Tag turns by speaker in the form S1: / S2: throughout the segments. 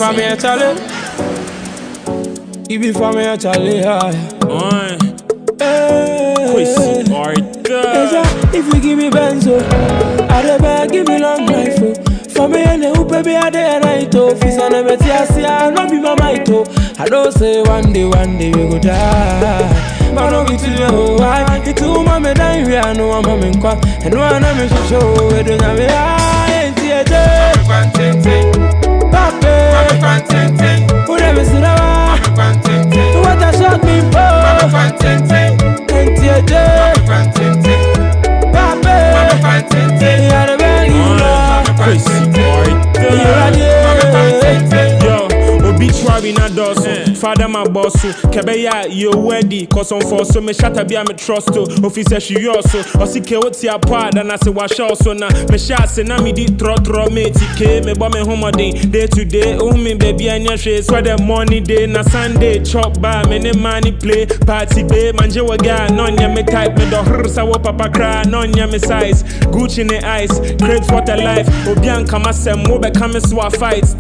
S1: for me, Charlie. He be for me, Charlie. If you give me benzo, I beg, give me long life. For me and the baby, I day and night. Fis on a betiasia, I not be my mito. I don't say one day we go die. But no, it's you, why? It's too mama, die, we are no mama in quack. And one of me show, we don't have a theater. Pape, who never said what I shot me for. And theater.
S2: Father my boss, Kabeya, you ready, cause on for so me shatter be a me trust to officer she also, or see what's your part, and I say wash also now. Me shots and I me did throw me TK, me bomb me home day to day, oh me baby and your shades, where the money day, na Sunday, chop bar, many money play, party bay, manjewa guy, none ya me type, me the hursa wo papa cry, none ya me size, Gucci in the ice, crave for the life, Obian Kamasem, Mobe Kamaswa fights,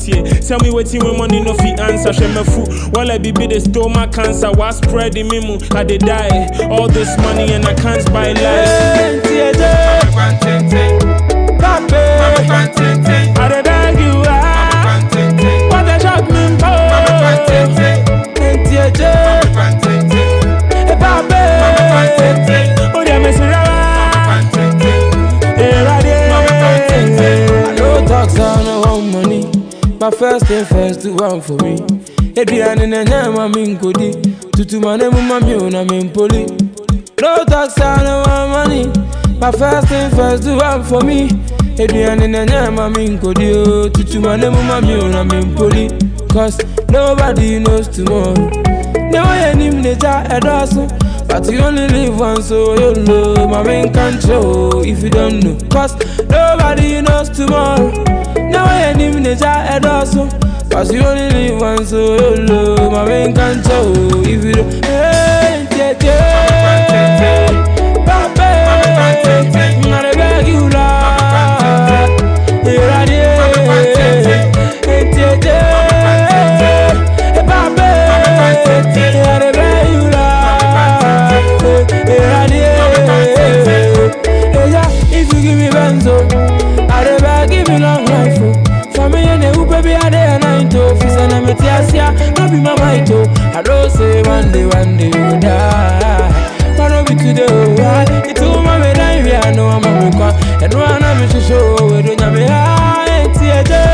S2: tell me waiting with money no fee answer, she me fool, while I be the stomach cancer, was spreading me, I did die, all this money and I can't buy life. I did beg you, what a shock me
S1: I don't talk so no want money. My first thing first, do one for me. Adrian and I'm in Cody. To my name, my own, I'm in Poli. No talk sound, I want money. My first thing first, do one for me. Adrian and I'm in Cody. To my name, my own, I'm in Poli. Cause nobody knows tomorrow. No one in the jar also. But you only live once, so you know my main control if you don't know. Cause nobody knows tomorrow. No one in the jar also. Cause you only live once, so you know my main control if you don't. Hey, I beg you, Lord. Here I am. If you give me benzo, I beg, give me long life. Family and the baby are there and I do. Fis and I'm a tiasia, not be my mito. I don't say one day we will die. But no be today, why? It's all my medal, we are no America. And one of me to show, we don't have a high theater.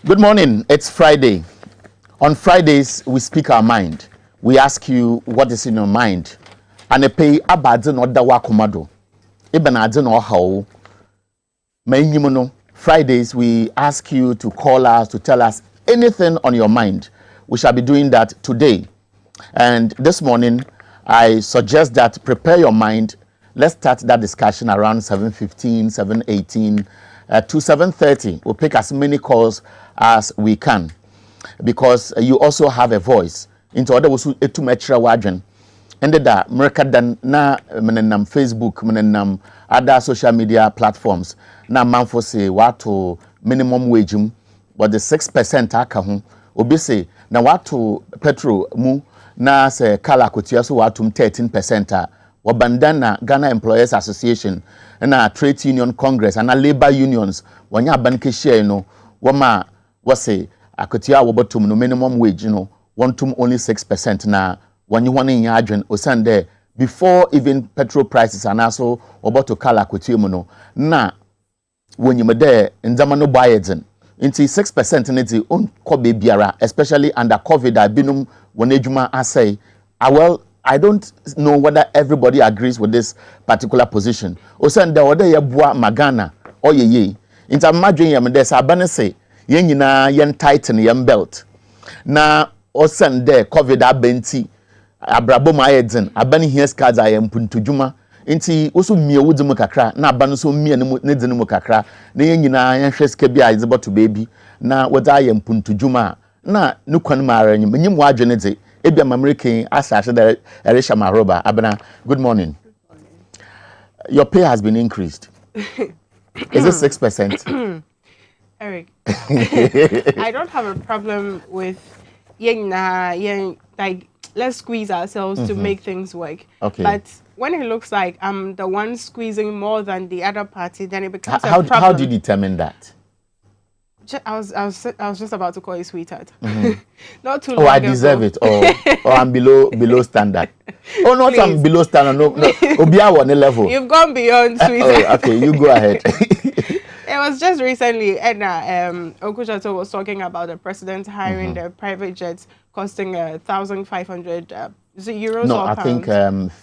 S3: Good morning. It's Friday. On Fridays, we speak our mind. We ask you what is in your mind. And pay abadin or dawa komado. Even adin or how. Fridays, we ask you to call us to tell us anything on your mind. We shall be doing that today. And this morning, I suggest that prepare your mind. Let's start that discussion around 7:15, 7:18 to 7:30. We'll pick as many calls as we can because you also have a voice. Into other words, to measure wagon. And that America dan na menenam Facebook, menenam other social media platforms. Na manfo say what to minimum wage but the 6% aka ho. Obi say na what to petrol mu na say kala kotua so what to 13%. Wabandana Ghana Employers Association na Trade Union Congress and labor unions wanya banke share no wama wase akotia wobotum no minimum wage no wantum only 6% na wanyi wane nya adwen osande before even petrol prices and also woboto kala akotia mu no na wonyimede nzama no bayedzen inti 6% neti on ko biara especially under COVID abinum wonedwuma asay I don't know whether everybody agrees with this particular position. Osande ode ye boa magana or ye. Inta madwen yam de sabane say yen nyina yen tighten yen belt. Na osande COVID abenti abrabo ma yedzen abani here cards ayem puntujuma. Inti oso mie wudzimu kakra na abano so mie ne dzinu kakra na yen nyina yen hweske bia izebo to baby na wada ayem puntujuma na nukwan mara nyim nyim wadwene dze. Ebia Mamrikin Asasha Erisha Maroba. Abena, good morning. Your pay has been increased. Is it 6%?
S4: Eric, I don't have a problem with like let's squeeze ourselves to make things work. Okay. But when it looks like I'm the one squeezing more than the other party, then it becomes a problem.
S3: How do you determine that?
S4: I was just about to call you sweetheart. Not too long
S3: ago. I deserve it. Or I'm below standard. Oh, not I'm below standard. No. Obiawa on the level.
S4: You've gone beyond sweetheart.
S3: Okay, you go ahead.
S4: It was just recently, Edna Okuchato was talking about the president hiring the private jets costing 1,500 euros
S3: no,
S4: or
S3: I
S4: pounds.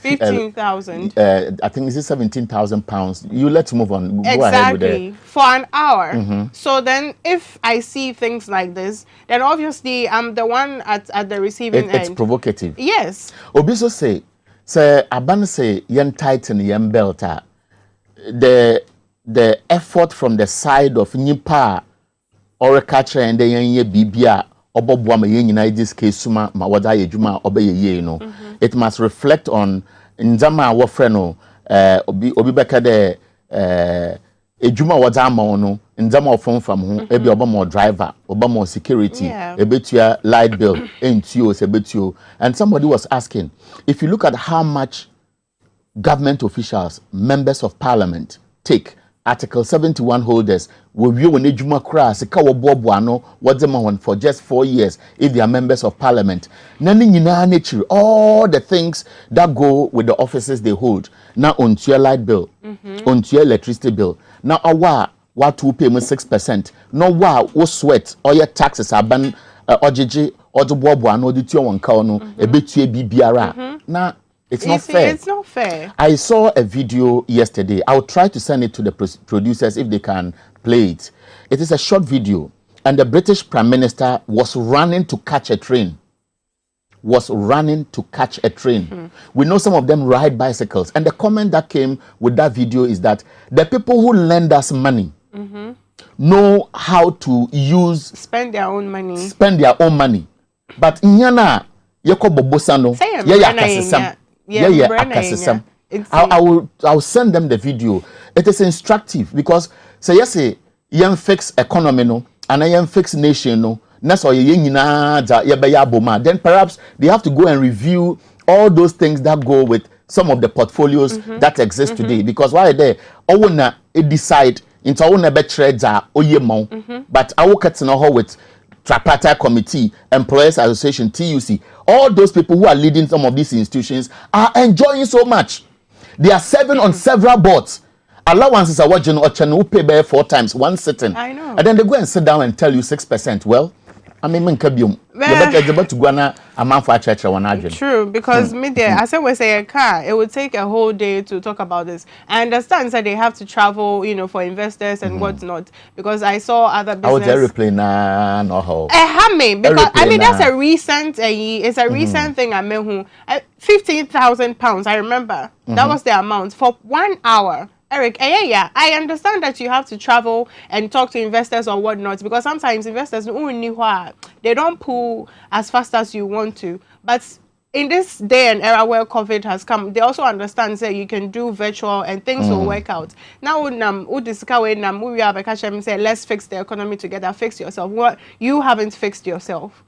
S3: think
S4: 15,000.
S3: I think this is 17,000 pounds. You let's move on.
S4: Exactly.
S3: Go ahead with it.
S4: For an hour. So then, if I see things like this, then obviously I'm the one at the receiving end.
S3: It's provocative.
S4: Yes.
S3: Obiso say Aban say yen tighten yen belta. The effort from the side of Nipa or catcher and the yen bibia. This case suma ma wada yejuma obeye ye no it must reflect on nzama wo freno obi beka de ejuma wada ma no nzama ofon from ho ebi obamo driver obamo security ebetua light bill entio sebetuo and somebody was asking if you look at how much government officials members of parliament take Article 71 holders will view when ejuma kra se ka wo boboano wodema for just 4 years if they are members of parliament. Nani nyina nature all the things that go with the offices they hold. Now on your light bill, on your electricity bill. Now awa what to pay me 6%. No wa wo sweat all your taxes are ban ojeje ojo boboano di tio wonka no ebetue bibiara. Na it's not fair.
S4: It's not fair.
S3: I saw a video yesterday. I'll try to send it to the producers if they can play it. It is a short video. And the British Prime Minister was running to catch a train. We know some of them ride bicycles. And the comment that came with that video is that the people who lend us money know how to
S4: spend their own money.
S3: But nyana yeko bobosano yakasesam. I will send them the video. It is instructive because say yes, young fix economy no, and a young fix nation no. Then perhaps they have to go and review all those things that go with some of the portfolios that exist today. Because why there, I wanna decide into our never trades are but I will cut with tripartite committee, employers association, TUC, all those people who are leading some of these institutions are enjoying so much. They are serving on several boards. allowances are watching or channel pay by 4 times, one sitting.
S4: I know.
S3: And then they go and sit down and tell you 6%. Well, I mean, you better to go a month for a church or one.
S4: True, because as I was saying, a car, it would take a whole day to talk about this. I understand that they have to travel, you know, for investors and whatnot. Because I saw other business.
S3: I was airplane, no how.
S4: Because I mean that's a recent, it's a recent thing. I mean, 15,000 pounds. I remember that was the amount for 1 hour. Eric, yeah, I understand that you have to travel and talk to investors or whatnot, because sometimes investors they don't pull as fast as you want to. But in this day and era where COVID has come, they also understand that you can do virtual and things will work out. Now, say, let's fix the economy together, fix yourself. What you haven't fixed yourself.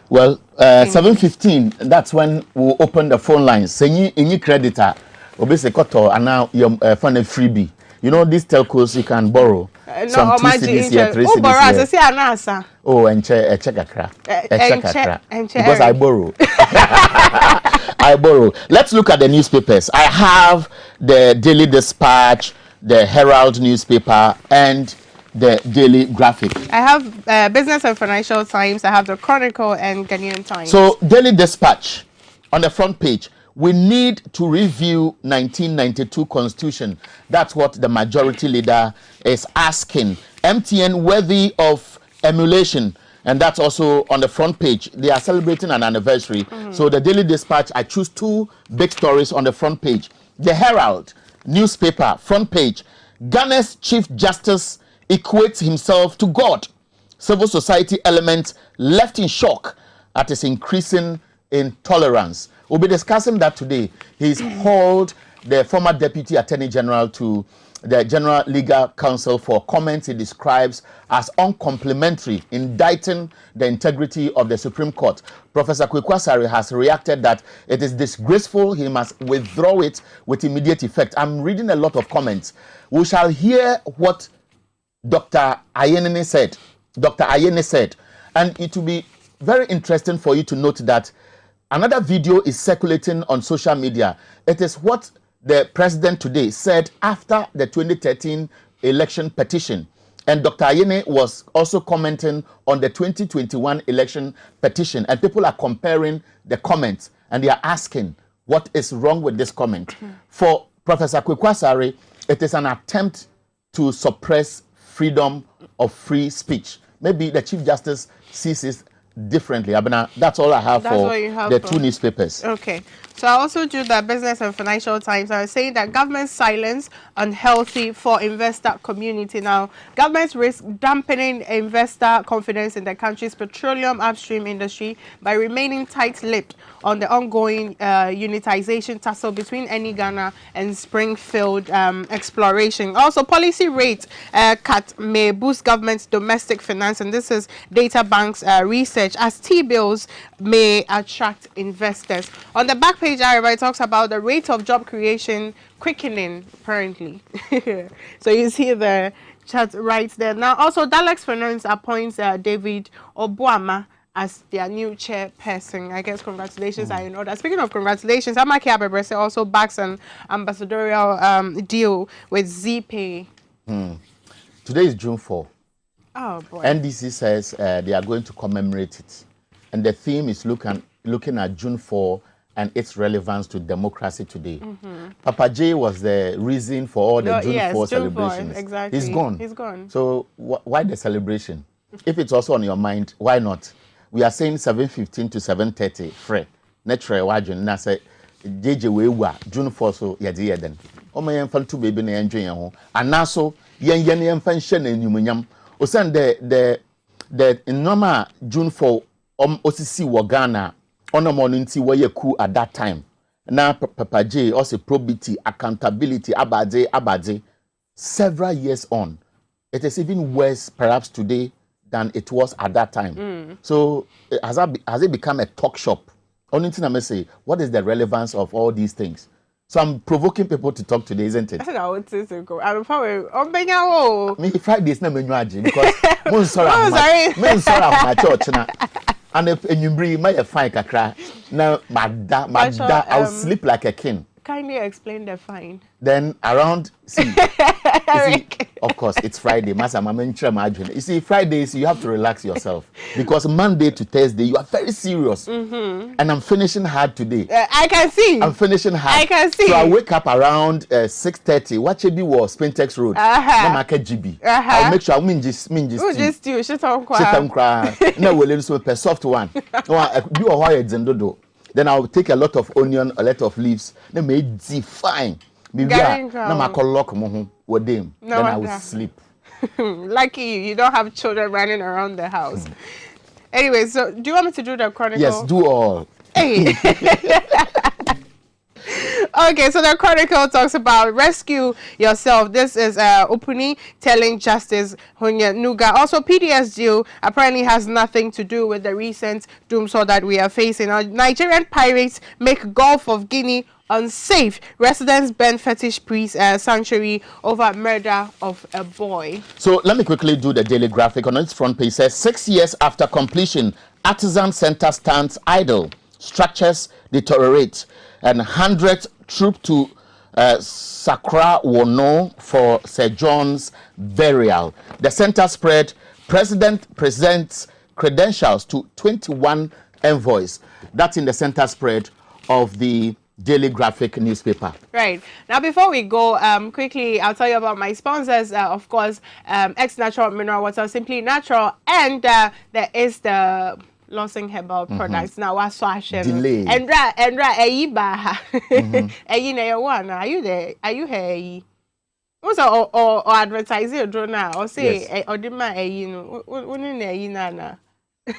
S3: Well, 7:15, that's when we'll open the phone lines. Say any creditor. Obviously, koto and now you're fund a freebie. You know these telcos you can borrow some 2 CDs here, 3 CDs here. Oh, and check a crack. Because I borrow. I borrow. Let's look at the newspapers. I have the Daily Dispatch, the Herald newspaper, and the Daily Graphic.
S4: I have Business and Financial Times. I have the Chronicle and Ghanaian Times.
S3: So Daily Dispatch on the front page. We need to review 1992 Constitution. That's what the majority leader is asking. MTN worthy of emulation. And that's also on the front page. They are celebrating an anniversary. So the Daily Dispatch, I choose 2 big stories on the front page. The Herald newspaper, front page. Ghana's Chief Justice equates himself to God. Civil society elements left in shock at his increasing intolerance. We'll be discussing that today. He's hauled the former Deputy Attorney General to the General Legal Counsel for comments he describes as uncomplimentary, indicting the integrity of the Supreme Court. Professor Kwekwasari has reacted that it is disgraceful, he must withdraw it with immediate effect. I'm reading a lot of comments. We shall hear what Dr. Ayene said. Dr. Ayene said, and it will be very interesting for you to note that another video is circulating on social media. It is what the president today said after the 2013 election petition. And Dr. Ayene was also commenting on the 2021 election petition. And people are comparing the comments and they are asking what is wrong with this comment. For Professor Kwekwasari, it is an attempt to suppress freedom of free speech. Maybe the Chief Justice sees it differently. Abena, that's all I have for the 2 newspapers.
S4: Okay. So I also do the Business and Financial Times. I was saying that government silence unhealthy for investor community. Now, governments risk dampening investor confidence in the country's petroleum upstream industry by remaining tight-lipped on the ongoing unitization tussle between Ghana and Springfield exploration. Also, policy rate cut may boost government's domestic finance, and this is Data Bank's research, as T-bills may attract investors. On the back page, it talks about the rate of job creation quickening, apparently. So you see the chat right there. Now, also, Dalex Finance appoints David Obuama as their new chairperson. I guess congratulations are in order. Speaking of congratulations, Amaki Abebrese also backs an ambassadorial deal with ZPay.
S3: Today is June 4.
S4: Oh, boy.
S3: NDC says they are going to commemorate it. And the theme is looking at June 4 and its relevance to democracy today. Papa J was the reason for all the June 4 celebrations.
S4: 4, exactly.
S3: He's gone.
S4: He's gone.
S3: So why the celebration? If it's also on your mind, why not? We are saying 7:15 to 7:30. Free. Netre wajun na say JJ wewa June 4 so yedi yeden. Omo yemfa to baby na enjwen ye ho. Anaso yen yemfa nhye na enyumunyam. Osan the normal June 4 osisi wo Ghana onomo nti wo ye ku at that time. Na Papa J also probity, accountability, abade several years on. It is even worse perhaps today than it was at that time. So has it become a talk shop? Only thing I may say, what is the relevance of all these things? So I'm provoking people to talk today, isn't it?
S4: I'm probably
S3: me Fridays na menu aje because mo sorry my church na and if you bring my fine kakra now madda I'll sleep like a king.
S4: kindly explain the fine.
S3: Then around, see, of course, it's Friday. You see, Fridays, you have to relax yourself. Because Monday to Thursday, you are very serious. And I'm finishing hard today.
S4: I can see.
S3: I'm finishing hard.
S4: I can see.
S3: So I wake up around 6:30. What should be was Spintex Road. GB. I'll make sure I mean just
S4: you. Shit on
S3: cry. No, we'll so a soft one. Do a white zendodo. Then I'll take a lot of onion, a lot of leaves. Then make define. Then I call lock with them. Then I will sleep.
S4: Lucky you don't have children running around the house. Anyway, so do you want me to do the chronicle?
S3: Yes, do all.
S4: Hey. Okay, so the chronicle talks about rescue yourself. This is Opuni telling Justice Hunya Nuga. Also, PDSU apparently has nothing to do with the recent doomsday that we are facing. Nigerian pirates make Gulf of Guinea unsafe. Residents burn fetish priest sanctuary over murder of a boy.
S3: So let me quickly do the daily graphic. On its front page says 6 years after completion, Artisan Center stands idle. Structures deteriorate. And 100 troop to Sakra Wono for Sir John's burial. The center spread. President presents credentials to 21 envoys. That's in the center spread of the Daily Graphic newspaper.
S4: Right. Now, before we go, quickly, I'll tell you about my sponsors. Of course, X Natural Mineral Water, Simply Natural, and there is the Lawson Herbal products. Now, what's swashing?
S3: Delay.
S4: And Ayiba. Are you there? Are you here? Also, or advertising a drone now, or say, or the man,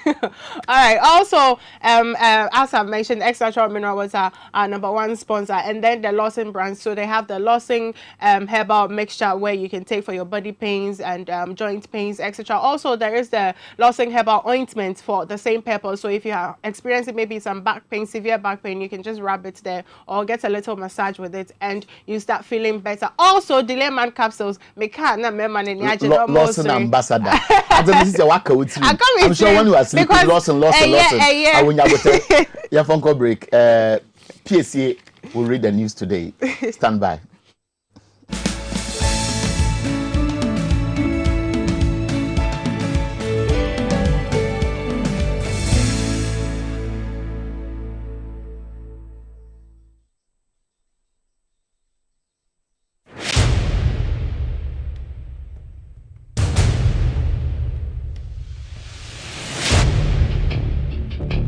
S4: all right. Also, as I've mentioned, X Natural Mineral Water our #1 sponsor, and then the Lawson brand. So they have the Lawson herbal mixture where you can take for your body pains and joint pains, etc. Also, there is the Lawson herbal ointment for the same purpose. So if you are experiencing maybe some back pain, severe back pain, you can just rub it there or get a little massage with it, and you start feeling better. Also, Delay Man capsules.
S3: Lawson ambassador. I'm sure when you are sleeping, Lawson. I will never tell your phone call break. PSA will read the news today. Stand by.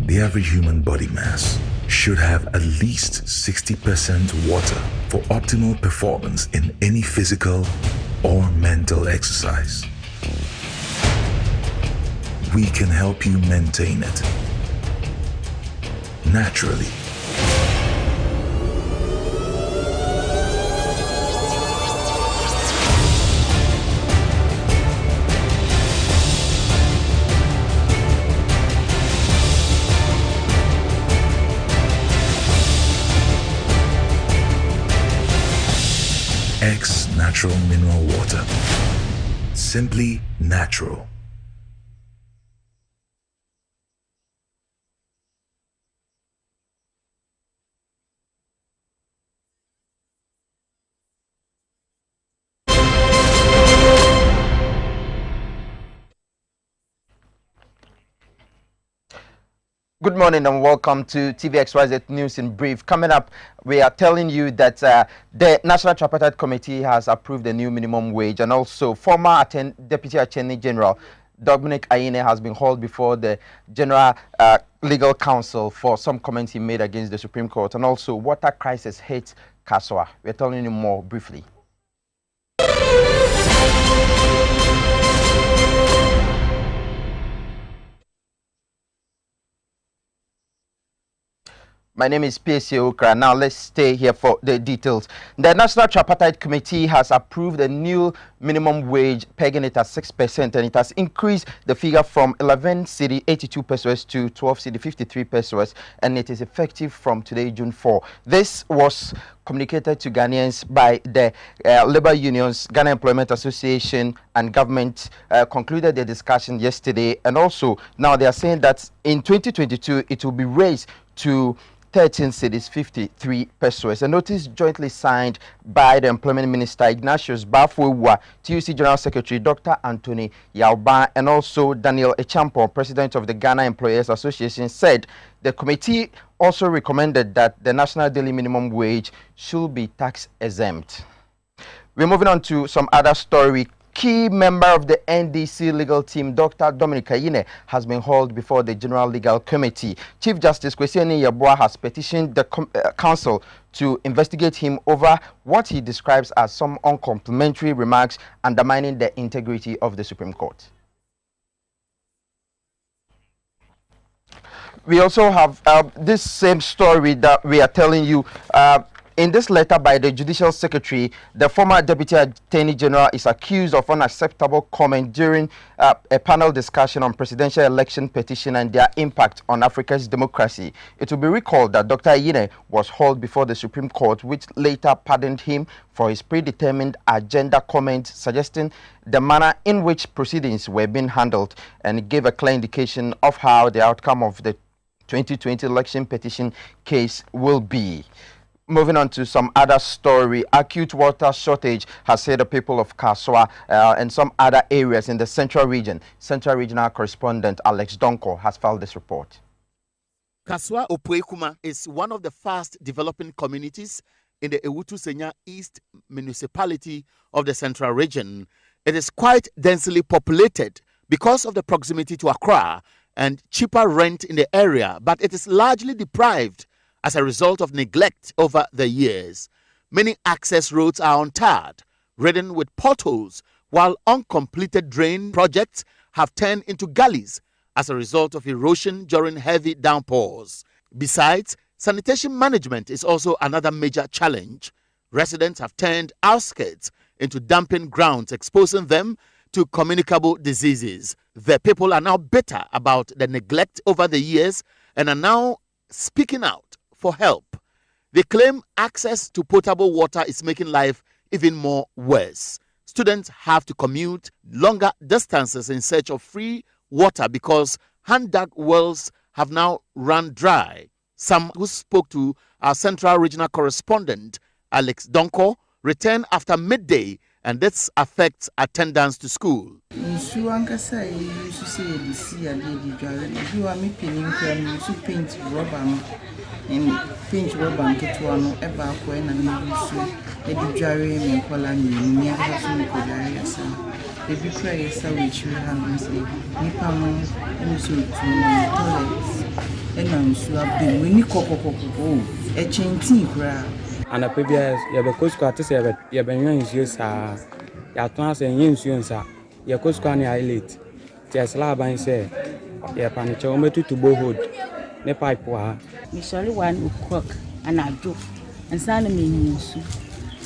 S5: The average human body mass should have at least 60% water for optimal performance in any physical or mental exercise. We can help you maintain it naturally. X Natural Mineral Water. Simply natural.
S6: Good morning and welcome to TVXYZ News in Brief. Coming up, we are telling you that the National Tripartite Committee has approved the new minimum wage, and also former Deputy Attorney General Dominic Ayine has been hauled before the General Legal Council for some comments he made against the Supreme Court, and also water crisis hits Kaswa. We're telling you more briefly. My name is PSA Okra. Now let's stay here for the details. The National Tripartite Committee has approved a new minimum wage, pegging it at 6%, and it has increased the figure from 11 cedi 82 pesos to 12 cedi 53 pesos, and it is effective from today, June 4. This was communicated to Ghanaians by the labor unions, Ghana Employment Association, and government concluded their discussion yesterday, and also now they are saying that in 2022 it will be raised to 13 cities 53 pesos. A notice jointly signed by the Employment Minister Ignatius Bafwewa, TUC General Secretary Dr. Anthony Yauba, and also Daniel Echampo, President of the Ghana Employers Association, said the committee also recommended that the national daily minimum wage should be tax exempt. We're moving on to some other story. Key member of the NDC legal team, Dr. Dominic Ayine, has been hauled before the General Legal Committee. Chief Justice Kwesieni Yeboah has petitioned the council to investigate him over what he describes as some uncomplimentary remarks undermining the integrity of the Supreme Court. We also have this same story that we are telling you. In this letter by the Judicial Secretary, the former Deputy Attorney General is accused of unacceptable comment during a panel discussion on presidential election petition and their impact on Africa's democracy. It will be recalled that Dr. Ayine was hauled before the Supreme Court, which later pardoned him for his predetermined agenda comment, suggesting the manner in which proceedings were being handled, and gave a clear indication of how the outcome of the 2020 election petition case will be. Moving on to some other story, acute water shortage has hit the people of Kaswa and some other areas in the Central Region. Central Regional Correspondent Alex Donko has filed this report.
S3: Kaswa Opuekuma is one of the fast developing communities in the Ewutu Senya East municipality of the Central Region. It is quite densely populated because of the proximity to Accra and cheaper rent in the area, but it is largely deprived as a result of neglect over the years. Many access roads are untarred, ridden with potholes, while uncompleted drain projects have turned into gullies as a result of erosion during heavy downpours. Besides, sanitation management is also another major challenge. Residents have turned outskirts into dumping grounds, exposing them to communicable diseases. The people are now bitter about the neglect over the years and are now speaking out for help. They claim access to potable water is making life even more worse. Students have to commute longer distances in search of free water because hand-dug wells have now run dry. Some who spoke to our Central Regional Correspondent, Alex Donko, returned after midday, and this affects attendance to school.
S7: Paint rubber get one ever when I the dry me kola me have to kola so the big prayer so which we have say nipa mo nso to toilet and I'm so abin we ni kokoko e chintin kra
S1: ana pebia ya be kosko ate se ya be nwan nsuo sa ya ton ase yin nsuo nsa ya kosko ani islet ti asla ban se ya paniche o metutu bohod ne pipe wa
S7: me sorry 1 o'clock and I drove and sana me nsu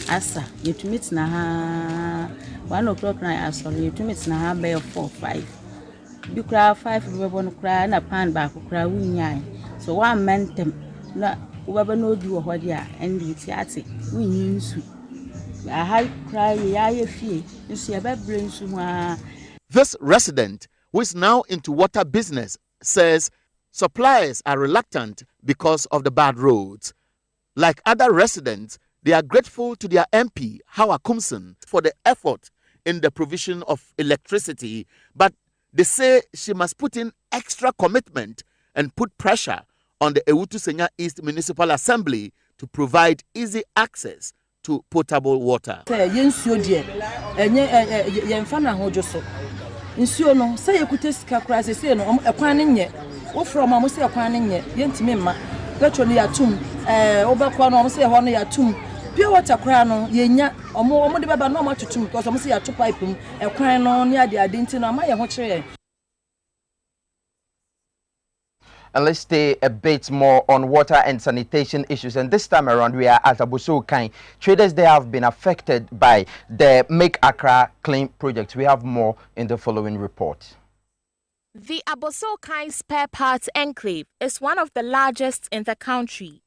S7: asa yetumit na ha 1 o'clock na asori yetumit na ha be 4 5 bi kra 5 we bon kra na pan ba kra wunyai so one mentem na ubaba no di wo hodi a endi ti ate wunyi nsu aha kra ya ye fie nsu ya be bre nsu ha.
S3: This resident, who is now into water business, says suppliers are reluctant because of the bad roads. Like other residents, they are grateful to their MP, Hawa Kumson, for the effort in the provision of electricity, but they say she must put in extra commitment and put pressure on the Ewutu Senya East Municipal Assembly to provide easy access to potable water.
S7: Nsuo no say ekute sika kra say no ekwan ne nye wo from am say ekwan ne nye yentimi ma petrol ya tum obakwa no am say ho no ya tum pure water kra no yenya omo de baba no am atutum because am say ya to pipe mu ekwan no ne ade nti no ama ye ho kire.
S6: And let's stay a bit more on water and sanitation issues. And this time around, we are at Abosso Kain. Traders there have been affected by the Make Accra Clean project. We have more in the following report.
S8: The Abosso Kain Spare Parts Enclave is one of the largest in the country.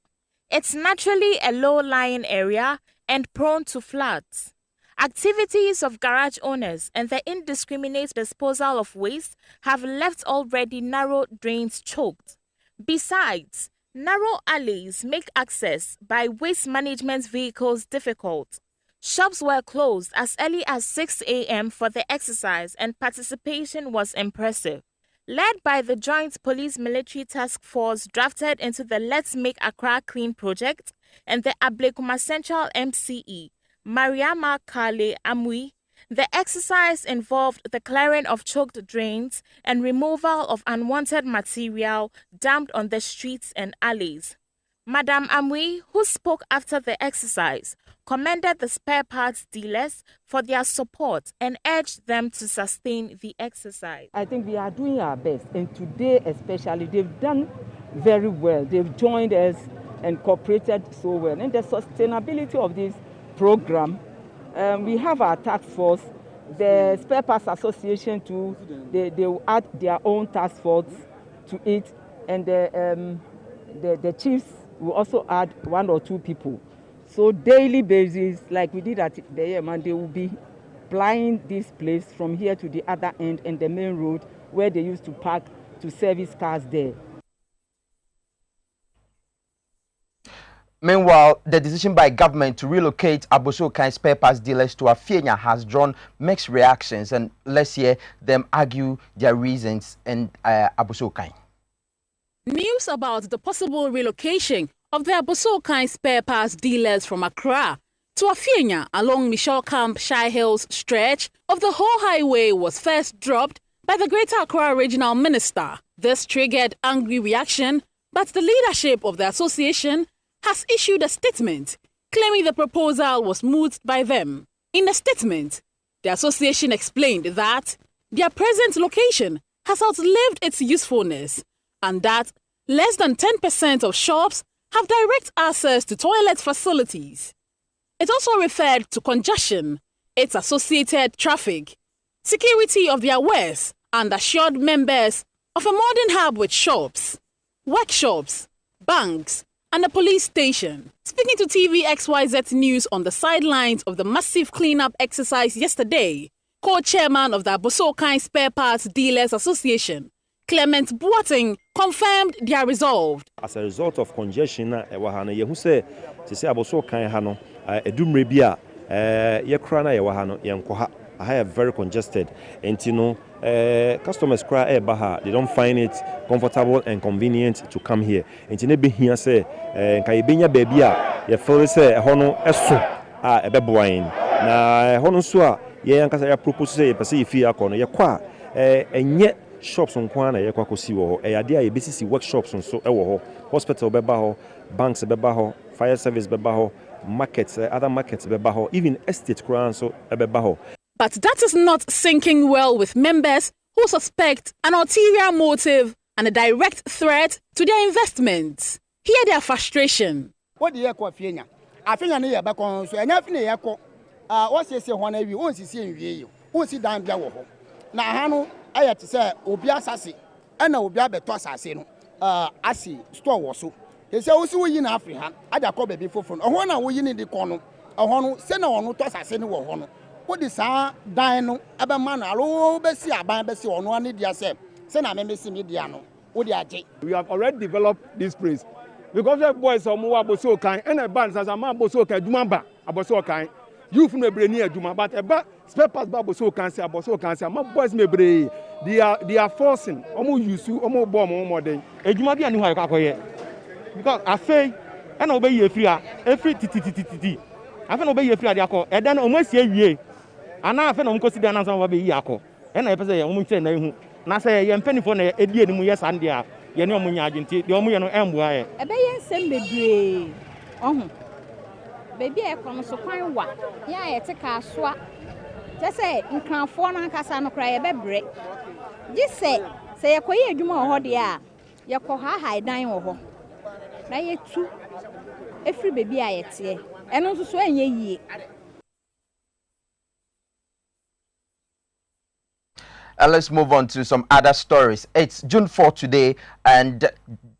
S8: It's naturally a low-lying area and prone to floods. Activities of garage owners and the indiscriminate disposal of waste have left already narrow drains choked. Besides, Narrow alleys make access by waste management vehicles difficult. Shops were closed as early as 6 a.m. for the exercise, and participation was impressive. Led by the Joint Police-Military Task Force drafted into the Let's Make Accra Clean project and the Ablekuma Central MCE, Mariama Kale Amui, the exercise involved the clearing of choked drains and removal of unwanted material dumped on the streets and alleys. Madam Amui, who spoke after the exercise, commended the spare parts dealers for their support and urged them to sustain the exercise.
S9: I think we are doing our best, and today especially, they've done very well. They've joined us and cooperated so well. And the sustainability of this program, we have our task force, the Spare Parts Association too, they will add their own task force to it, and the chiefs will also add 1 or 2 people. So daily basis, like we did at the Yemen, they will be plying this place from here to the other end and the main road where they used to park to service cars there.
S6: Meanwhile, the decision by government to relocate Abosokai spare parts dealers to Afienya has drawn mixed reactions, and let's hear them argue their reasons in Abosokai.
S10: News about the possible relocation of the Abosokai spare parts dealers from Accra to Afienya along Michelle Camp Shire Hills stretch of the whole highway was first dropped by the Greater Accra Regional Minister. This triggered angry reaction, but the leadership of the association has issued a statement claiming the proposal was mooted by them. In the statement, the association explained that their present location has outlived its usefulness and that less than 10% of shops have direct access to toilet facilities. It also referred to congestion, its associated traffic, security of their wares, and assured members of a modern hub with shops, workshops, banks, and a police station. Speaking to TV XYZ News on the sidelines of the massive cleanup exercise yesterday, co-chairman of the Abosokai Spare Parts Dealers Association, Clement Boateng, confirmed their resolve.
S11: As a result of congestion, yehu say Abosokai hano edumrebia yekrana yewahano yenkoha I very congested, and customers cry baha. They don't find it comfortable and convenient to come here. And you be here say, "Kaibinya baby, you feel say hono eso a beboin." Na hono soa ye ankasa ya propose say pese ifi akono ye kwa enye shops on kwana ye kwa kosi wo ho. E ade a ye besisi workshops so e wo ho. Hospital beba ho, banks beba ho, fire service beba ho, markets other markets beba ho, even estate kran so beba ho.
S10: But that is not sinking well with members who suspect an ulterior motive and a direct threat to their investments. Hear their frustration.
S12: What do you call Fiena? I think I need a back on so enough in the echo. What's this one? You won't see you. Who sit down there? Now, Hano, I had to say, Obia Sassi, and Obia Betos Asi, store was so. He said, also in Africa, I got called before from a one we in the corner. A hono, send on no toss as any one. What is our dino? Abba man, I'll be see a bambessy on one idia said. Send a membership mediano. We
S13: have already developed this place. Because the boys are more Abosokai and a band as a man Bosoka Dumamba, Abosokai. You from the Brenia Duma, but a spare parts Babosokan say Abosokan say, my boys may brave. They are forcing almost use you almost bomb more day. A Jumadi and Nuhaka. Because I say, and obey your free, every TTTT. I can obey your free, and then almost a year. And now I feel consider an answer of a yako. And I say, I'm saying, na say yem penny for na edie ni mu yes and dia ye ne omunya agenti de omu ye no emboa ye
S7: ebe ye nsem bebre ohun baby e kono so kwan wa ya ye te ka soa te say nkranfo na nkasa no kra ye bebre gi se ye koye adwuma ho de a ye ko ha dan wo ho na ye tu efri baby a ye te eno nso so enye yie.
S6: Let's move on to some other stories. It's June 4 today, and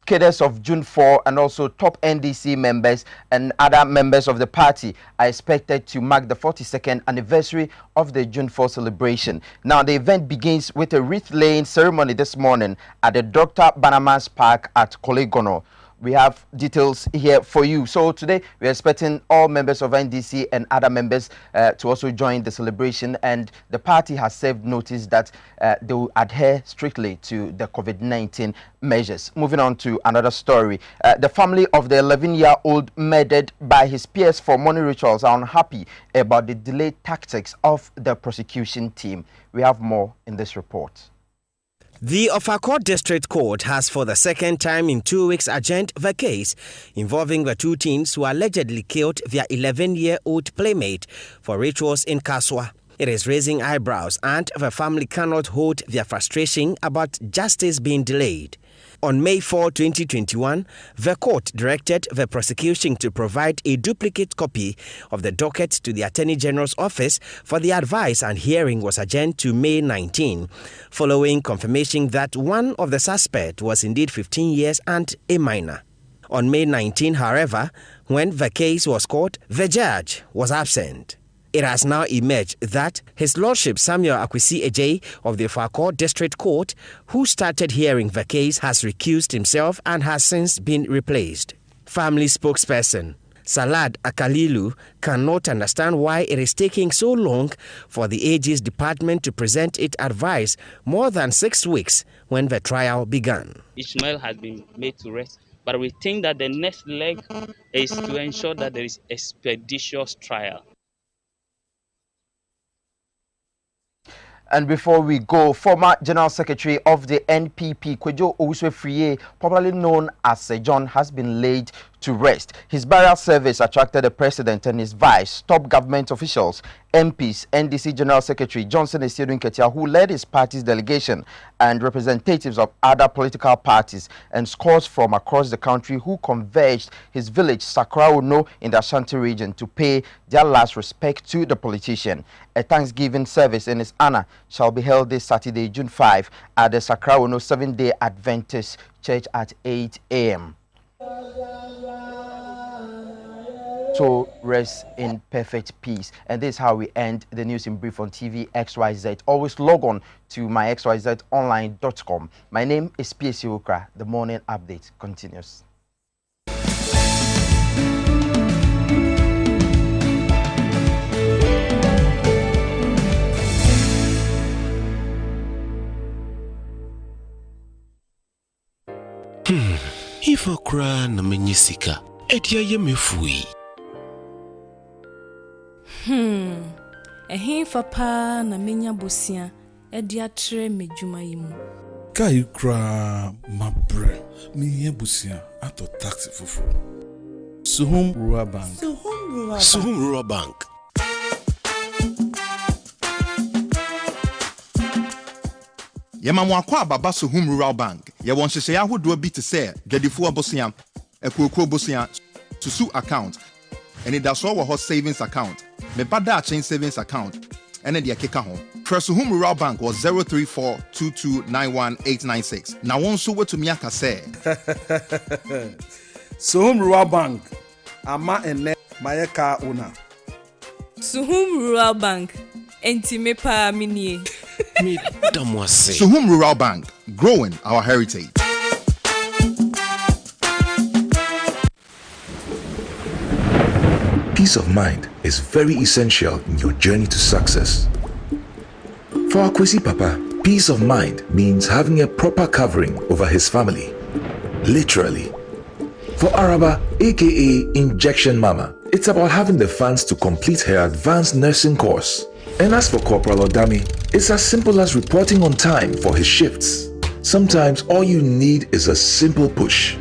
S6: cadres of June 4 and also top NDC members and other members of the party are expected to mark the 42nd anniversary of the June 4 celebration. Now, the event begins with a wreath-laying ceremony this morning at the Dr. Bannerman's Park at Kolegono. We have details here for you. So today we are expecting all members of NDC and other members to also join the celebration, and the party has served notice that they will adhere strictly to the COVID-19 measures. Moving on to another story. The family of the 11-year-old murdered by his peers for money rituals are unhappy about the delayed tactics of the prosecution team. We have more in this report.
S14: The Ofakor District Court has for the second time in 2 weeks adjourned the case involving the two teens who allegedly killed their 11-year-old playmate for rituals in Kaswa. It is raising eyebrows, and the family cannot hold their frustration about justice being delayed. On May 4, 2021, the court directed the prosecution to provide a duplicate copy of the docket to the Attorney General's office for the advice, and hearing was adjourned to May 19, following confirmation that one of the suspects was indeed 15 years and a minor. On May 19, however, when the case was called, the judge was absent. It has now emerged that His Lordship Samuel Akwesi Ejay of the Ofakor District Court, who started hearing the case, has recused himself and has since been replaced. Family spokesperson Salad Akalilu cannot understand why it is taking so long for the AG's department to present its advice more than 6 weeks when the trial began.
S15: Ishmael has been made to rest, but we think that the next leg is to ensure that there is expeditious trial.
S6: And before we go, former General Secretary of the NPP, Kwejo Owusu-Friye, popularly known as John, has been laid to rest. His burial service attracted the president and his vice, top government officials, MPs, NDC General Secretary Johnson Esiedu Nketia, who led his party's delegation, and representatives of other political parties, and scores from across the country who converged his village, Sakra Ono, in the Ashanti region to pay their last respect to the politician. A Thanksgiving service in his honor shall be held this Saturday, June 5, at the Sakra Ono Seventh-day Adventist Church at 8 a.m. So rest in perfect peace. And this is how we end the news in brief on TV XYZ. Always log on to myxyzonline.com. My name is PSC Okra. The morning update continues.
S16: If Okra na menyisika, edia ye mefui.
S17: Ehin fa na menya bosia edi atre medwuma yimu.
S18: Kai kra mabre mi ye bosia ato taxi fufu. Suhum Rural Bank.
S16: Suhum Rural Bank.
S19: Yemamwa kwa baba Suhum Rural Bank. Ye won hyehyɛ ahodo bi te sɛ dwadifo abosia, ekokro bosia, susu account, and that's all our savings account. Me bada chain savings account, and then the keka ho. Suhum Rural Bank was 034229186. Now one so what to me aka say.
S18: Suhum Rural Bank. Ama ene mayeka owner.
S17: Suhum Rural Bank. Enti me pa minie.
S19: Suhum Rural Bank, growing our heritage.
S5: Peace of mind is very essential in your journey to success. For Akwesi Papa, peace of mind means having a proper covering over his family. Literally. For Araba, aka Injection Mama, it's about having the funds to complete her advanced nursing course. And as for Corporal Odami, it's as simple as reporting on time for his shifts. Sometimes all you need is a simple push.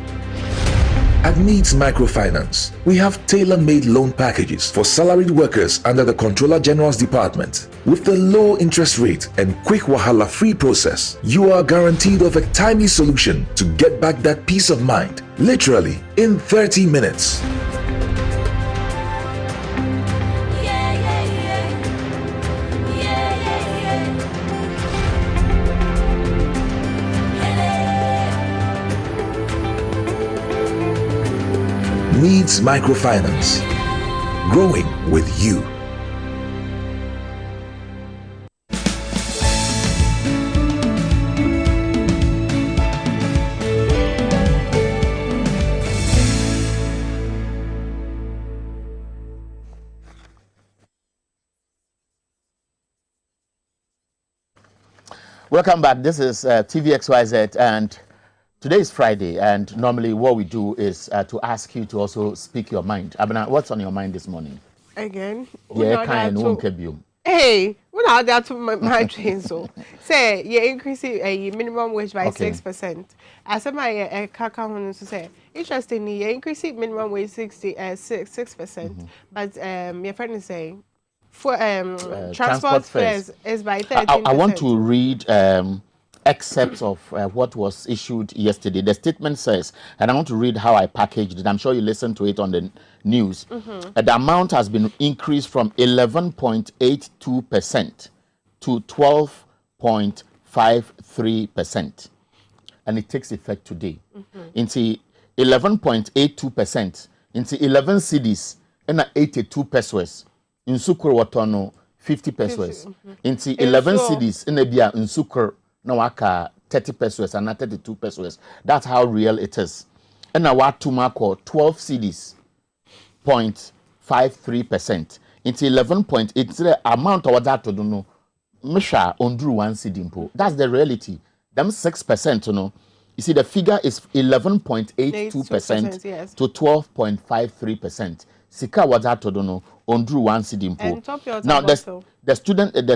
S5: At Needs Microfinance, we have tailor-made loan packages for salaried workers under the Controller General's Department. With the low interest rate and quick wahala-free process, you are guaranteed of a timely solution to get back that peace of mind, literally in 30 minutes. Needs Microfinance. Growing with you.
S3: Welcome back. This is TVXYZ, and today is Friday, and normally what we do is to ask you to also speak your mind. Abena, what's on your mind this morning?
S4: Again?
S3: Yeah, kind of.
S4: Hey, what are that to my train so? Say, you increase a minimum wage by 6%. As my kaka to say, interestingly, you increase minimum wage 6%, but your friend is saying for transport fares is by 13%.
S3: I want to read excerpts of what was issued yesterday. The statement says, and I want to read how I packaged it. I'm sure you listened to it on the news. The amount has been increased from 11.82% to 12.53%, and it takes effect today. Into 11.82%, into 11 cedis, and 82 pesos. In Sukur watono 50 pesos. Into 11 cedis, in Ebia in Sukur na waka 30 pesos and 32 pesos. That's how real it is. And now what to mark 12 cedis, 0.53%. Into 11.8. It's the amount of that to do no. Misha ondru 1 cedi impo. That's the reality. Them 6%, you know. You see, the figure is 11.82% yes, to 12.53%. Sika wadato dono ondru 1 cedi impo. Now the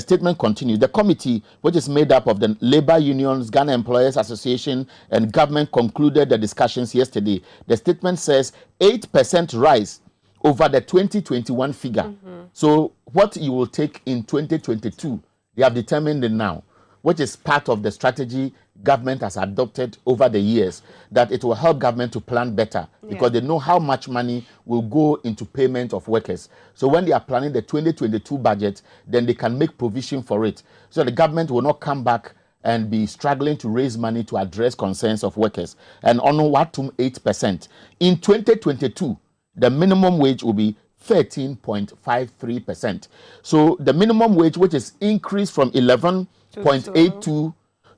S3: statement continues. The committee, which is made up of the labor unions, Ghana Employers Association, and government, concluded the discussions yesterday. The statement says 8% rise over the 2021 figure. So what you will take in 2022, they have determined it now, which is part of the strategy government has adopted over the years, that it will help government to plan better because they know how much money will go into payment of workers. So when they are planning the 2022 budget, then they can make provision for it. So the government will not come back and be struggling to raise money to address concerns of workers. And on what to 8%. In 2022, the minimum wage will be 13.53%. So the minimum wage, which is increased from 11.82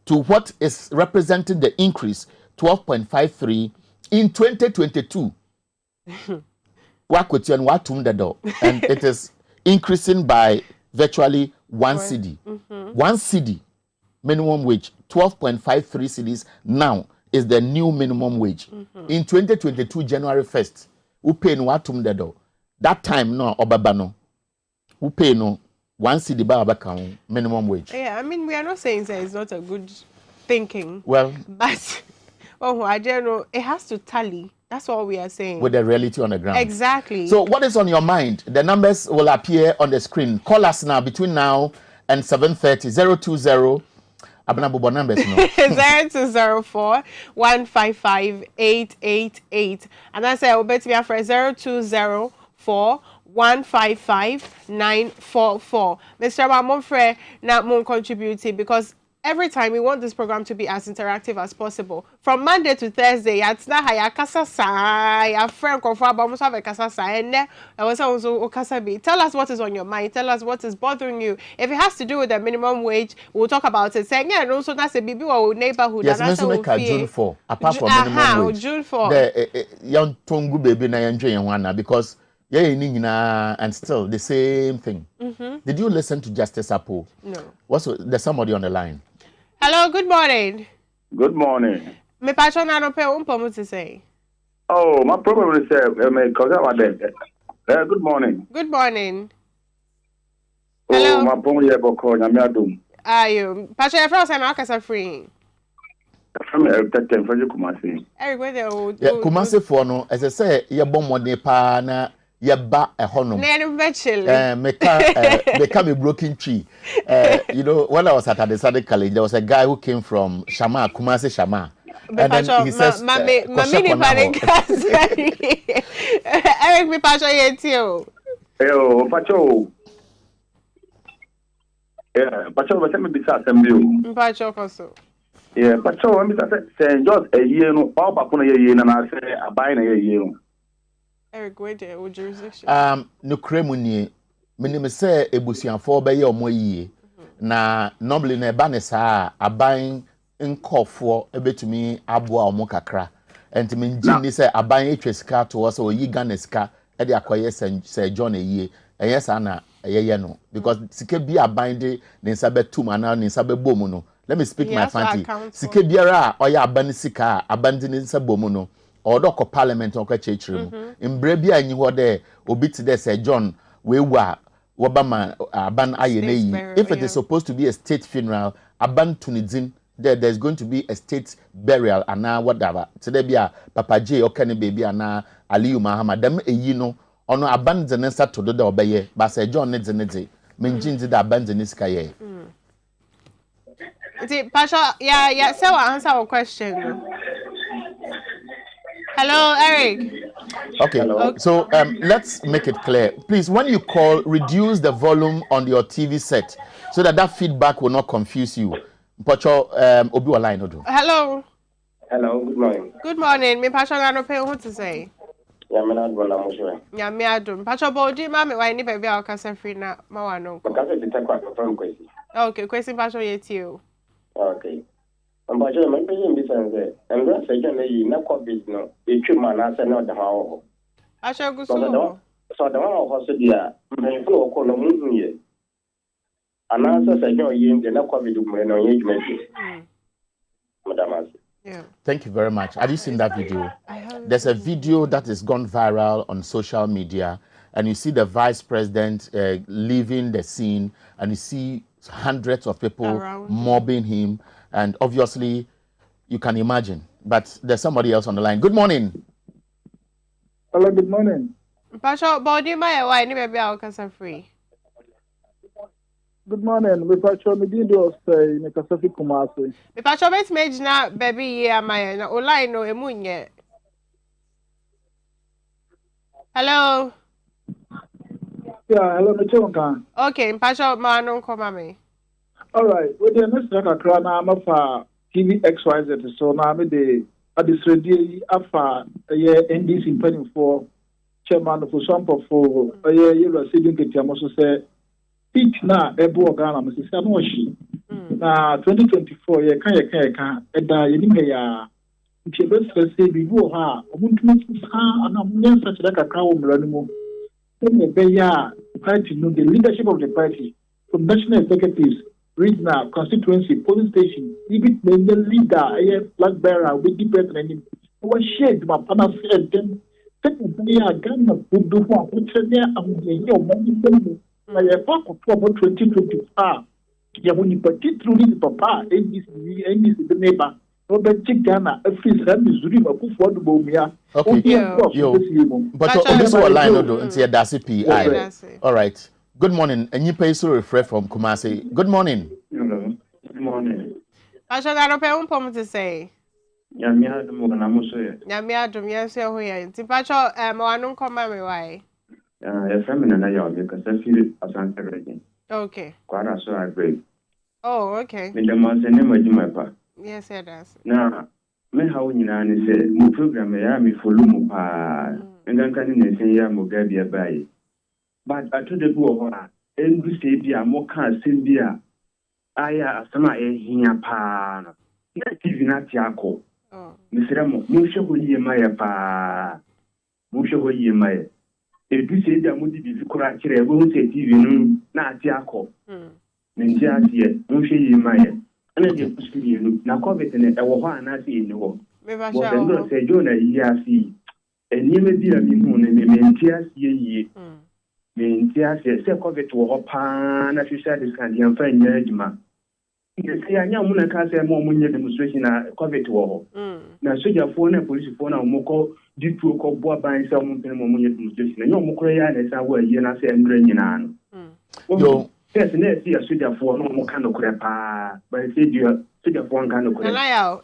S3: to what is representing the increase, 12.53 in 2022. And it is increasing by virtually 1 cedi. 1 cedi minimum wage, 12.53 cedis now is the new minimum wage. In 2022, January 1st, who pay no watum dedo. That time no obabano. Who pay no 1 cedi by minimum wage.
S4: Yeah, I mean, we are not saying that it's not a good thinking.
S3: Well,
S4: but I don't know. It has to tally. That's all we are saying.
S3: With the reality on the ground.
S4: Exactly.
S3: So, what is on your mind? The numbers will appear on the screen. Call us now between now and 7:30. 020. Abnabubo numbers no.
S4: 0204 155 888. And that's it. We'll bet me for 0204 155 944. Mr. Mamofre, not more contributing because every time we want this program to be as interactive as possible. From Monday to Thursday, it's not how kasa sa, your friend confirm almost have a kasa sa, and then I was also kasa be. Tell us what is on your mind. Tell us what is bothering you. If it has to do with the minimum wage, we'll talk about it. Saying yeah, and also that's a baby or neighborhood.
S3: Yes, let's make a June 4. Apart from minimum wage,
S4: June 4.
S3: The young tongu baby na enjoy one because. Yeah, and still the same thing. Did you listen to Justice Apo?
S4: No.
S3: There's somebody on the line.
S4: Hello, good morning.
S20: Good morning.
S4: Me patron I don't pay to say.
S20: Oh, my problem is good morning.
S4: Good morning.
S20: Hello. Oh, my phone here boko na me adum.
S4: Ayo, patron friend say na akasa free.
S20: From everything for you Kumasi.
S4: Everywhere they old.
S3: Yeah, Kumasi for no, as I say, ye bom modern pa na yeba a honum. Meka me broken tree. You know, when I was at Adesade College, there was a guy who came from Shama, Kumasi Shama. And then he says,
S4: Eric, me pacho yetio.
S20: Yo, pacho. Yeah, pacho, but me bisa sembio.
S4: Pacho koso.
S20: Yeah, pacho, me say just a year no, all papuna ye na say abai na ye no.
S4: Eric, where the jurisdiction?
S3: No kremuni, minimum say ebusianfo be ye omo yie. Na normally na eba ne saa aban nkofo ebetumi aboa omo kakra. Enti menji ni say aban etwesika to us oyi Ghana sika e de akoye say John eyie. Yes ana eyeye no because sike bi aban de ne nsa betum ana ne nsa bebomu no. let me speak my fancy. Sike biara oya aban sika abandini nsa bomu no odo ko parliament on ko chechire mu. Mbre bia anyi ho de obi ti de say John we wa wobama aban ayene yi. If it is supposed to be a state funeral, aban tunidin there's going to be a state burial and whatever. Today be a Papa J or Kenny baby and Aliyu Mahama. Them eyi no ono abandon the nsa to do the obeye. But say John needs a nezi. Menjin did abandon this kaye.
S4: Pasha, yeah. So answer our question. Hello, Eric.
S3: Okay.
S4: Hello.
S3: So let's make it clear. Please, when you call, reduce the volume on your TV set so that feedback will not confuse you. Pacho, Obi line odo.
S4: Hello.
S21: Hello, good morning.
S4: Good morning. Me Pasha no pay what to say.
S21: Yeah, me not bona muswe.
S4: Yeah, me adum. Pasha bodi ma me why ni baby a kasa free na ma wa no.
S21: Kasa ti takwa from kwesi.
S4: Okay, kwesi Pasha yeti o.
S21: Okay. Pasha me pe yin bi sanze. Emra se je na yi na COVID no. Etwi ma na se na da ha ho.
S4: Pasha guso.
S21: So da ho ho so dia. Me fo ko no mu ye. Anasa se je yi ndi na COVID mu no ye jumati. Madam.
S4: Yeah.
S3: Thank you very much. Have you seen that video? There's a video that has gone viral on social media, and you see the vice president leaving the scene, and you see hundreds of people mobbing him, and obviously you can imagine. But there's somebody else on the line. Good morning.
S22: Hello, good morning.
S4: Pasha, body my why ni baby a kasa free.
S22: Good morning. We patrol me do say in Kasafi Kumasi.
S4: Me patrol bet me na baby ye my na online no emunye. Hello.
S22: Yeah, hello, Mechonka.
S4: Okay, patrol ma no come me.
S22: All right. We dey next kakra na am for TV XYZ so na me dey adisredi afa ye NDC planning for chairman for some for ye receiving ketiamo so say it na ebo Ghana Mrs. Anoshi na 2024 ye kan eda ye ni ya ntiebe stress bi wo ha omuntumi sa ana munyensa chira kakra wo mrani mu ne be ya party no the leadership of the party from national executives regional constituency polling station even the leader a flag bearer with the president was shared my partner said them take be ya Ghana budu ho akochene amye ye omo na ye fa ko about 2024 ye woni particularly papa NDC the neighbor Robert Ghana Africa and Missouri Makufu Adubomia.
S3: Yo, but this one line odo nti edase PI. All right. Good morning. And you pay so refresh from Kumasi. Good morning.
S21: Hello. Good morning.
S4: Pasha ga no pe unpom to say.
S21: Ya mi adum na muso.
S4: Ya mi adum yes ho ye. Nti Pasha ma wanu nkoma me why.
S21: Ya family na ya obi kasa feel asante region.
S4: Okay.
S21: Kwara so agree.
S4: Oh, okay.
S21: Me dem ase ne majuma pa.
S4: Yes, it does.
S21: Na me ha nyina ne se mu program ya mi follow mu pa. Nganka ni ne se ya mo ga bia bai. But atode bi wo ha endu se bia mo ka asem bia aya asema ehia pa no. Na TV na ti akọ. Misira mo hwe ho yie maye pa. Mo hwe ho yie maye. Edu se bia mo di bi kura kire ebo ho se TV no na ati akọ. Nti ase mo hwe yie maye. Ana je kuskiri no na COVID ne ewo ho ana se ni ho.
S4: Me ba
S21: sha. Bo ndo se Jona yi asi. Enime bi a mi hu ne me menti ase yie. Menti ase se COVID wo ho pa na social discount yan fa nya adwuma. Se anya mu na ka se mo munye demonstration na COVID wo ho. Na soja fo na police fo na mo ko ditu ko bo ban se mo mpene mo munye demonstration. Na mo kro ya na sa wo ayi na se ndra nyina no. Yo yes, na si soja fo no mo kan no kre pa. Ba se dia soja fo kan no kre.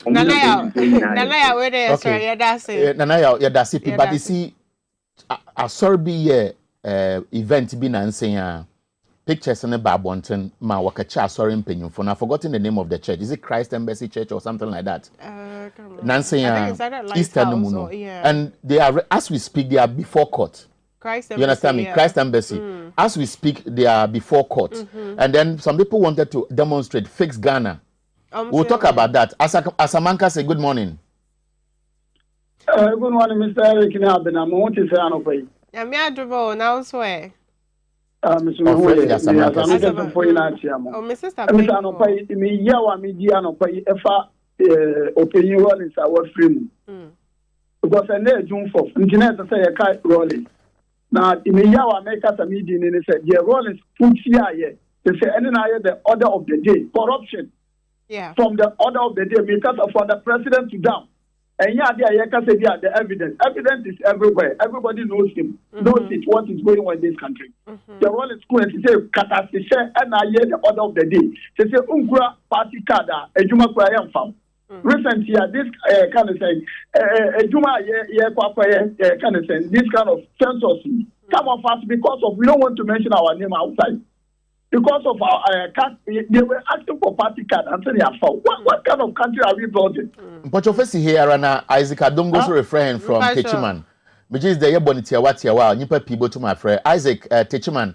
S4: Nana ya we dey so ya da se.
S3: Nana ya da se but you see asorbi event bi na nsen ya pictures in the Babonton ma wakacha sorry mpenyufo. I've forgotten the name of the church. Is it Christ Embassy Church or something like that? Nansen Eastern Muno. And they are, as we speak, they are before court.
S4: Christ Embassy,
S3: you understand me? Christ Embassy. As we speak, they are before court. And then some people wanted to demonstrate fix Ghana. We'll talk about that. Asamanka say good morning.
S22: Good morning, Mr. Eric. I'm going to say
S4: Yeah, me adubo now swear.
S12: Mr. Anọpa mi yẹ wa mi di anọpa yi ẹfa opinion Rollins award frame. Because ẹ náà jun fọ ntina ẹ sẹ yẹ ká Rollins. Na mi yẹ wa mi kasa mi di ni sẹ yẹ Rollins fún ti ayẹ sẹ ẹni na ayẹ the order of the day corruption.
S4: Yeah.
S12: From the order of the day mi kasa from the president to down. And yeah, the evidence. Evidence is everywhere. Everybody knows him, knows it, what is going on in this country. The role is school and to say, Katasisha, and I hear the order of the day. They say, Unkura party card, a Juma Kwayam farm. Recently, this kind of thing, a Juma, kind of thing, this kind of censorship. Some of us, because of, we don't want to mention our name outside. Because of our they were asking for party card and saying, what kind of country are we building?
S3: But your face here, Rana Isaac Adongo's refrain from Techiman, which is the Yabonitia Watiawa, Nipa Pibo to my friend Isaac Techiman.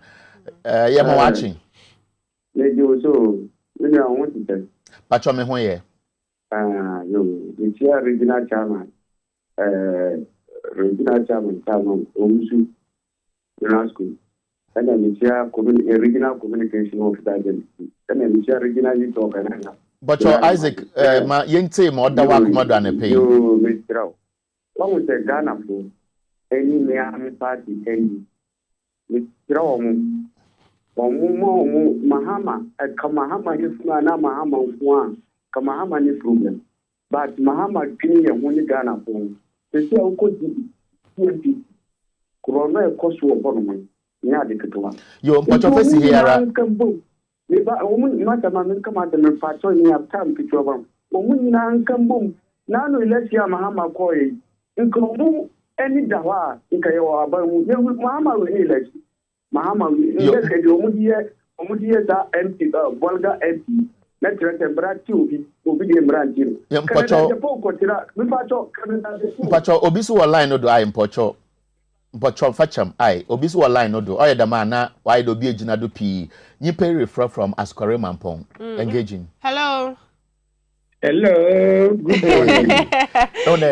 S3: You're watching.
S21: So, when I want to tell.
S3: Pachome Hoye.
S21: No, it's here, Regina Chairman. Regina Chairman, Omusu, School. And then it's here original communication of that agency. And then it's here originally talk.
S3: But your Isaac, ma yente mo da wa kuma do ane pay.
S21: You Mr. What was the Ghana for? Any Miami party any. Mr. Mahama, Kamahama is na Mahama one. Kamahama ni problem. But Mahama Guinea only Ghana for. They say uncle TNT. Corona cost you a
S3: yo mpacho face here
S21: Eba omun mata mamin kama da mun fato ni aptam fito ba omun na an kan bum na no election mahama koyi in ko mu eni dawa in ka yawa ba mu ye mahama we election mahama we ke do mu die da MP bolga MP na tirete brati obi de brati
S3: ye mpacho obi so online no do ai mpacho facham ai obi so online no do oye da man na why do bi agina do pi nyipe refer from Askware Mampong engaging.
S4: Hello.
S21: Good morning.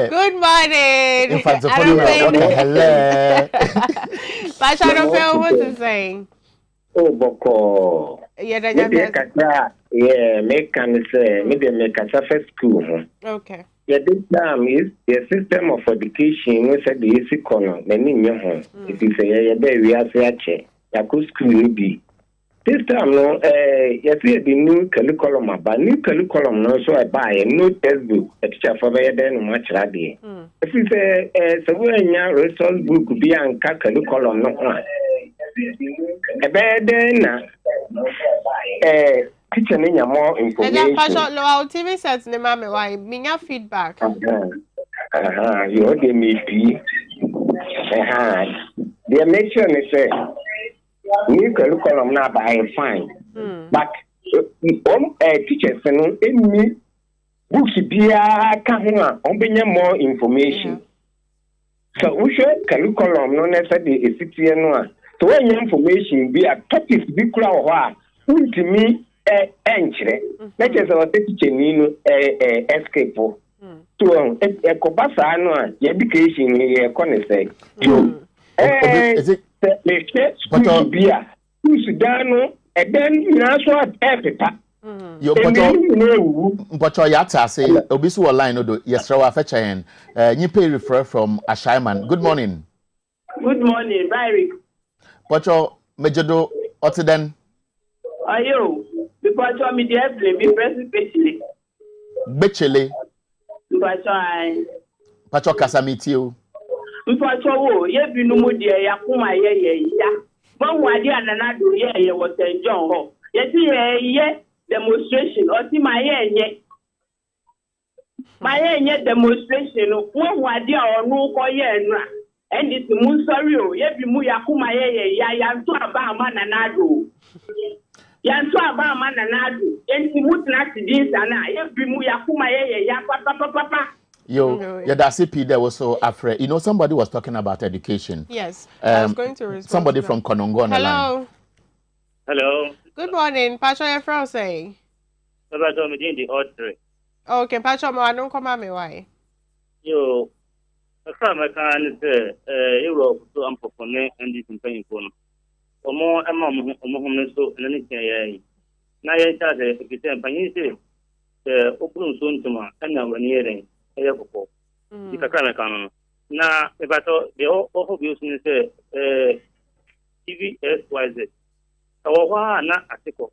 S4: Good morning.
S3: In fact, hello.
S4: But I don't know what to say.
S21: Oh, Boko. Make can say maybe make a surface school.
S4: Okay.
S21: Yeah, this time is the system of education. We said the easy corner. Many young. If you say we are say ya could school be. This time no, you see the new curriculum, but new curriculum no so I buy a new textbook. A teacher for me then much ready. If you say so when your resource book be an curriculum no. A bed then teacher need more information.
S4: Our TV sets the mammy why me feedback.
S21: You give me the mission is new curriculum now by fine. But teachers and any books be on more information. So we should curriculum no necessarily a 6 year no. So when information be a topic be clear to me entry. Let us our teacher nino escape. To a cobasa no education here can say. Is it but beer Sudano and then you also have
S3: yo but yata say obisu online no do yesrawa fecha hen nyipe refer from Ashaiman. Good morning.
S1: Good morning, Barry.
S3: But mejodo otiden
S1: ayo because you me dey blame me president
S3: Bechele
S1: because I
S3: Pacho kasamiti o
S1: Mfacho ye binu mu de yakuma ye ya bon wade anana do ye wo St. John ho ye ti ye demonstration o ti ma ye demonstration won wade onu ko ye nra and it mu sorry o ye bi mu yakuma ye ya nto aba ama nana do ya nto aba ama nana do enti mu tna ti dis ana ye bi mu yakuma ye ya papa.
S3: Yo, yeah, that's it. There was so afraid. You know, somebody was talking about education.
S4: Yes, I was going to respond.
S3: Somebody from Konongo on the line.
S2: Hello.
S4: Good morning, Pacho. Your friend say.
S2: Pacho, me doing the odd three.
S4: Okay, Pacho, I don't come at me. Why?
S2: Yo, I can't say, Europe, so I'm for and this campaign for. omo hom so na ne tia yayi na ye ta se kite panyin se open so ntuma na wani yeren eye kokko di kakra me kanu na e bato de o bi usuni se TVSYZ awa na atiko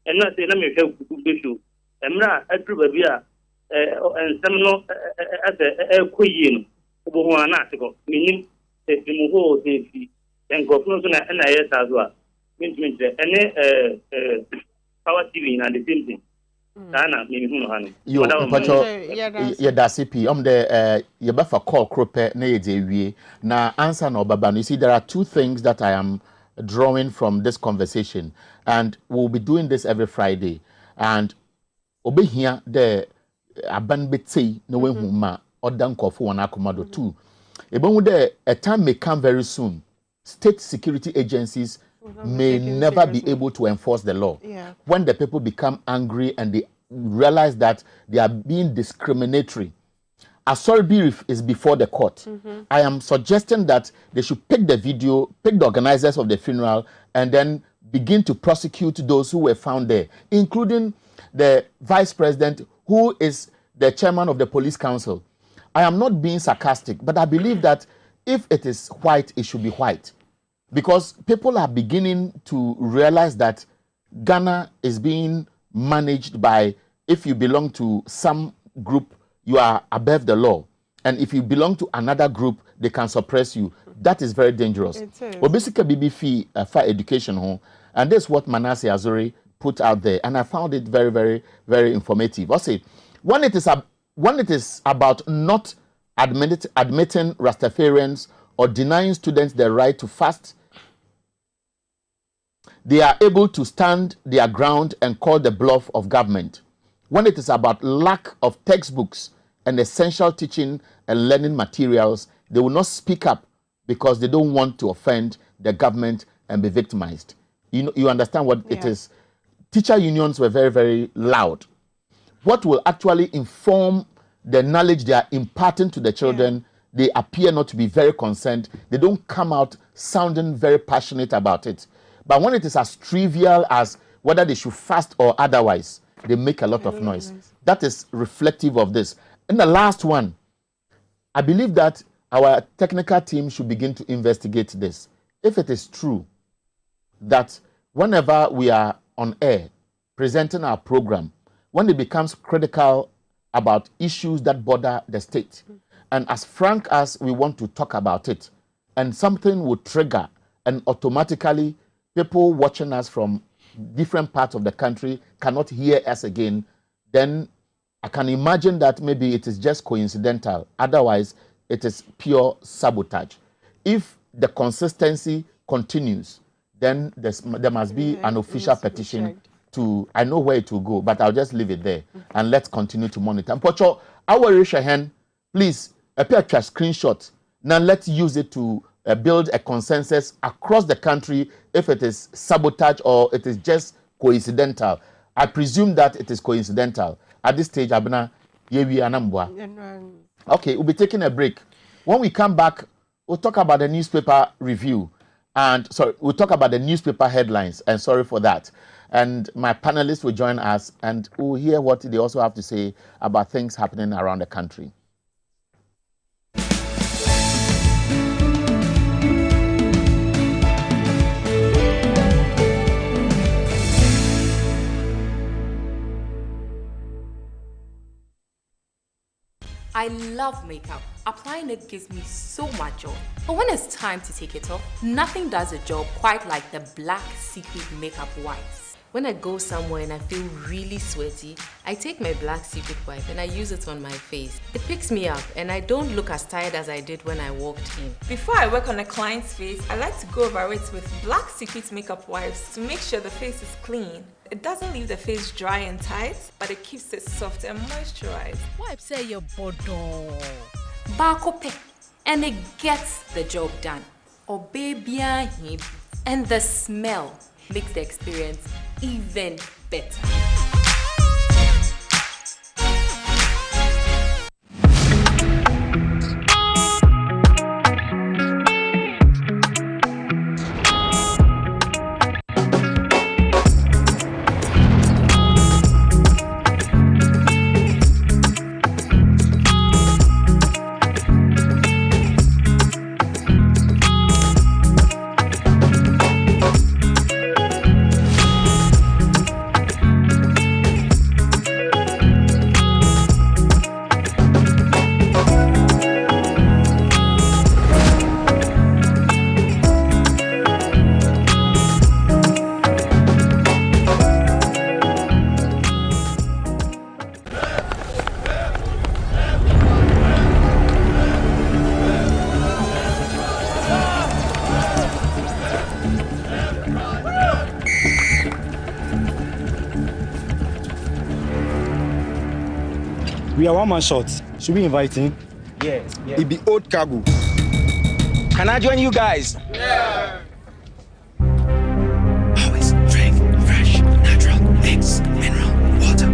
S2: na se na me hwe Gumbe Show emra adru ba bia ensem no koyi no obo ho na atiko minim se mu ho se fi enkofno so na ye sazo a mint Power TV na the same thing.
S3: Yo, Pacho, the you better call Krope na na answer no baba. You see, there are two things that I am drawing from this conversation, and we'll be doing this every Friday. And obe here the aban beti no we huma odan kofu wana akomado too. Ebe a time may come very soon. State security agencies may never be able to enforce the law. When the people become angry and they realize that they are being discriminatory, Assorby is before the court. I am suggesting that they should pick the video, pick the organizers of the funeral, and then begin to prosecute those who were found there, including the vice president, who is the chairman of the police council. I am not being sarcastic, but I believe that if it is white, it should be white. Because people are beginning to realize that Ghana is being managed by, if you belong to some group, you are above the law. And if you belong to another group, they can suppress you. That is very dangerous. Well, basically, BB for education home. And that's what Manasseh Azuri put out there. And I found it very, very, very informative. I say, when it is about not admitting Rastafarians or denying students the right to fast, they are able to stand their ground and call the bluff of government. When it is about lack of textbooks and essential teaching and learning materials, they will not speak up because they don't want to offend the government and be victimized. You understand what it is? Teacher unions were very, very loud. What will actually inform the knowledge they are imparting to the children, they appear not to be very concerned. They don't come out sounding very passionate about it. But when it is as trivial as whether they should fast or otherwise, they make a lot of noise. That is reflective of this. And the last one, I believe that our technical team should begin to investigate this. If it is true that whenever we are on air presenting our program, when it becomes critical about issues that bother the state, and as frank as we want to talk about it, and something will trigger, and automatically people watching us from different parts of the country cannot hear us again, then I can imagine that maybe it is just coincidental. Otherwise, it is pure sabotage. If the consistency continues, then there must be an official petition to, I know where it will go, but I'll just leave it there and let's continue to monitor. And Pocho, our raise hand, please, appear to a screenshot. Now let's use it to build a consensus across the country if it is sabotage or it is just coincidental. I presume that it is coincidental. At this stage, Abna, Yewi Anambwa. Okay, we'll be taking a break. When we come back, we'll talk about the newspaper review. And sorry, we'll talk about the newspaper headlines. And sorry for that. And my panelists will join us and we'll hear what they also have to say about things happening around the country.
S8: I love makeup. Applying it gives me so much joy. But when it's time to take it off, nothing does the job quite like the Black Secret Makeup Wipes. When I go somewhere and I feel really sweaty, I take my Black Secret wipe and I use it on my face. It picks me up and I don't look as tired as I did when I walked in.
S17: Before I work on a client's face, I like to go over it with Black Secret makeup wipes to make sure the face is clean. It doesn't leave the face dry and tight, but it keeps it soft and moisturized.
S10: Wipes say your bodo.
S8: Bakope, and it gets the job done. Or baby, and the smell makes the experience even better.
S9: We are one man short. Should we invite him?
S11: Yes.
S9: It be old cargo.
S11: Can I join you guys?
S16: Yeah. Always drink fresh, natural eggs, mineral water.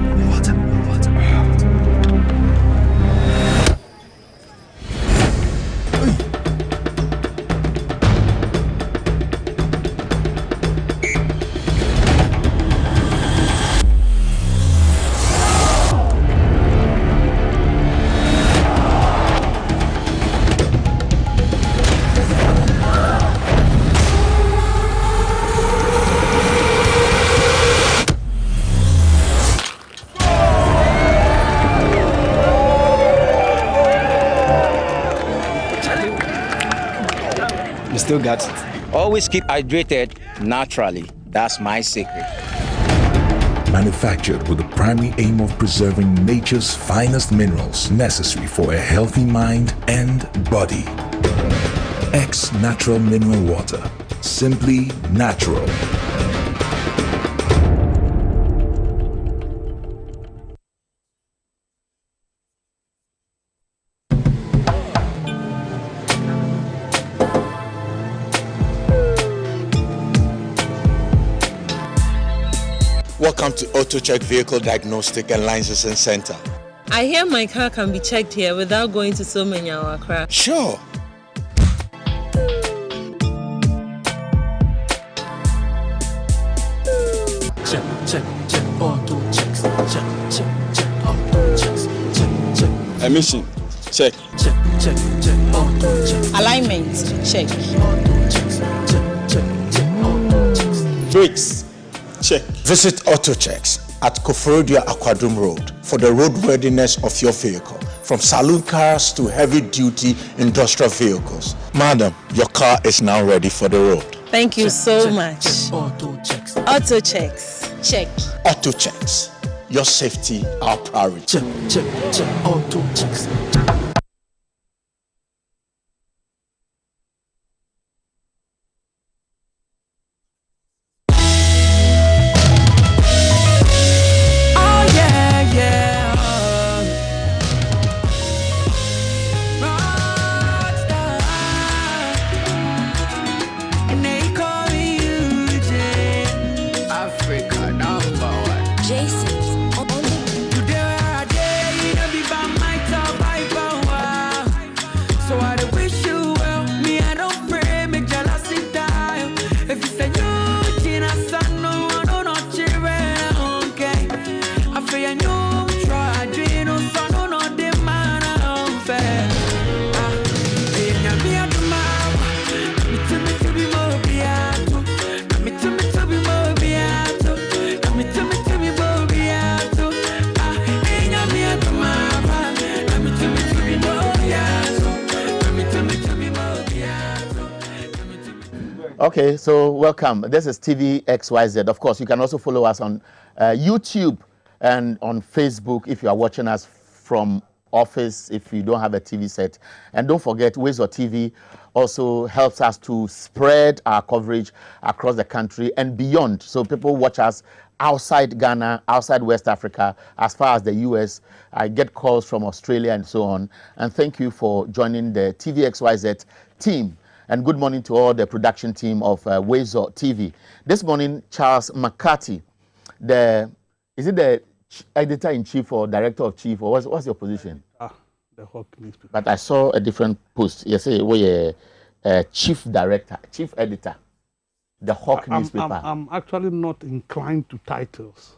S9: You still got it.
S11: Always keep hydrated naturally. That's my secret.
S5: Manufactured with the primary aim of preserving nature's finest minerals necessary for a healthy mind and body. X Natural Mineral Water. Simply natural.
S23: Welcome to AutoCheck Vehicle Diagnostic and Licensing Center.
S24: I hear my car can be checked here without going to so many or Accra.
S23: Sure.
S16: Check, auto checks. Check, auto checks. Check.
S9: Emission, check.
S16: Check, auto checks.
S7: Alignment, check.
S16: Auto checks. Check, auto checks.
S23: Brakes, check. Visit AutoChecks at Koforodia Aquadum Road for the roadworthiness of your vehicle, from saloon cars to heavy-duty industrial vehicles. Madam, your car is now ready for the road.
S24: Thank you so much.
S16: Auto checks.
S24: Auto checks.
S7: Check.
S23: AutoChecks, your safety, our priority.
S16: Check, auto checks.
S3: Okay, so welcome. This is TV XYZ. Of course, you can also follow us on YouTube and on Facebook if you are watching us from office, if you don't have a TV set. And don't forget, Ways of TV also helps us to spread our coverage across the country and beyond. So people watch us outside Ghana, outside West Africa, as far as the US. I get calls from Australia and so on. And thank you for joining the TV XYZ team. And good morning to all the production team of Wazo TV. This morning, Charles McCarthy, is it the editor-in-chief or director-of-chief, or what's your position?
S18: The Hawk newspaper.
S3: But I saw a different post. You say we're chief director, chief editor, the Hawk newspaper.
S18: I'm actually not inclined to titles.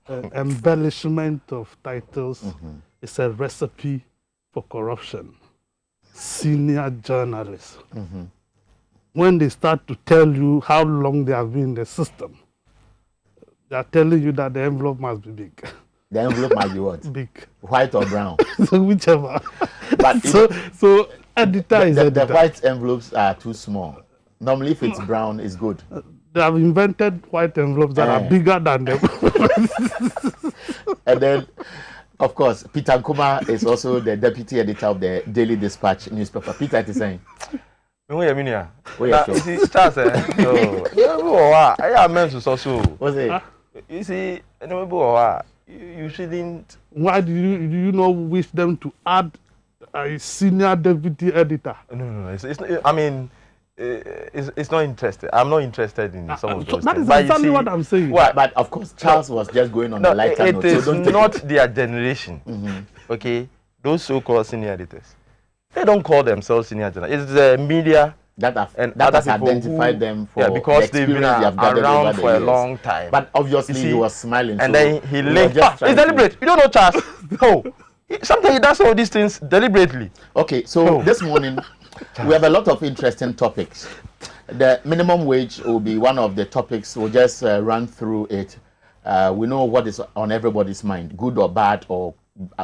S18: Embellishment of titles is a recipe for corruption. Senior journalists, when they start to tell you how long they have been in the system, they are telling you that the envelope must be big.
S3: The envelope might be what?
S18: Big.
S3: White or brown?
S18: So whichever.
S3: But
S18: so editor is editor.
S3: The white envelopes are too small. Normally, if it's brown, it's good.
S18: They have invented white envelopes that are bigger than them.
S3: And then, of course, Peter Nkuma is also the deputy editor of the Daily Dispatch newspaper. Peter, it is saying.
S6: What's it?
S3: What's it?
S6: You see,
S13: you shouldn't.
S18: Why do you not wish them to add a senior deputy editor?
S13: No. It's I mean, it's not interested. I'm not interested in some of those
S18: that
S13: things.
S18: That is exactly what I'm saying.
S3: But of course, Charles was just going on the lighter note.
S13: It is not their generation. Okay, those so-called senior editors, they don't call themselves senior journalists. It's the media
S3: that have
S13: identified
S3: them for
S13: because they've been around for a long time.
S3: But obviously, he was smiling.
S13: And then he linked. It's deliberate. You don't know Charles. No. Sometimes he does all these things deliberately.
S3: Okay, so this morning we have a lot of interesting topics. The minimum wage will be one of the topics. We'll just run through it. We know what is on everybody's mind, good or bad or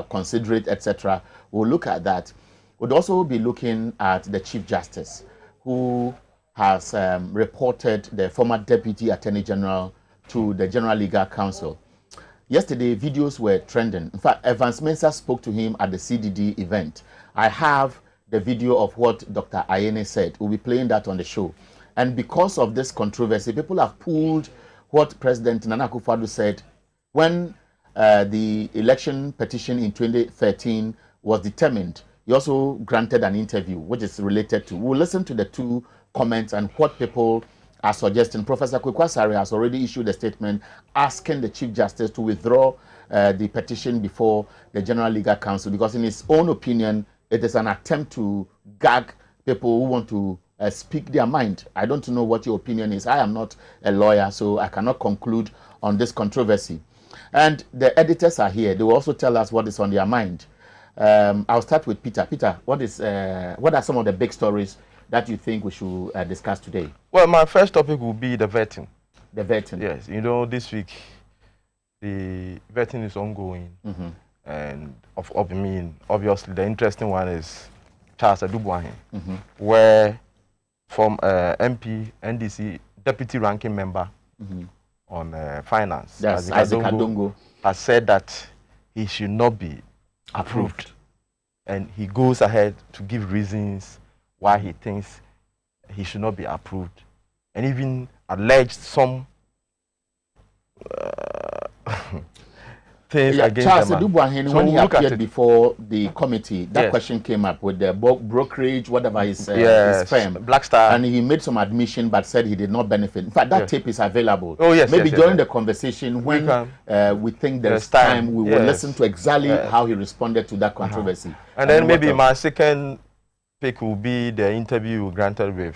S3: considerate, etc. We'll look at that. We'll also be looking at the Chief Justice, who has reported the former Deputy Attorney General to the General Legal Council. Yesterday, videos were trending. In fact, Evans Mensah spoke to him at the CDD event. I have the video of what Dr. Ayene said. We'll be playing that on the show. And because of this controversy, people have pulled what President Nana Akufo-Addo said when the election petition in 2013 was determined. He also granted an interview, which is related to. We'll listen to the two comments and what people are suggesting. Professor Kwekwasari has already issued a statement asking the Chief Justice to withdraw the petition before the General Legal Council, because in his own opinion, it is an attempt to gag people who want to speak their mind. I don't know what your opinion is. I am not a lawyer, so I cannot conclude on this controversy. And the editors are here. They will also tell us what is on their mind. I'll start with Peter. Peter, what are some of the big stories that you think we should discuss today?
S13: Well, my first topic will be the vetting.
S3: The vetting.
S13: Yes, you know, this week the vetting is ongoing, and obviously the interesting one is Charles Adubuahin, where from MP, NDC deputy ranking member on finance,
S3: Isaac Adongo,
S13: has said that he should not be approved, and he goes ahead to give reasons why he thinks he should not be approved, and even alleged some things against
S3: Charles
S13: them.
S3: Adubuahin, when he appeared before the committee, that question came up with the brokerage, whatever his firm,
S13: Black Star,
S3: and he made some admission but said he did not benefit. In fact, that tape is available.
S13: Oh yes,
S3: maybe during the conversation when we think there's time, we will listen to exactly how he responded to that controversy.
S13: And then maybe my second pick will be the interview granted with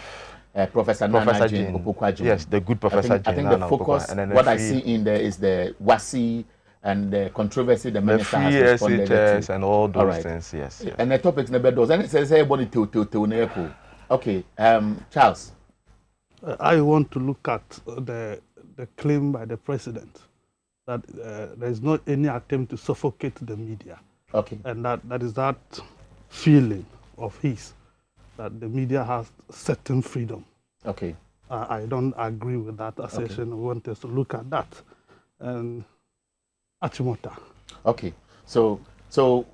S3: Professor Nana Jane Opoku-Agyeman.
S13: Yes, the good Professor
S3: I think the focus, what I see in there is the WASI and the controversy the minister has responded to.
S13: And all those things, yes.
S3: And the topics never does. And it says everybody to. Okay, Charles.
S18: I want to look at the claim by the president that there is not any attempt to suffocate the media.
S3: Okay.
S18: And that is that feeling of his that the media has certain freedom.
S3: Okay.
S18: I don't agree with that assertion. Okay. We want us to look at that. And Achimota.
S3: Okay. So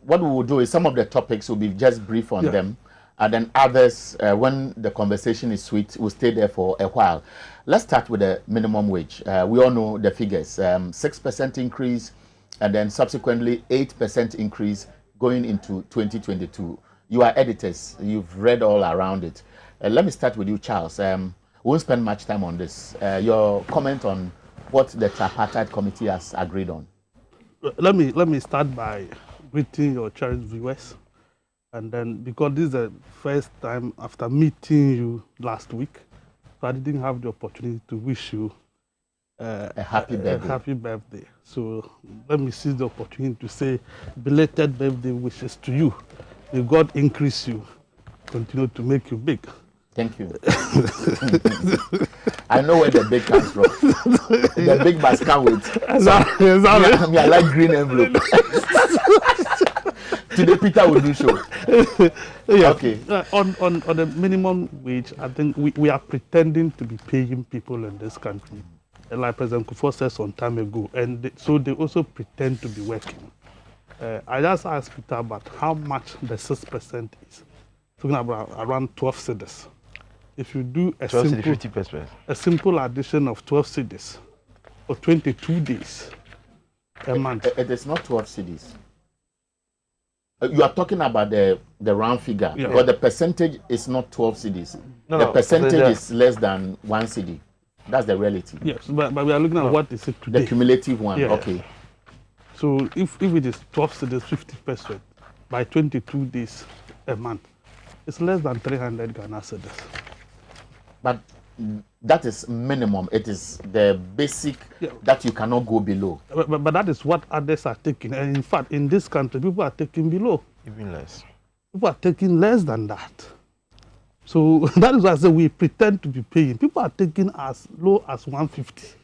S3: what we will do is some of the topics will be just brief on them. And then others, when the conversation is sweet, will stay there for a while. Let's start with the minimum wage. We all know the figures. 6% increase, and then subsequently 8% increase going into 2022. You are editors. You've read all around it. Let me start with you, Charles. We won't spend much time on this. Your comment on what the tripartite committee has agreed on.
S18: Let me start by greeting your cherished viewers. And then, because this is the first time after meeting you last week, so I didn't have the opportunity to wish you
S3: a happy birthday.
S18: A happy birthday. So let me seize the opportunity to say belated birthday wishes to you. May God increase you, continue to make you big.
S3: Thank you. I know where the big comes from. The big must come with.
S18: Exactly.
S3: I like green envelope. Today Peter will do show. Okay.
S18: On the minimum wage, I think we are pretending to be paying people in this country. And like President Kufuor said some time ago, and so they also pretend to be working. I just asked Peter about how much the 6% is. Talking about around 12 cedis. If you do a simple addition of 12 cedis for 22 days, a month.
S3: It is not 12 cities. You are talking about the round figure, but the percentage is not 12 cities. The percentage is less than 1 city. That's the reality.
S18: Yes, but we are looking at what is it today.
S3: The cumulative one,
S18: Yeah.
S3: okay.
S18: So if it is 12 cities, 50%, by 22 days a month, it's less than 300 Ghana cedis.
S3: But that is minimum. It is the basic that you cannot go below.
S18: But that is what others are taking. And in fact, in this country, people are taking below.
S13: Even less.
S18: People are taking less than that. So that is why I say we pretend to be paying. People are taking as low as 150,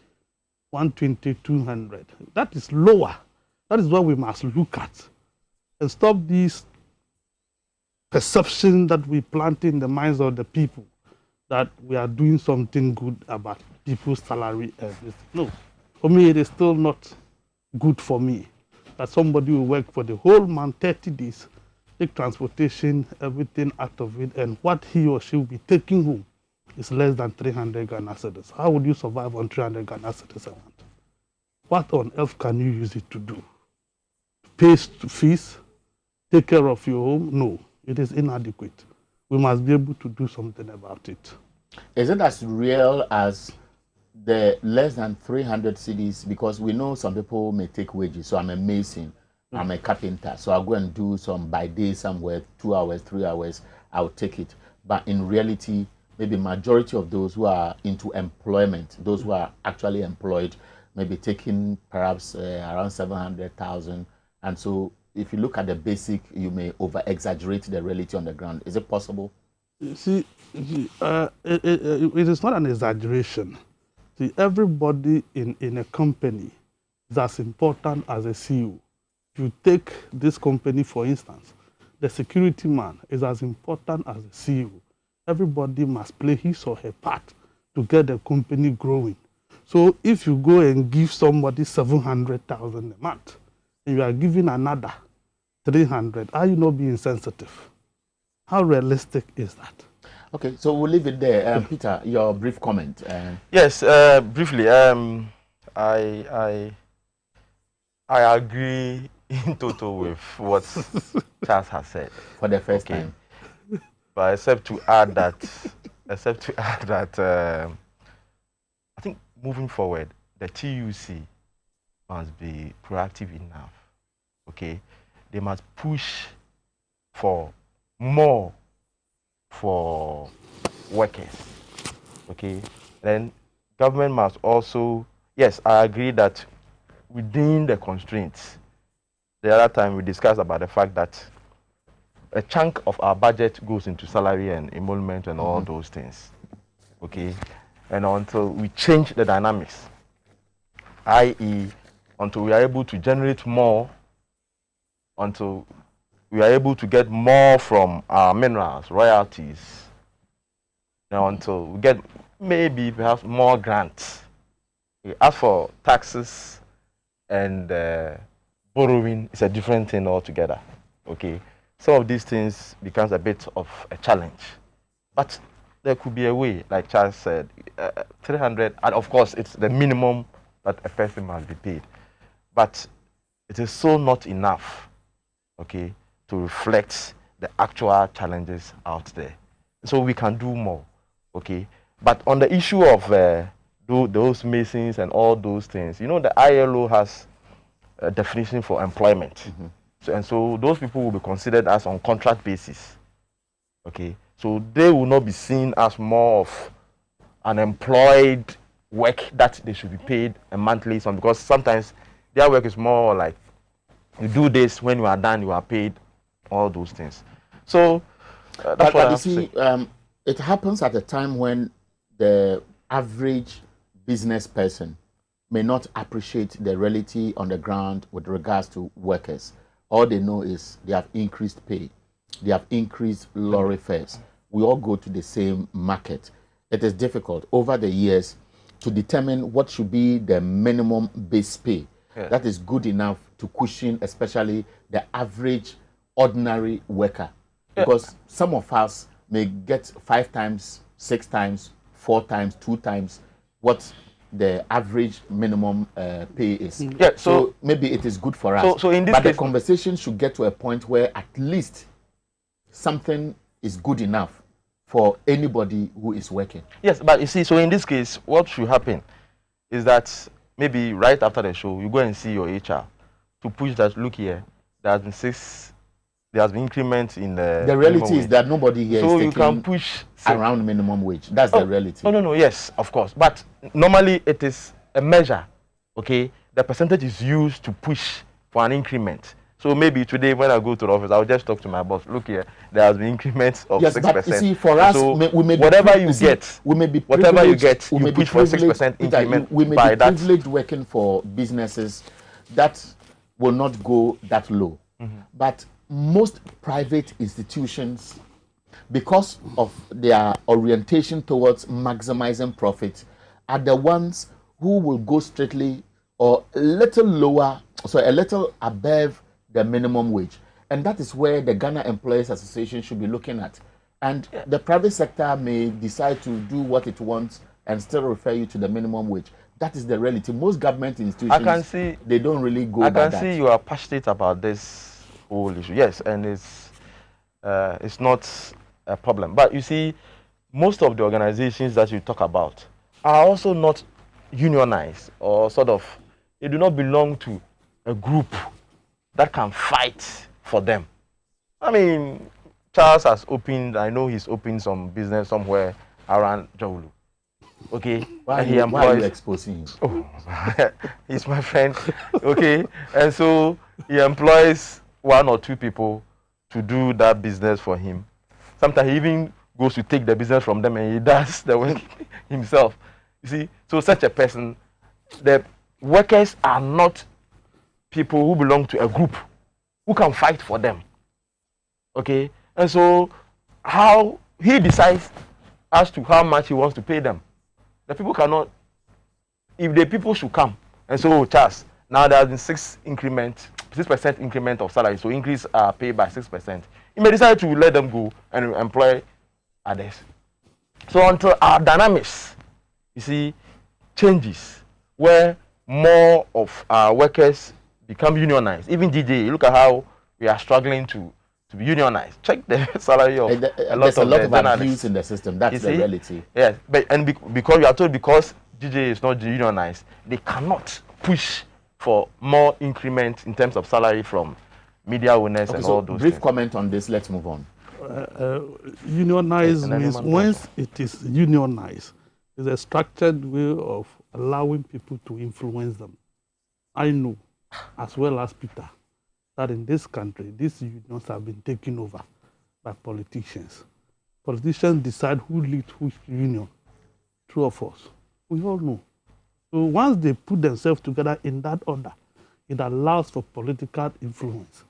S18: 120, 200. That is lower. That is what we must look at. And stop this perception that we plant in the minds of the people that we are doing something good about people's salary and everything. No, for me, it is still not good for me that somebody will work for the whole month, 30 days, take transportation, everything out of it, and what he or she will be taking home is less than 300 Ghana cedis. How would you survive on 300 Ghana cedis a month? What on earth can you use it to do? Pay fees, take care of your home? No, it is inadequate. We must be able to do something about it.
S3: Is it as real as the less than 300 cities? Because we know some people may take wages. So I'm a mason, I'm a carpenter. So I'll go and do some by day somewhere, 2 hours, 3 hours, I'll take it. But in reality, maybe majority of those who are into employment, those who are actually employed, maybe taking perhaps around 700,000. And so if you look at the basic, you may over-exaggerate the reality on the ground. Is it possible?
S18: You see, it is not an exaggeration. See, everybody in a company is as important as a CEO. If you take this company, for instance, the security man is as important as the CEO. Everybody must play his or her part to get the company growing. So if you go and give somebody 700,000 a month, and you are giving another 300, are you not being sensitive? How realistic is that?
S3: Okay, so we'll leave it there. Peter, your brief comment.
S13: Yes, briefly, I agree in total with what Charles has said.
S3: For the first time.
S13: But except to add that, I think moving forward, the TUC must be proactive enough. Okay, they must push for more for workers. Okay, then government must also, yes, I agree that within the constraints. The other time we discussed about the fact that a chunk of our budget goes into salary and emolument and all those things. Okay, and until we change the dynamics, i.e., until we are able to generate more, until we are able to get more from our minerals, royalties, and until we get maybe perhaps more grants. As for taxes and borrowing, it's a different thing altogether. Okay, some of these things becomes a bit of a challenge, but there could be a way, like Charles said, 300, and of course it's the minimum that a person must be paid, but it is so not enough, okay, to reflect the actual challenges out there. So we can do more, okay. But on the issue of those masons and all those things, you know, the ILO has a definition for employment. So those people will be considered as on contract basis, okay. So they will not be seen as more of an employed work that they should be paid a monthly sum, because sometimes their work is more like you do this, when you are done you are paid, all those things. So that's what I have to say.
S3: It happens at a time when the average business person may not appreciate the reality on the ground with regards to workers. All they know is they have increased pay, they have increased lorry fares. We all go to the same market. It is difficult over the years to determine what should be the minimum base pay that is good enough to cushion especially the average ordinary worker. Because some of us may get 5 times, 6 times, 4 times, 2 times what the average minimum pay is.
S13: Yeah,
S3: so maybe it is good for us.
S13: So in this
S3: but
S13: case,
S3: the conversation should get to a point where at least something is good enough for anybody who is working.
S13: Yes, but you see, so in this case, what should happen is that maybe right after the show, you go and see your HR to push that, look here, there has been increment in the
S3: reality is that nobody here
S13: so
S3: is
S13: you can push
S3: around minimum wage. That's the reality.
S13: No, yes, of course. But normally it is a measure, okay? The percentage is used to push for an increment. So maybe today when I go to the office, I'll just talk to my boss. Look here, there has been increments of 6%.
S3: But you see, for us,
S13: so
S3: we may
S13: whatever you get,
S3: whatever
S13: you get, you push for 6% increment.
S3: We may be privileged working for businesses that will not go that low. But most private institutions, because of their orientation towards maximizing profit, are the ones who will go straightly or a little lower, so a little above the minimum wage. And that is where the Ghana Employers Association should be looking at. And the private sector may decide to do what it wants and still refer you to the minimum wage. That is the reality. Most government institutions, they don't really go by that.
S13: I can see you are passionate about this whole issue. Yes, and it's not a problem. But you see, most of the organizations that you talk about are also not unionized, or sort of, they do not belong to a group that can fight for them. I mean, Charles has opened, I know he's opened some business somewhere around Jawulu. Okay,
S3: why are you exposing him?
S13: Oh, he's my friend. Okay, and so he employs 1 or 2 people to do that business for him. Sometimes he even goes to take the business from them and he does the work himself. You see, so such a person, the workers are not people who belong to a group who can fight for them. Okay, and so how he decides as to how much he wants to pay them. The people cannot, if the people should come and say, oh, Charles, now there has been 6% increment of salary, so increase pay by 6%. He may decide to let them go and employ others. So until our dynamics, you see, changes, where more of our workers become unionized. Even DJ, look at how we are struggling to be unionized. Check the salary of
S3: there's a lot of abuse in the system. That's the reality.
S13: Yes, but because we are told because DJ is not unionized, they cannot push for more increment in terms of salary from media owners and all those
S3: brief comment on this. Let's move on.
S18: Unionized means once it is unionized, it's a structured way of allowing people to influence them. I know, as well as Peter, that in this country, these unions have been taken over by politicians. Politicians decide who leads which union. True or false? We all know. So once they put themselves together in that order, it allows for political influence.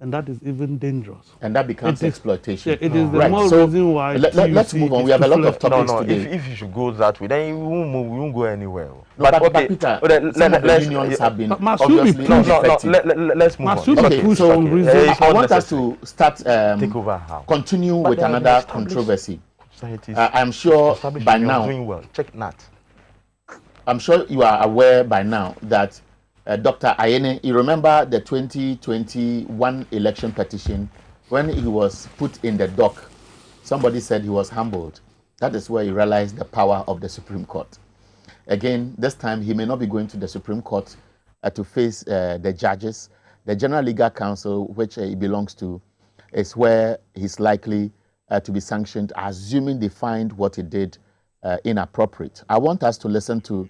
S18: And that is even dangerous.
S3: And that becomes exploitation.
S18: Yeah, it is the more reason why.
S3: Let's move on. We have a lot of topics today.
S13: If you should go that way, then you won't move. You won't go anywhere.
S3: No, but Peter, some of the unions have been obviously effective.
S13: Let's move on.
S3: Okay, so I want us to start.
S13: Take over how?
S3: Continue with another controversy. I'm sure by now.
S13: Doing well. Check that.
S3: I'm sure you are aware by now that Dr. Ayene, you remember the 2021 election petition when he was put in the dock, somebody said he was humbled. That is where he realized the power of the Supreme Court. Again, this time he may not be going to the Supreme Court to face the judges. The General Legal Council, which he belongs to, is where he's likely to be sanctioned, assuming they find what he did inappropriate. I want us to listen to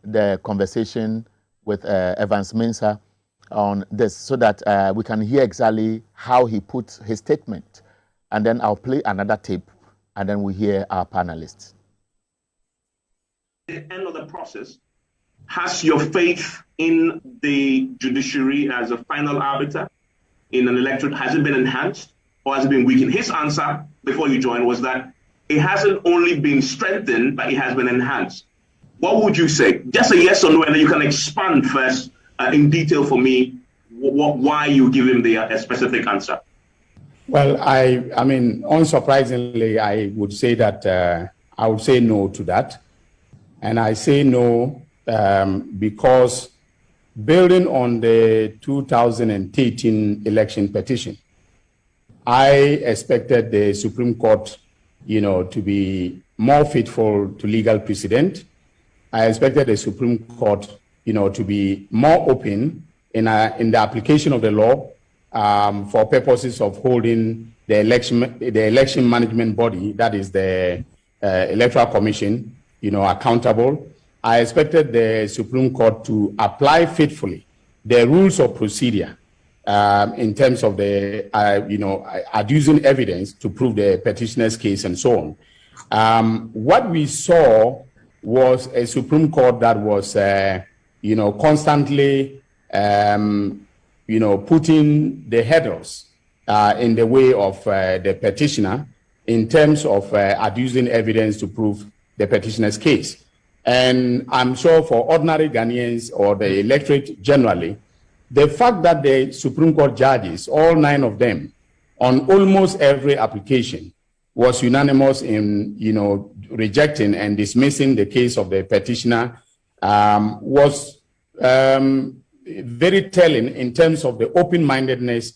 S3: the conversation with Evans Mensah on this so that we can hear exactly how he put his statement. And then I'll play another tape and then we hear our panelists.
S14: At the end of the process, has your faith in the judiciary as a final arbiter in an electorate, has it been enhanced or has it been weakened? His answer before you joined was that it hasn't only been strengthened, but it has been enhanced. What would you say? Just a yes or no, and then you can expand first in detail for me why you give him a specific answer.
S15: Well, I mean, unsurprisingly, I would say that I would say no to that. And I say no because building on the 2013 election petition, I expected the Supreme Court, to be more faithful to legal precedent. I expected the Supreme Court, to be more open in the application of the law for purposes of holding the election management body, that is the Electoral Commission, accountable. I expected the Supreme Court to apply faithfully the rules of procedure in terms of the, adducing evidence to prove the petitioner's case and so on. What we saw was a Supreme Court that was, constantly, putting the hurdles in the way of the petitioner in terms of adducing evidence to prove the petitioner's case. And I'm sure for ordinary Ghanaians or the electorate generally, the fact that the Supreme Court judges, all 9 of them, on almost every application, was unanimous in, rejecting and dismissing the case of the petitioner, was very telling in terms of the open-mindedness,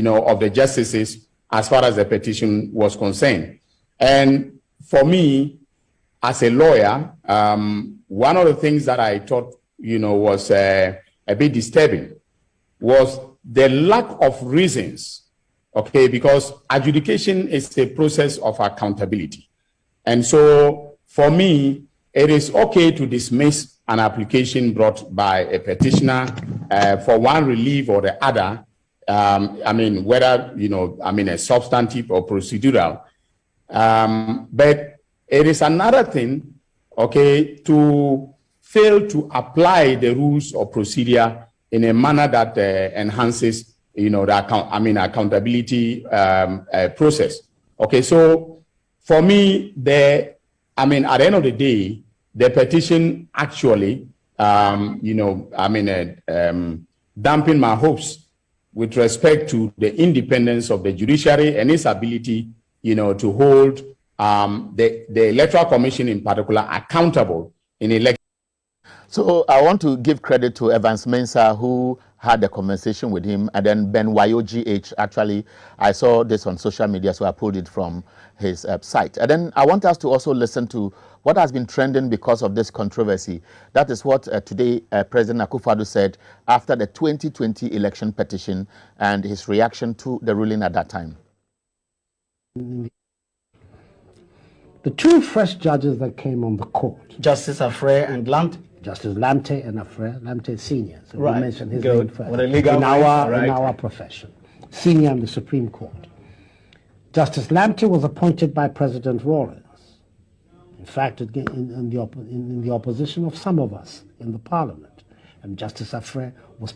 S15: of the justices as far as the petition was concerned. And for me, as a lawyer, one of the things that I thought, was a bit disturbing was the lack of reasons, okay, because adjudication is a process of accountability. And so for me, it is okay to dismiss an application brought by a petitioner for one relief or the other, whether, a substantive or procedural. But it is another thing, okay, to fail to apply the rules of procedure in a manner that enhances, the accountability process. Okay, so for me, at the end of the day, the petition actually, dampen my hopes with respect to the independence of the judiciary and its ability, to hold the Electoral Commission in particular accountable in election.
S3: So I want to give credit to Evans Mensah, who had a conversation with him, and then Ben YOGH. Actually, I saw this on social media, so I pulled it from his site. And then I want us to also listen to what has been trending because of this controversy. That is what today President Akufo-Addo said after the 2020 election petition and his reaction to the ruling at that time.
S12: The 2 fresh judges that came on the court,
S19: Justice Afre and Lamte.
S12: Justice Lamte and Afre, Lamte Senior. So
S19: right.
S12: we mentioned his
S19: Good.
S12: name first.
S19: In
S12: our profession, senior in the Supreme Court. Justice Lamte was appointed by President Rawlings. In fact, in the opposition of some of us in the Parliament, and Justice Afre was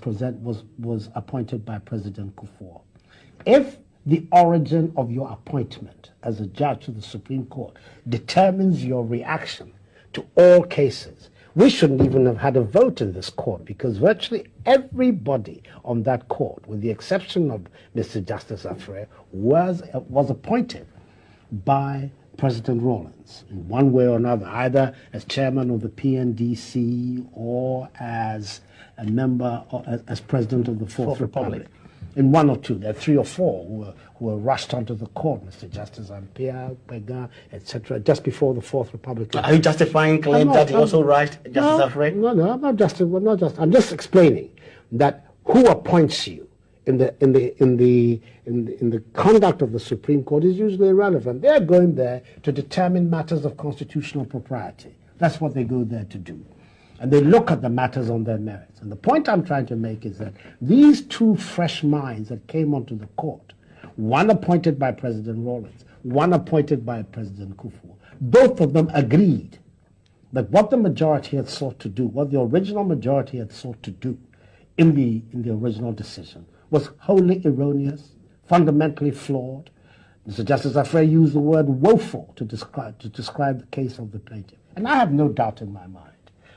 S12: appointed by President Kufuor. If the origin of your appointment as a judge to the Supreme Court determines your reaction to all cases, we shouldn't even have had a vote in this court, because virtually everybody on that court, with the exception of Mr. Justice Afre, was appointed by President Rawlings in one way or another, either as chairman of the PNDC or as a member, or as president of the Fourth Republic. In 1 or 2, there are 3 or 4 who were rushed onto the court, Mr. Justice Ampia, Pega, etc., just before the Fourth Republic.
S19: Are you justifying claims that he also rushed Justice Afre?
S12: No, I'm not just. I'm just explaining that who appoints you in the conduct of the Supreme Court is usually irrelevant. They're going there to determine matters of constitutional propriety. That's what they go there to do. And they look at the matters on their merits. And the point I'm trying to make is that these 2 fresh minds that came onto the court, one appointed by President Rawlings, one appointed by President Kufuor, both of them agreed that what the majority had sought to do, what the original majority had sought to do in the original decision, was wholly erroneous, fundamentally flawed. Mr. Justice Afre used the word woeful to describe the case of the plaintiff. And I have no doubt in my mind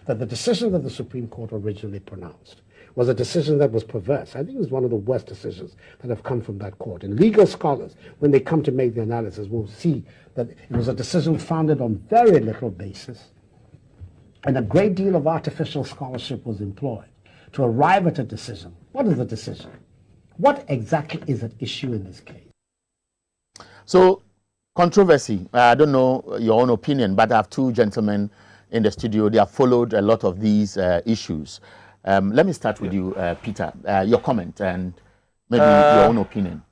S12: that the decision that the Supreme Court originally pronounced was a decision that was perverse. I think it was one of the worst decisions that have come from that court. And legal scholars, when they come to make the analysis, will see that it was a decision founded on very little basis, and a great deal of artificial scholarship was employed to arrive at a decision. What is the decision? What exactly is at issue in this case?
S3: So, controversy. I don't know your own opinion, but I have two gentlemen in the studio. They have followed a lot of these issues. Let me start with you, Peter. Your comment and maybe your own opinion.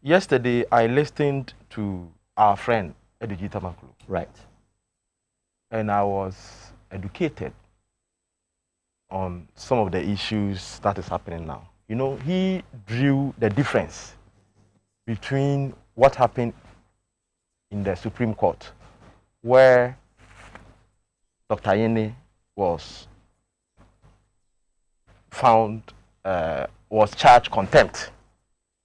S13: Yesterday, I listened to our friend, Edugita Makulu.
S3: Right.
S13: And I was educated on some of the issues that is happening now. You know, he drew the difference between what happened in the Supreme Court, where Dr. Ayine was found, was charged contempt,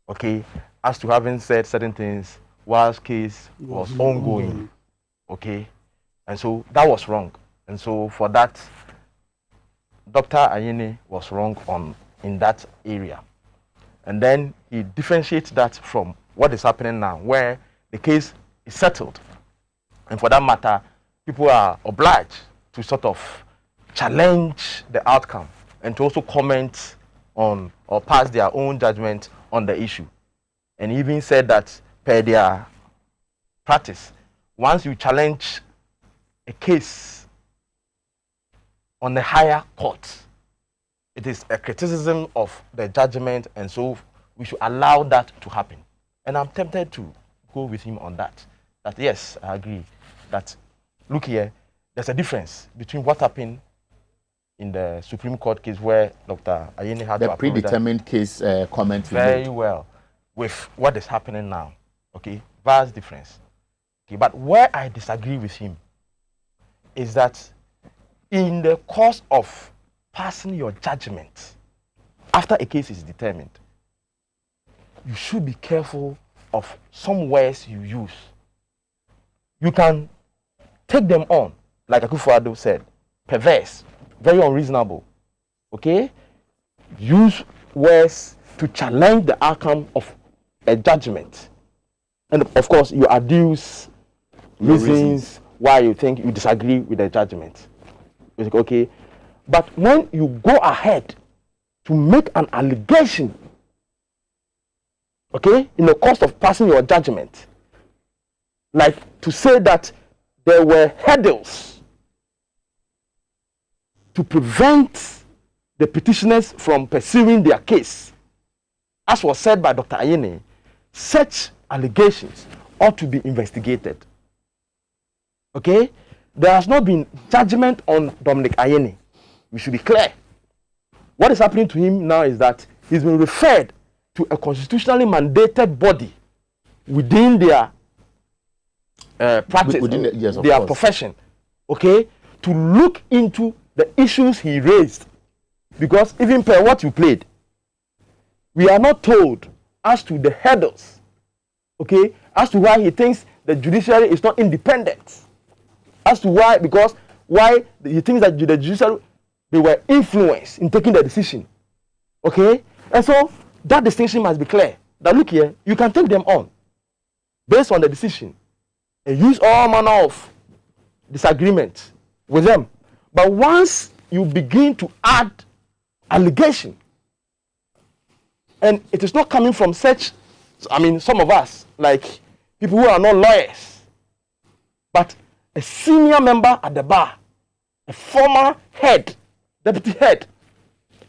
S13: okay, as to having said certain things whilst case was ongoing, okay, and so that was wrong, and so for that, Dr. Ayine was wrong in that area, and then he differentiates that from what is happening now, where the case is settled, and for that matter, people are obliged to sort of challenge the outcome and to also comment on or pass their own judgment on the issue. And he even said that per their practice, once you challenge a case on the higher court, it is a criticism of the judgment, and so we should allow that to happen. And I'm tempted to go with him on that. That yes, I agree that, look here, there's a difference between what happened in the Supreme Court case where Dr. Ayine had
S3: the predetermined case comment
S13: very well with what is happening now. Okay, vast difference. Okay, but where I disagree with him is that in the course of passing your judgment after a case is determined, you should be careful of some words you use. You can take them on, like Akufo-Addo said, perverse, very unreasonable. Okay? Use words to challenge the outcome of a judgment. And of course, you adduce reasons why you think you disagree with the judgment. Okay? But when you go ahead to make an allegation, okay, in the course of passing your judgment, like to say that there were hurdles to prevent the petitioners from pursuing their case, as was said by Dr. Ayine, such allegations ought to be investigated. Okay? There has not been judgment on Dominic Ayine. We should be clear. What is happening to him now is that he's been referred to a constitutionally mandated body within their practice, their profession, okay, to look into the issues he raised. Because even per what you played, we are not told as to the hurdles, okay, as to why he thinks the judiciary is not independent, as to why, because why he thinks that the judiciary, they were influenced in taking the decision, okay, and so that distinction must be clear. That look here, you can take them on based on the decision and use all manner of disagreement with them. But once you begin to add allegation, and it is not coming from such, I mean, some of us, like people who are not lawyers, but a senior member at the bar, a former head, deputy head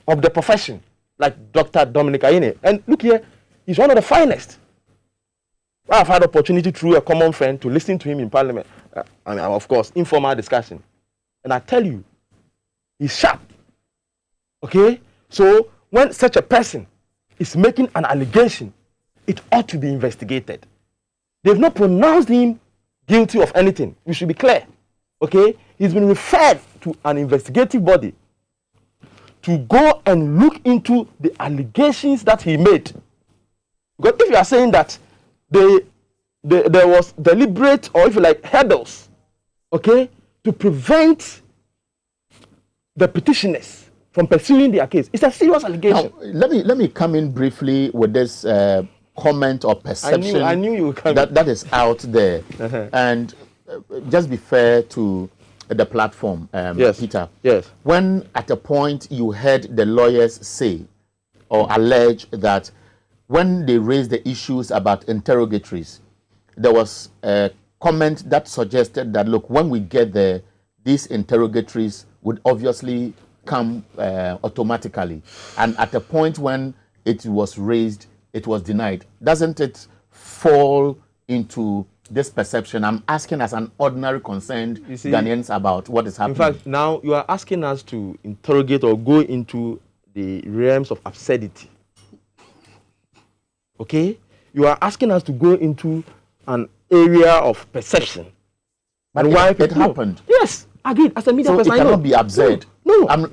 S13: of the profession, like Dr. Dominic Ayine. And look here, he's one of the finest. I've had opportunity through a common friend to listen to him in Parliament. And of course, informal discussion. And I tell you, he's sharp. Okay? So when such a person is making an allegation, it ought to be investigated. They've not pronounced him guilty of anything. We should be clear. Okay? He's been referred to an investigative body to go and look into the allegations that he made. Because if you are saying that there was deliberate, or if you like, hurdles, okay, to prevent the petitioners from pursuing their case, it's a serious allegation.
S3: Now, let me come in briefly with this comment or perception
S13: I knew you would come
S3: that is out there. And just be fair to the platform,
S13: yes,
S3: Peter.
S13: Yes.
S3: When at a point you heard the lawyers say or allege that when they raised the issues about interrogatories, there was a comment that suggested that, look, when we get there, these interrogatories would obviously come automatically. And at a point when it was raised, it was denied. Doesn't it fall into this perception? I'm asking as an ordinary concerned Ghanaians about what is happening.
S13: In fact, now you are asking us to interrogate or go into the realms of absurdity. Okay? You are asking us to go into an area of perception.
S3: But
S13: and why
S3: it happened.
S13: Yes, agreed. As a media person,
S3: it cannot be absurd.
S13: No.
S3: I'm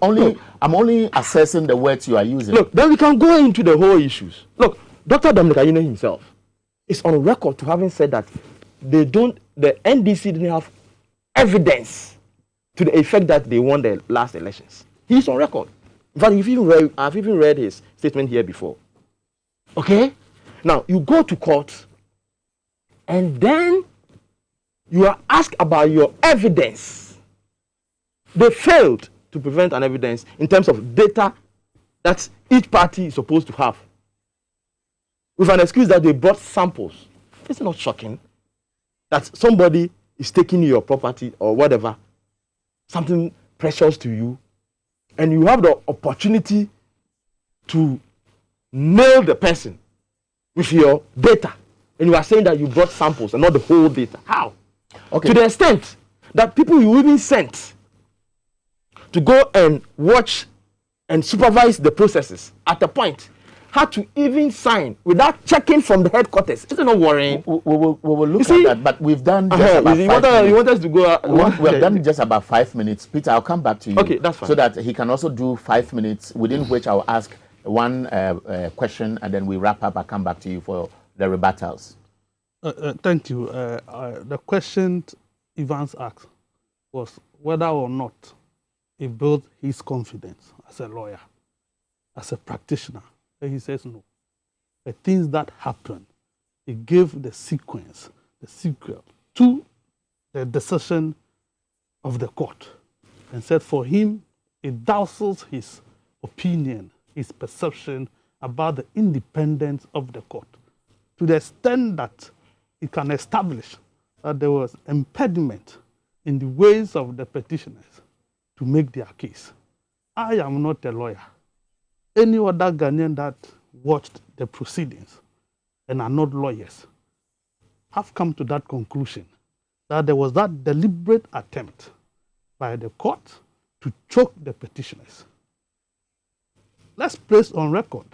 S3: only assessing the words you are using.
S13: Look, then we can go into the whole issues. Look, Dr. Dominic Ayine himself is on record to having said that the NDC didn't have evidence to the effect that they won the last elections. He's on record. In fact, I've even read his statement here before. Okay? Now, you go to court, and then you are asked about your evidence. They failed to present an evidence in terms of data that each party is supposed to have, with an excuse that they brought samples. It's not shocking that somebody is taking your property or whatever, something precious to you, and you have the opportunity to nail the person with your data, and you are saying that you brought samples and not the whole data. How? Okay. To the extent that people you even sent to go and watch and supervise the processes at a point had to even sign without checking from the headquarters. Is it not worrying?
S3: We will look at that, but we've done just about 5 minutes.
S13: You want us to go?
S3: We have done just about 5 minutes. Peter, I'll come back to you.
S13: Okay, that's fine.
S3: So that he can also do 5 minutes, within which I'll ask one question, and then we wrap up. I'll come back to you for the rebuttals.
S18: Thank you. The question Evans asked was whether or not it built his confidence as a lawyer, as a practitioner. And he says no. The things that happened, it gave the sequence, the sequel to the decision of the court, and said for him, it dazzles his opinion, his perception about the independence of the court, to the extent that it can establish that there was impediment in the ways of the petitioners to make their case. I am not a lawyer. Any other Ghanaian that watched the proceedings and are not lawyers have come to that conclusion, that there was that deliberate attempt by the court to choke the petitioners. Let's place on record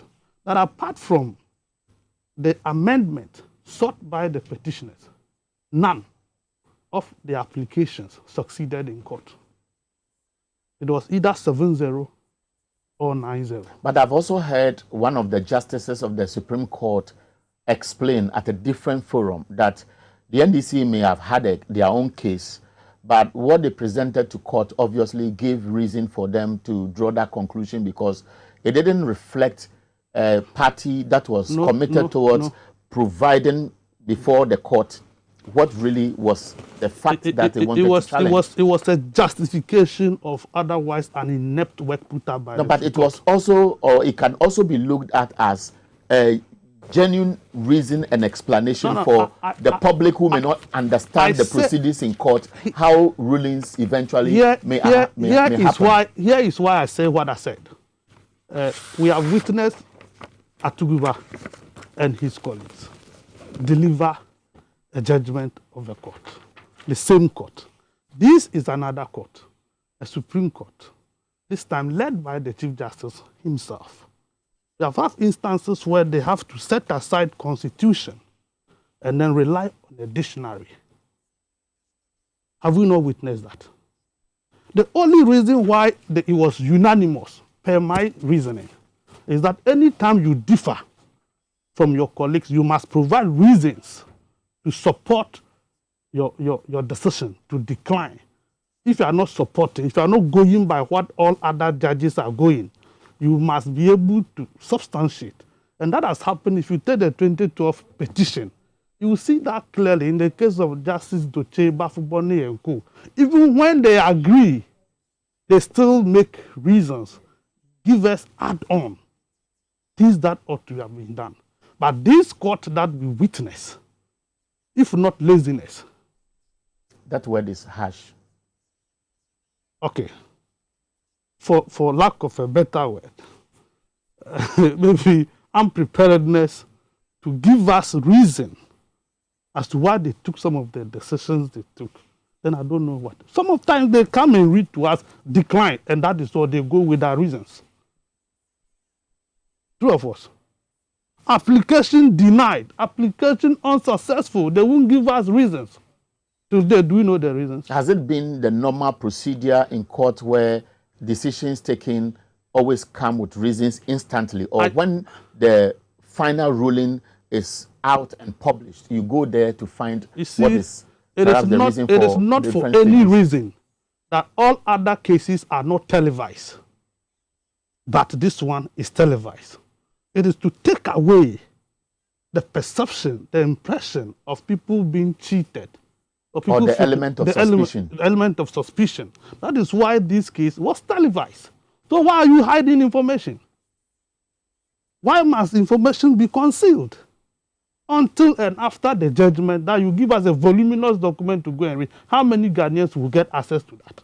S18: that apart from the amendment sought by the petitioners, none of the applications succeeded in court. It was either 7-0 or 9-0.
S3: But I've also heard one of the justices of the Supreme Court explain at a different forum that the NDC may have had their own case, but what they presented to court obviously gave reason for them to draw that conclusion, because it didn't reflect a party that was committed towards providing before the court what really was the fact that they wanted to challenge.
S18: It was a justification of otherwise an inept work put up by the
S3: but it was also, or it can also be looked at as a genuine reason and explanation for the public who may not understand the proceedings in court, how rulings eventually may happen.
S18: Here is why I say what I said. We have witnessed Atuguba and his colleagues deliver a judgment of the court, the same court. This is another court, a Supreme Court, this time led by the Chief Justice himself. We have had instances where they have to set aside Constitution and then rely on the dictionary. Have we not witnessed that? The only reason why it was unanimous, per my reasoning, is that any time you differ from your colleagues, you must provide reasons to support your decision to decline. If you are not supporting, if you are not going by what all other judges are going, you must be able to substantiate. And that has happened. If you take the 2012 petition, You see that clearly in the case of Justice Doche, Bafuboni and Co. Even when they agree, they still make reasons, give us add-on, things that ought to have been done. But this court that we witness, if not laziness.
S3: That word is harsh.
S18: Okay. For lack of a better word, maybe unpreparedness to give us reason as to why they took some of the decisions they took. Then I don't know what. Some of the times they come and read to us, decline, and that is what they go with their reasons. Two of us. Application denied, application unsuccessful. They won't give us reasons. Today, do we know the reasons?
S3: Has it been the normal procedure in court where decisions taken always come with reasons instantly, or when the final ruling is out and published, you go there to find what is perhaps the reason for
S18: it is not for any reason that all other cases are not televised, but this one is televised. It is to take away the perception, the impression of people being cheated. Or
S3: the element of suspicion.
S18: The element of suspicion. That is why this case was televised. So why are you hiding information? Why must information be concealed? Until and after the judgment, that you give us a voluminous document to go and read. How many Ghanaians will get access to that?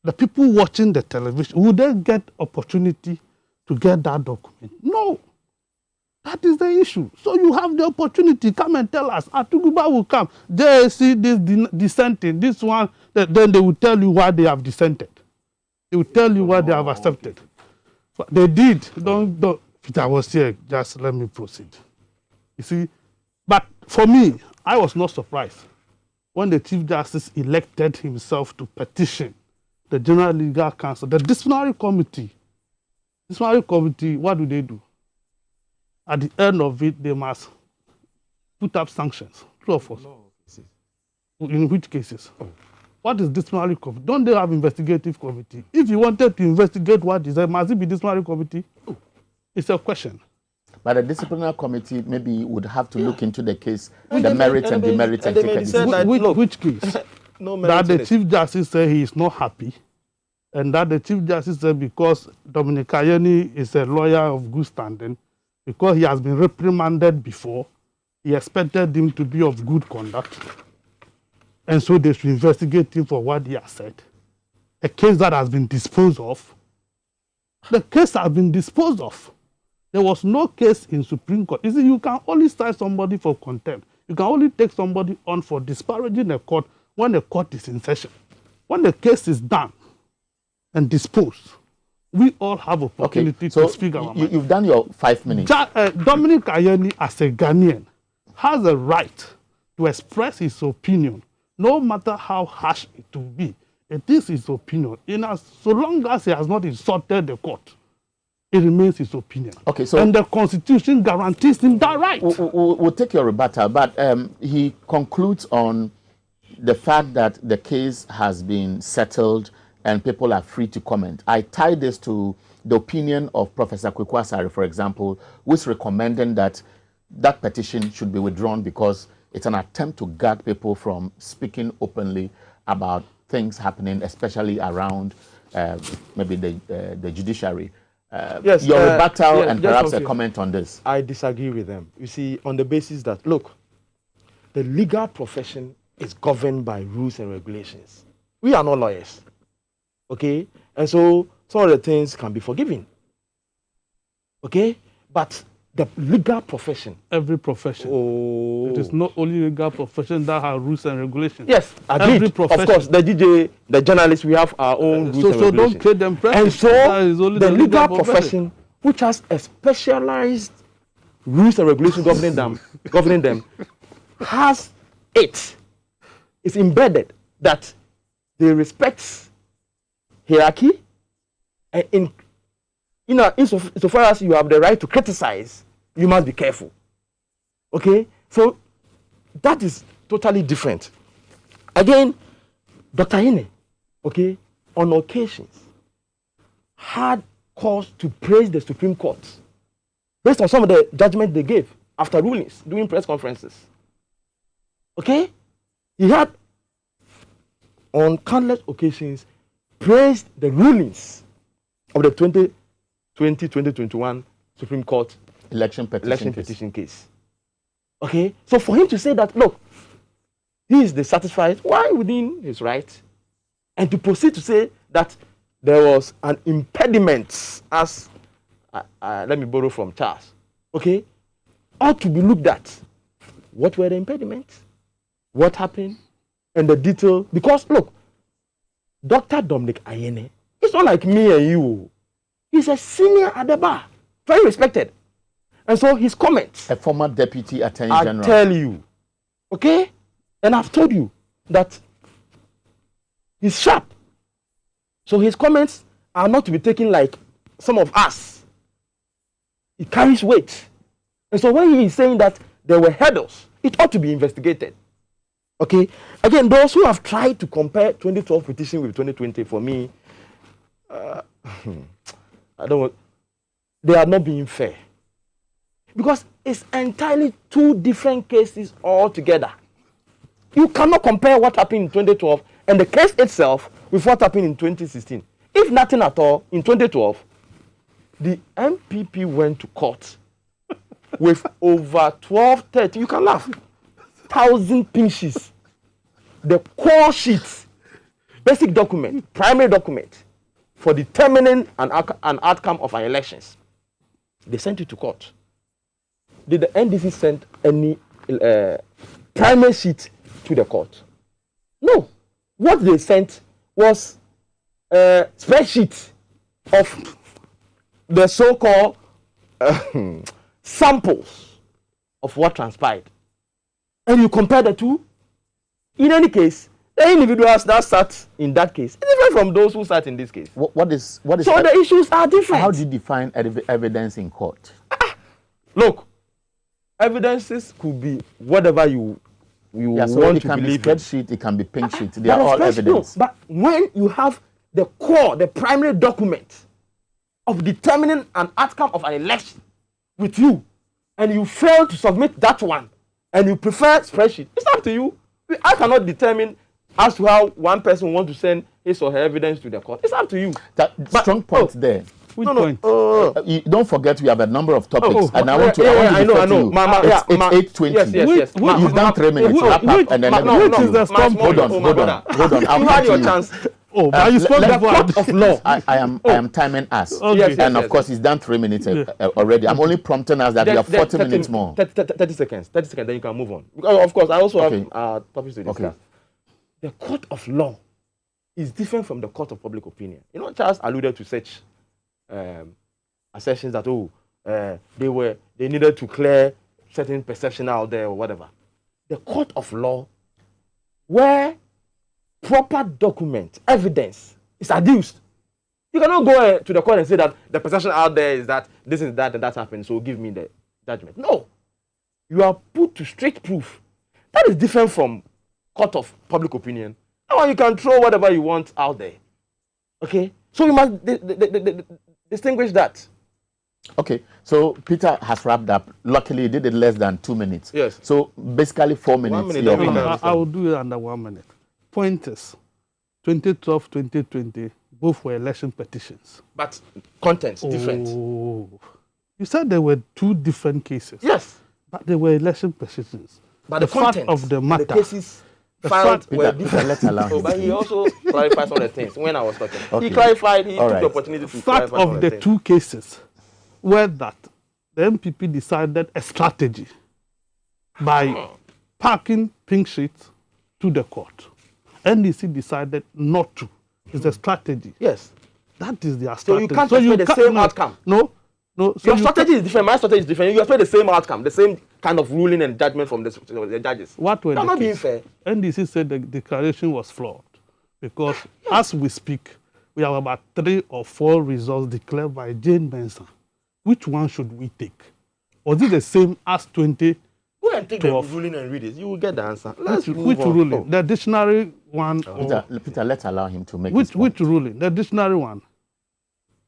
S18: The people watching the television, will they get opportunity to get that document? No. That is the issue. So you have the opportunity. Come and tell us. Atuguba will come. They see this dissenting, this one. Then they will tell you why they have dissented. They will tell you why they have accepted. But they did. Don't. If I was here, just let me proceed. You see, but for me, I was not surprised when the Chief Justice elected himself to petition the General Legal Council, the disciplinary committee. Disciplinary committee, what do? At the end of it, they must put up sanctions. True or false? In which cases? What is disciplinary committee? Don't they have investigative committee? If you wanted to investigate what is there, must it be disciplinary committee? It's a question.
S3: But the disciplinary committee maybe would have to look into the case, the merits and demerits, and take a decision.
S18: Which case? That the Chief Justice said he is not happy, and that the Chief Justice said because Dominic Ayeni is a lawyer of good standing, because he has been reprimanded before, he expected him to be of good conduct, and so they should investigate him for what he has said. A case that has been disposed of. The case has been disposed of. There was no case in Supreme Court. You see, you can only cite somebody for contempt. You can only take somebody on for disparaging a court when the court is in session. When the case is done and disposed, we all have opportunity to speak our mind.
S3: You've done your 5 minutes.
S18: Dominic Ayeni, as a Ghanaian, has a right to express his opinion, no matter how harsh it will be. It is his opinion. So long as he has not insulted the court, it remains his opinion.
S3: Okay, so
S18: and the Constitution guarantees him that right.
S3: We'll take your rebuttal, but he concludes on the fact that the case has been settled and people are free to comment. I tie this to the opinion of Professor Kweku Asare, for example, who is recommending that that petition should be withdrawn because it's an attempt to gag people from speaking openly about things happening, especially around maybe the judiciary.
S13: Yes,
S3: your rebuttal and perhaps
S13: okay.
S3: A comment on this.
S13: I disagree with them. You see, on the basis that, look, the legal profession is governed by rules and regulations. We are not lawyers, okay? And so some of the things can be forgiven, okay? But the legal profession.
S18: Every profession.
S13: Oh.
S18: It is not only legal profession that have rules and regulations.
S13: Yes, agreed.
S18: Every profession.
S13: Of course, the DJ, the journalists, we have our own rules and regulations.
S18: So don't create them pressure.
S13: And so the legal profession, which has a specialized rules and regulations governing them, has it's embedded that they respect hierarchy, and insofar as you have the right to criticize, you must be careful. Okay? So that is totally different. Again, Dr. Ine, okay, on occasions, had cause to praise the Supreme Court based on some of the judgment they gave after rulings, doing press conferences. Okay? He had, on countless occasions, praised the rulings of the 2020-2021 Supreme Court
S3: election petition
S13: case. Okay? So for him to say that, look, he is dissatisfied, why within his right? And to proceed to say that there was an impediment, as let me borrow from Charles, okay, ought to be looked at. What were the impediments? What happened? And the detail. Because, look, Dr. Dominic Ayene, it's not like me and you. He's a senior at the bar, very respected. And so his comments.
S3: A former deputy attorney general.
S13: I tell you, okay? And I've told you that he's sharp. So his comments are not to be taken like some of us. It carries weight. And so when he is saying that there were hurdles, it ought to be investigated. Okay? Again, those who have tried to compare 2012 petition with 2020, for me, I don't want, they are not being fair. Because it's entirely two different cases altogether. You cannot compare what happened in 2012 and the case itself with what happened in 2016. If nothing at all, in 2012, the MPP went to court with over 13, you can laugh, 1,000 pinches. The core sheet, basic document, primary document for determining an outcome of our elections. They sent it to court. Did the NDC send any primary sheet to the court? No. What they sent was a spreadsheet of the so-called samples of what transpired. And you compare the two. In any case, the individuals that sat in that case is different from those who sat in this case.
S3: What is
S13: so the issues are different.
S3: How do you define evidence in court?
S13: Look, evidences could be whatever you
S3: so
S13: want
S3: it
S13: to
S3: can
S13: believe
S3: be spreadsheet, it can be pink sheet. They are all evidence.
S13: No, but when you have the core, the primary document of determining an outcome of an election with you, and you fail to submit that one, and you prefer spreadsheet, it's up to you. I cannot determine as to how one person wants to send his or her evidence to the court. It's up to you.
S3: Strong point there.
S18: Which point?
S3: You don't forget we have a number of topics, and I want to. I know. It's 8:20.
S13: Yes.
S3: You've done 3 minutes. Wrap up, and then
S18: which is the strong point?
S3: Hold on.
S13: You had your chance.
S18: Oh, but you spoke
S13: the court of law.
S3: I am timing us.
S18: Okay.
S3: And of course, he's done 3 minutes already. I'm only prompting us that we have 40 minutes more.
S13: 30 seconds. 30 seconds, then you can move on. Because of course, I also have topics to discuss. The court of law is different from the court of public opinion. You know, Charles alluded to such assertions that they needed to clear certain perception out there or whatever. The court of law, where proper document, evidence is adduced. You cannot go to the court and say that the perception out there is that this is that and that happened, so give me the judgment. No. You are put to straight proof. That is different from court of public opinion. Now you can throw whatever you want out there. Okay? So you must distinguish that.
S3: Okay, so Peter has wrapped up. Luckily, he did it less than 2 minutes.
S13: Yes.
S3: So basically 4 minutes.
S13: 1 minute.
S18: I will do it under 1 minute. Point is, 2012, 2020, both were election petitions.
S13: But contents different.
S18: You said there were two different cases.
S13: Yes.
S18: But they were election petitions.
S13: But the content
S18: of the matter.
S13: The cases filed were different.
S3: Let's allow him.
S13: But he also clarified some of the things when I was talking. Okay. He clarified, he took the opportunity to clarify some
S18: of the things. Two cases were that the MPP decided a strategy by parking pink sheets to the court. NDC decided not to. It's a strategy.
S13: Yes.
S18: That is their
S13: So
S18: strategy.
S13: you can't expect the same outcome.
S18: No. So
S13: your strategy is different. My strategy is different. You expect the same outcome, the same kind of ruling and judgment from the judges.
S18: What were
S13: not being fair.
S18: NDC said the declaration was flawed because as we speak, we have about 3 or 4 results declared by Jane Benson. Which one should we take? Was it the same as 20?
S13: Go and take the ruling and read it. You will get the answer.
S18: Which ruling? The dictionary one?
S3: Peter, let's allow him to make
S18: which ruling? The dictionary one?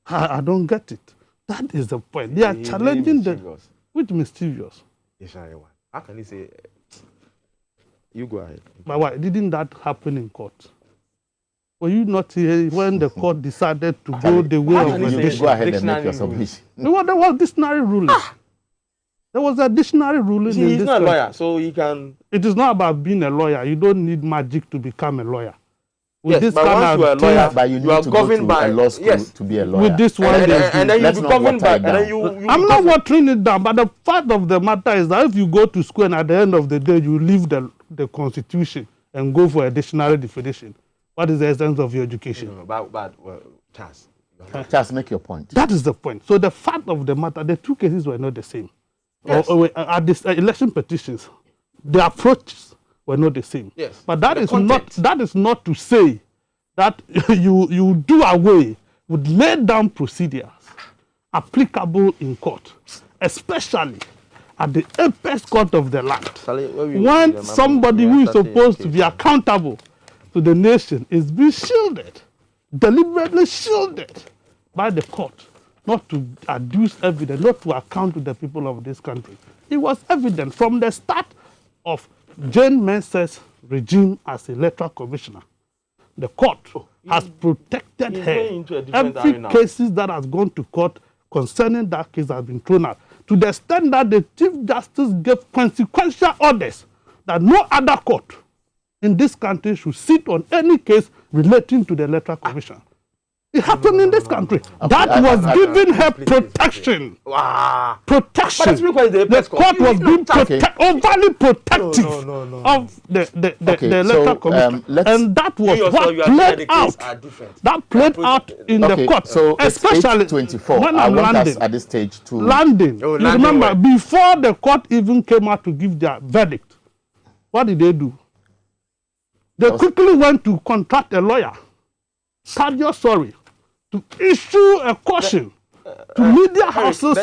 S18: I don't get it. That is the point. They are challenging the... Which mischievous?
S13: additional one. How can he say? You go ahead.
S18: But why didn't that happen in court? Were you not here when the court decided to go the way of addition?
S3: Go ahead and make your submission.
S18: There was dictionary ruling. There was a dictionary ruling.
S13: See, he's not a lawyer, so he can.
S18: It is not about being a lawyer. You don't need magic to become a lawyer.
S13: With yes, but once you are a lawyer,
S3: but you need to governed by a law school to be a lawyer.
S18: With this one,
S13: and then you be governed by. And then
S18: I'm not watering it down, but the fact of the matter is that if you go to school and at the end of the day you leave the constitution and go for a dictionary definition, what is the essence of your education?
S3: Charles, make your point.
S18: That is the point. So the fact of the matter, the two cases were not the same. Yes. At this election petitions, the approaches were not the same.
S13: Yes.
S18: But that is not to say that you do away with laid down procedures applicable in court, especially at the apex court of the land. When somebody who is supposed to be accountable to the nation is being shielded, deliberately shielded by the court, not to adduce evidence, not to account to the people of this country. It was evident from the start of Jane Mensah's regime as electoral commissioner. The court has protected her. Every cases that has gone to court concerning that case has been thrown out, to the extent that the Chief Justice gave consequential orders that no other court in this country should sit on any case relating to the electoral commission. It happened in this country. That was giving her protection.
S13: Wow.
S18: Protection. The court was being overly protective of the electoral commission. And that was what played out. That played out in the court.
S3: So
S18: especially
S3: 24.
S18: when
S3: I
S18: I'm
S3: want
S18: landing.
S3: us at this stage to
S18: landing. You remember, before the court even came out to give their verdict, what did they do? They quickly went to contract a lawyer, to issue a caution to media houses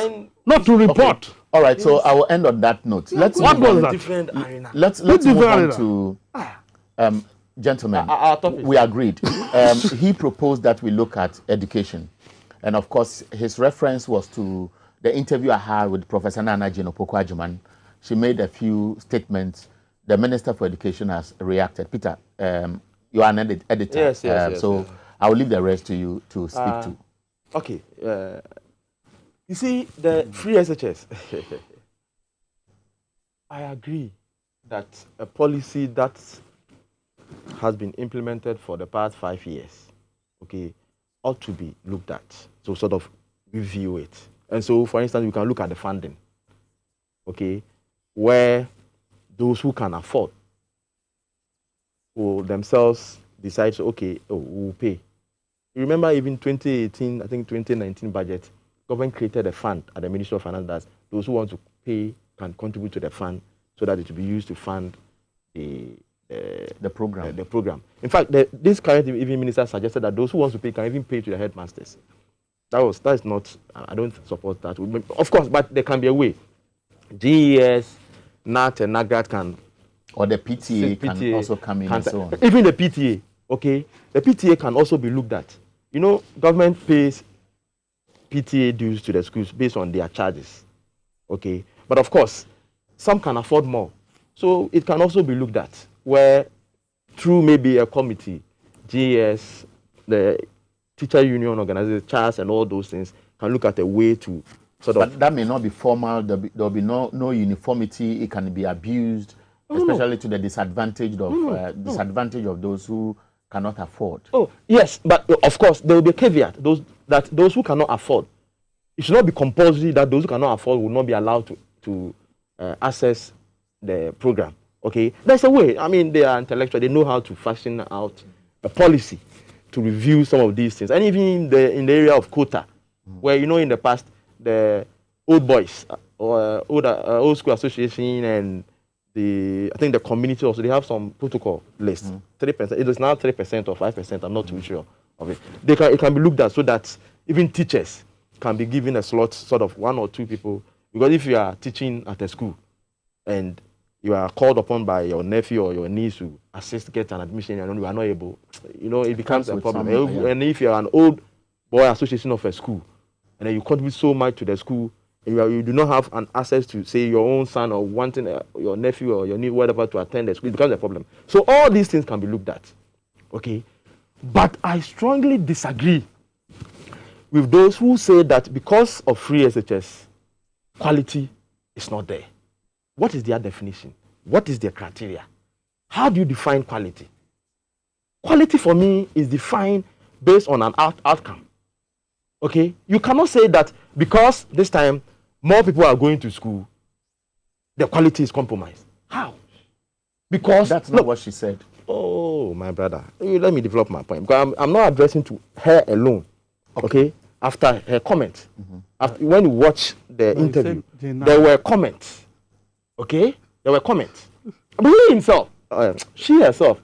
S18: not to report.
S3: Okay. All right, so I will end on that note. Let's move on to gentlemen. We agreed. He proposed that we look at education, and of course, his reference was to the interview I had with Professor Nana Jinopoko-Ajuman. She made a few statements. The Minister for Education has reacted. Peter, you are an editor.
S13: Yes.
S3: I will leave the rest to you to speak to.
S13: Okay. You see, the free SHS. I agree that a policy that has been implemented for the past 5 years, okay, ought to be looked at. So sort of review it. And so, for instance, we can look at the funding, okay, where those who can afford will themselves decide, okay, we'll pay. You remember even 2018, I think 2019 budget, government created a fund at the Ministry of Finance that those who want to pay can contribute to the fund so that it will be used to fund the
S3: program.
S13: The program. In fact, this current even minister suggested that those who want to pay can even pay to the headmasters. That is not, I don't support that. Of course, but there can be a way. GES, NAT and NAGRAT can.
S3: Or the PTA can also come in and so on.
S13: Even the PTA, okay? The PTA can also be looked at. You know, government pays PTA dues to the schools based on their charges, okay? But of course, some can afford more. So it can also be looked at, where through maybe a committee, GES, the teacher union organizers, CHAS and all those things, can look at a way to sort of...
S3: But that may not be formal, there will be no uniformity, it can be abused, especially to the disadvantage of those who cannot afford.
S13: Oh, yes, but of course, there will be a caveat, those who cannot afford. It should not be compulsory that those who cannot afford will not be allowed to access the program, okay? There's a way. I mean, they are intellectual. They know how to fashion out a policy to review some of these things. And even in the area of quota, where, you know, in the past, the old boys, or old school association and I think the community also, they have some protocol list. 3%. It is now 3% or 5%. I'm not too sure of it. It can be looked at so that even teachers can be given a slot, sort of 1 or 2 people. Because if you are teaching at a school and you are called upon by your nephew or your niece to assist get an admission and you are not able, you know, it becomes a problem. And if you are an old boy association of a school and then you contribute so much to the school you do not have an access to, say, your own son or wanting your nephew or your niece, whatever, to attend the school, it becomes a problem. So all these things can be looked at. Okay? But I strongly disagree with those who say that because of free SHS, quality is not there. What is their definition? What is their criteria? How do you define quality? Quality for me is defined based on an outcome. Okay? You cannot say that because this time more people are going to school, the quality is compromised. How? Because
S3: that's not what she said.
S13: Oh, my brother. Let me develop my point. Because I'm not addressing to her alone. Okay? After her comment. After, when you watch the interview, there were comments. Okay? There were comments. But he himself, she herself,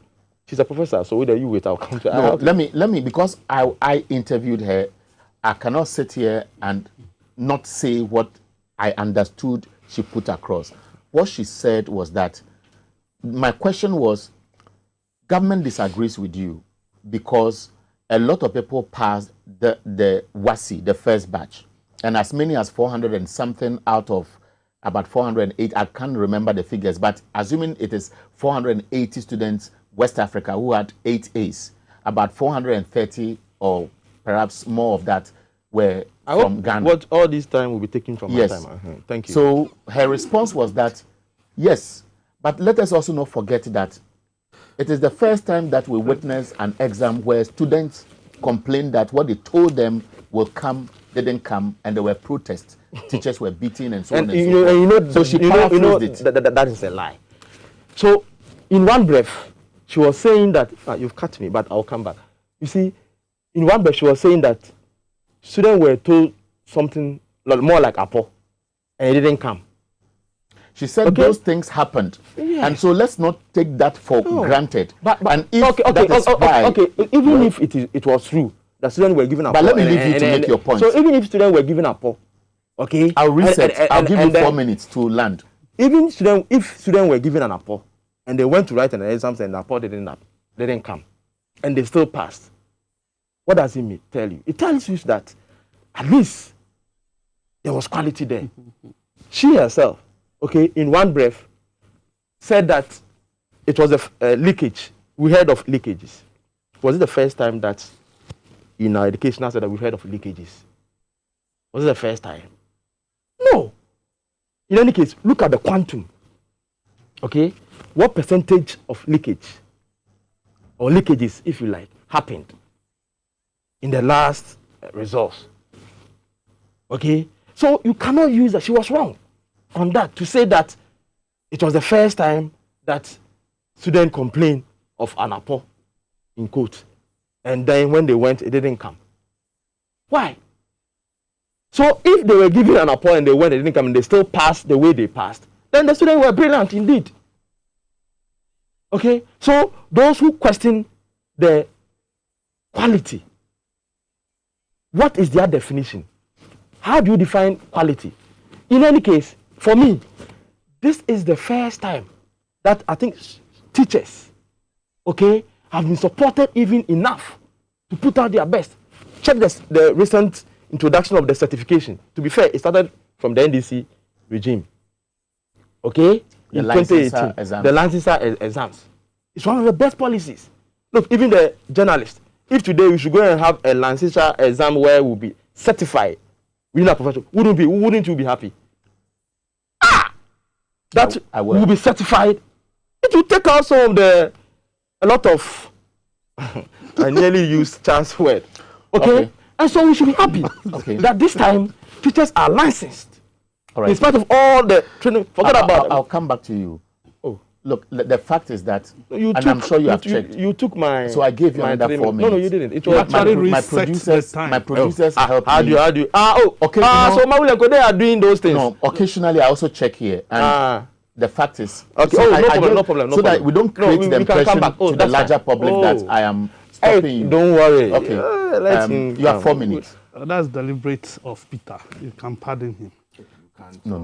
S13: she's a professor, so whether you wait, I'll come to her.
S3: No, let me, because I interviewed her, I cannot sit here and not say what I understood she put across. What she said was that, my question was, government disagrees with you because a lot of people passed the WASI, the first batch, and as many as 400 and something out of about 408, I can't remember the figures, but assuming it is 480 students West Africa who had 8 A's, about 430 or perhaps more of that were from Ghana.
S13: What all this time will be taken from
S3: yes.
S13: my time. Thank you.
S3: So her response was that, yes, but let us also not forget that it is the first time that we witness an exam where students complained that what they told them will come didn't come, and there were protests. Teachers were beaten and so on and so forth. So she paraphrased it.
S13: That is a lie. So in one breath, she was saying that, you've cut me, but I'll come back. You see, in one breath, she was saying that students were told something more like Apo, and it didn't come.
S3: She said those things happened. Yes. And so let's not take that for granted. But and if
S13: even if it was true, the students were given Apo.
S3: But let me leave you to make your point.
S13: So even if students were given Apo, okay?
S3: I'll reset. I'll give you 4 minutes to land.
S13: Even if students were given an Apo, and they went to write an exam and the Apo didn't come, and they still passed, what does it tell you? It tells you that at least there was quality there. She herself, okay, in one breath, said that it was a leakage. We heard of leakages. Was it the first time that in our educational sector we heard of leakages? Was it the first time? No. In any case, look at the quantum. Okay? What percentage of leakage, or leakages, if you like, happened in the last results? Okay? So you cannot use that. She was wrong on that to say that it was the first time that students complained of an Apo, in quote, and then when they went, it didn't come. Why? So if they were given an Apo and they went, it didn't come, and they still passed the way they passed, then the students were brilliant indeed. Okay? So those who question the quality, what is their definition? How do you define quality? In any case, for me, this is the first time that I think teachers, okay, have been supported even enough to put out their best. Check the recent introduction of the certification. To be fair, it started from the NDC regime. Okay? In 2018, the licensor exams. It's one of the best policies. Look, even the journalists, if today we should go and have a licensure exam where we'll be certified within our profession, wouldn't you be happy? That will be certified. It will take out some of a lot of I nearly used Charles' word. Okay? And so we should be happy that this time teachers are licensed. All right. In spite of all the training,
S3: I'll come back to you. Oh, look, the fact is that, I'm sure you have checked.
S13: You took my.
S3: So I gave you another 4 minutes.
S13: No, you didn't. It was
S3: my producers help me.
S13: How do you? Okay. So Mawule, they are doing those things.
S3: No, occasionally I also check here. And the fact is,
S13: okay. No problem.
S3: So that we don't create the impression to the larger public that I am stopping you.
S13: Don't worry.
S3: Okay. You have 4 minutes.
S18: That's deliberate of Peter. You can pardon him.
S3: No.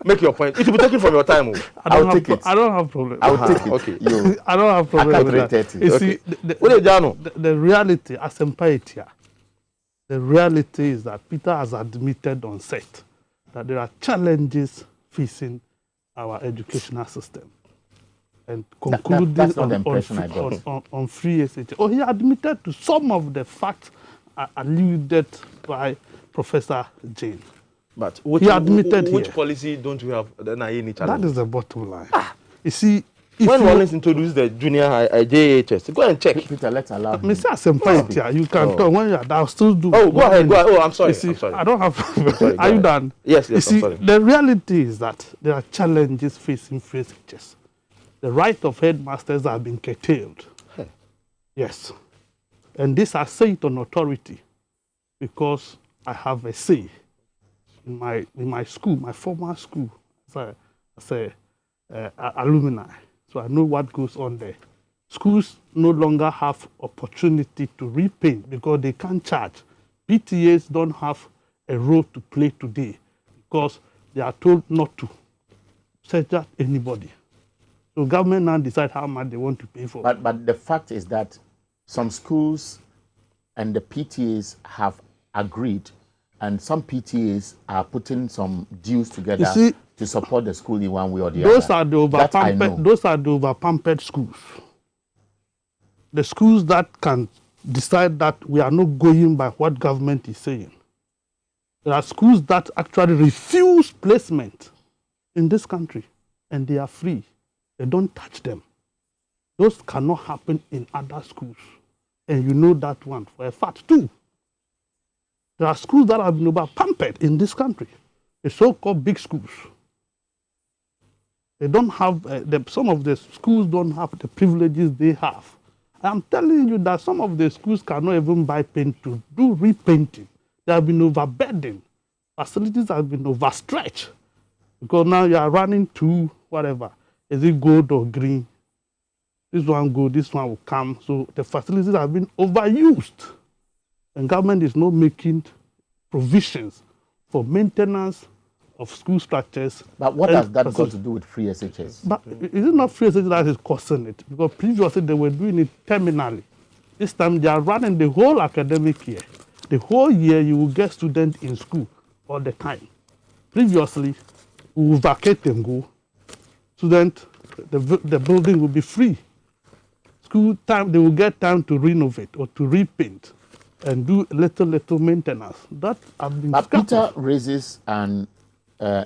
S13: Make your point. It will be taken from your time.
S3: I'll take it.
S18: I don't have problem.
S3: I'll take it.
S13: Okay.
S18: I don't have problem with that. You see, the reality, as empire, the reality is that Peter has admitted on set that there are challenges facing our educational system. And concluding
S3: that's not the impression I got.
S18: On free SHS. Oh, he admitted to some of the facts alluded by Professor Jane.
S13: But
S18: he admitted
S13: which
S18: here.
S13: policy don't we have the NIA challenge?
S18: That is the bottom line. You see,
S13: when Wallace introduced the junior high JHS, go and check.
S3: Peter, let's allow him.
S18: Mr. Asempa, you can talk when you are down. Still do.
S13: Oh, go ahead. Oh, I'm sorry.
S18: See,
S13: I'm sorry.
S18: I don't have.
S13: Sorry,
S18: are you done?
S13: Yes,
S18: You see,
S13: I'm sorry.
S18: the reality is that there are challenges facing free SHS. The right of headmasters have been curtailed.
S13: Hey.
S18: Yes. And this I say it on authority because I have a say in my school, my former school, as a alumni. So I know what goes on there. Schools no longer have opportunity to repaint because they can't charge. PTAs don't have a role to play today because they are told not to charge anybody. So government now decide how much they want to pay for.
S3: But the fact is that some schools and the PTAs have agreed, and some PTAs are putting some dues together to support the school in one way or the other.
S18: Those are the over-pampered schools. The schools that can decide that we are not going by what government is saying. There are schools that actually refuse placement in this country, and they are free. They don't touch them. Those cannot happen in other schools. And you know that one for a fact too. There are schools that have been over-pampered in this country, the so-called big schools. They don't have, some of the schools don't have the privileges they have. I'm telling you that some of the schools cannot even buy paint to do repainting. They have been overburdened. Facilities have been overstretched. Because now you are running to whatever. Is it gold or green? This one gold, this one will come. So the facilities have been overused. And government is not making provisions for maintenance of school structures.
S3: But what has that got to do with free SHS?
S18: But is it not free SHS that is causing it? Because previously they were doing it terminally. This time they are running the whole academic year. The whole year you will get students in school all the time. Previously, we will vacate and go. Students, the building will be free. School time, they will get time to renovate or to repaint and do little maintenance. That have been
S3: But Peter raises an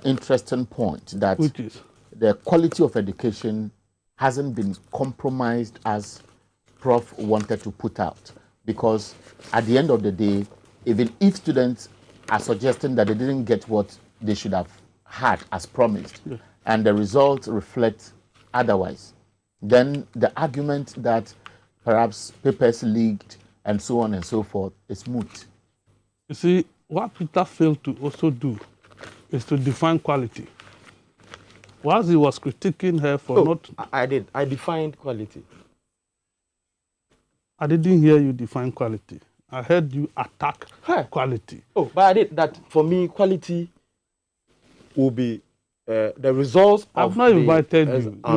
S3: interesting point that the quality of education hasn't been compromised as Prof wanted to put out, because at the end of the day, even if students are suggesting that they didn't get what they should have had as promised, and the results reflect otherwise, then the argument that perhaps papers leaked and so on and so forth is moot.
S18: You see, what Peter failed to also do is to define quality. Whilst he was critiquing her for not...
S13: I did. I defined quality.
S18: I didn't hear you define quality. I heard you attack quality.
S13: Oh, but I did that. For me, quality will be the results of
S18: I've not invited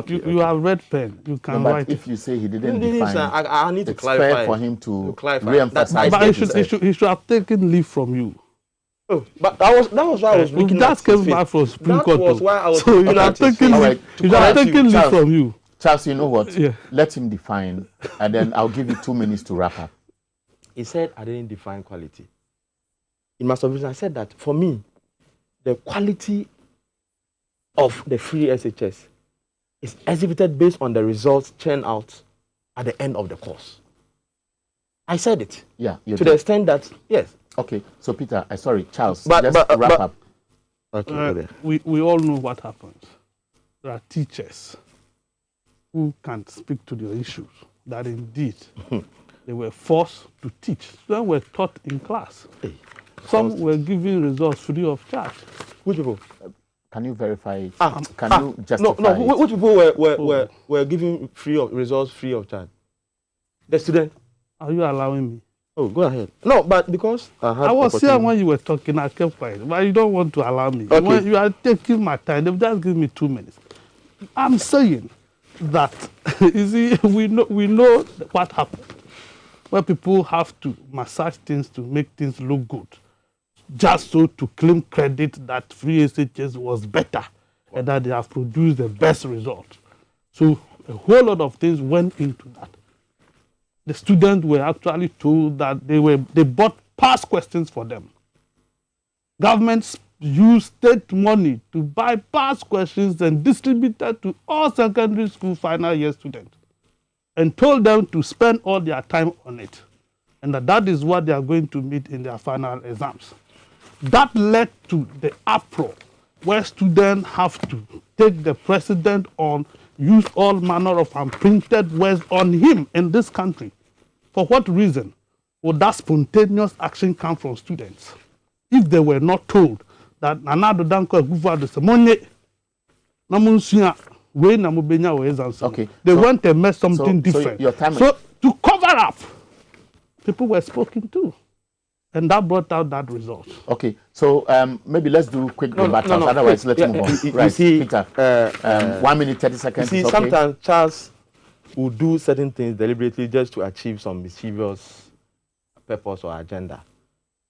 S18: you. You have read pen. You can write.
S3: If you say he didn't define,
S13: I need to
S3: it's
S13: clarify.
S3: fair for him to
S13: clarify.
S3: re-emphasize.
S18: But he should have taken leave from you.
S13: Oh, but that was why I was looking at
S18: came back from Supreme Court.
S13: That was why I was.
S18: So you have taken leave from you.
S3: Charles, you know what? Let him define, and then I'll give you 2 minutes to wrap up.
S13: He said I didn't define quality. In my submission, I said that for me, the quality of the free SHS is exhibited based on the results churned out at the end of the course. I said it.
S3: Yeah.
S13: To the extent that, yes.
S3: Okay. So, Peter, sorry, Charles,
S13: but
S3: wrap up.
S13: Okay.
S18: We all know what happens. There are teachers who can speak to the issues that indeed they were forced to teach. Some were taught in class. Some were giving results free of charge.
S13: Which people?
S3: Can you verify? Can you justify?
S13: No. Which people were giving results free of charge? The student.
S18: Are you allowing me?
S13: Oh, go ahead. No, but because I
S18: was here when you were talking, I kept quiet. But you don't want to allow me.
S13: Okay.
S18: When you are taking my time, they've just give me 2 minutes. I'm saying that you see, we know what happened. where people have to massage things to make things look good, just so to claim credit that free SHS was better and that they have produced the best result. So a whole lot of things went into that. The students were actually told that they bought past questions for them. Governments used state money to buy past questions and distributed to all secondary school final year students and told them to spend all their time on it, and that is what they are going to meet in their final exams. That led to the uproar where students have to take the president on, use all manner of unprinted words on him in this country. For what reason would that spontaneous action come from students if they were not told that Nanado Danko Guva de Semonye Namunsia way Namubenya ways and so they went and made something different. So to cover up, people were spoken to. And that brought out that result.
S3: Okay, so maybe let's do quick remarks. Otherwise, let's move on. Right, see, Peter, 1 minute, 30 seconds.
S13: You see, sometimes Charles will do certain things deliberately just to achieve some mischievous purpose or agenda.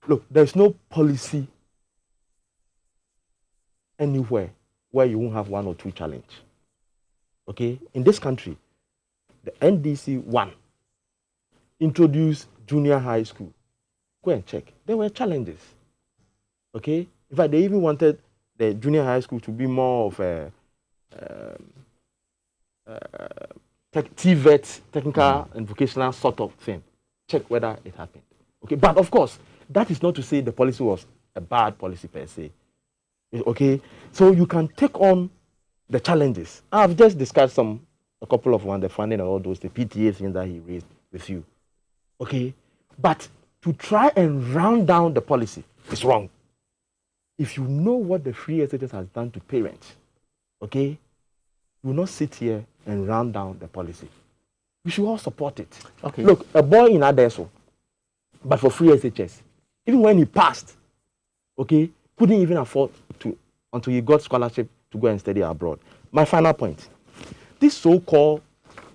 S13: Look, there's no policy anywhere where you won't have one or two challenge. Okay, in this country, the NDC 1 introduced junior high school. Go and check. There were challenges. Okay, in fact, they even wanted the junior high school to be more of a TVET, technical and vocational sort of thing. Check whether it happened. Okay, but of course, that is not to say the policy was a bad policy per se. Okay, so you can take on the challenges. I've just discussed a couple of ones, the funding and all those, the PTA things that he raised with you. Okay, but to try and round down the policy is wrong. If you know what the free SHS has done to parents, okay, you will not sit here and round down the policy. We should all support it. Okay. Look, a boy in Adesso, but for free SHS, even when he passed, okay, couldn't even afford to until he got scholarship to go and study abroad. My final point, this so-called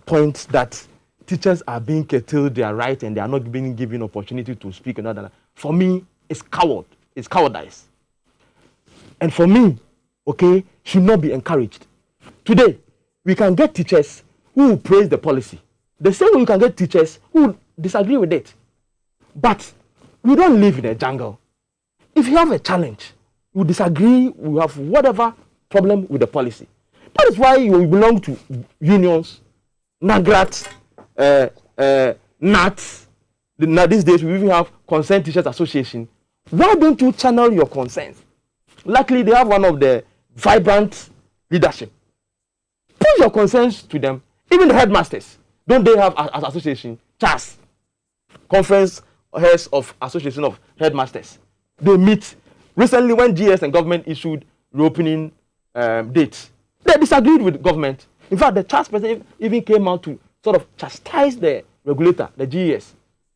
S13: point that teachers are being curtailed their right and they are not being given opportunity to speak and all that, for me, it's cowardice. And for me, okay, should not be encouraged. Today, we can get teachers who will praise the policy. The same way you can get teachers who disagree with it. But we don't live in a jungle. If you have a challenge, you disagree, you have whatever problem with the policy. That is why you belong to unions, NAGRAT, NAT. Now these days we even have Concerned Teachers Association. Why don't you channel your concerns? Luckily, they have one of the vibrant leadership. Put your concerns to them. Even the headmasters, don't they have as association? CHAS, Conference Heads of Association of Headmasters. They meet. Recently, when GS and government issued reopening dates, they disagreed with government. In fact, the CHAS president even came out to sort of chastise the regulator, the GS,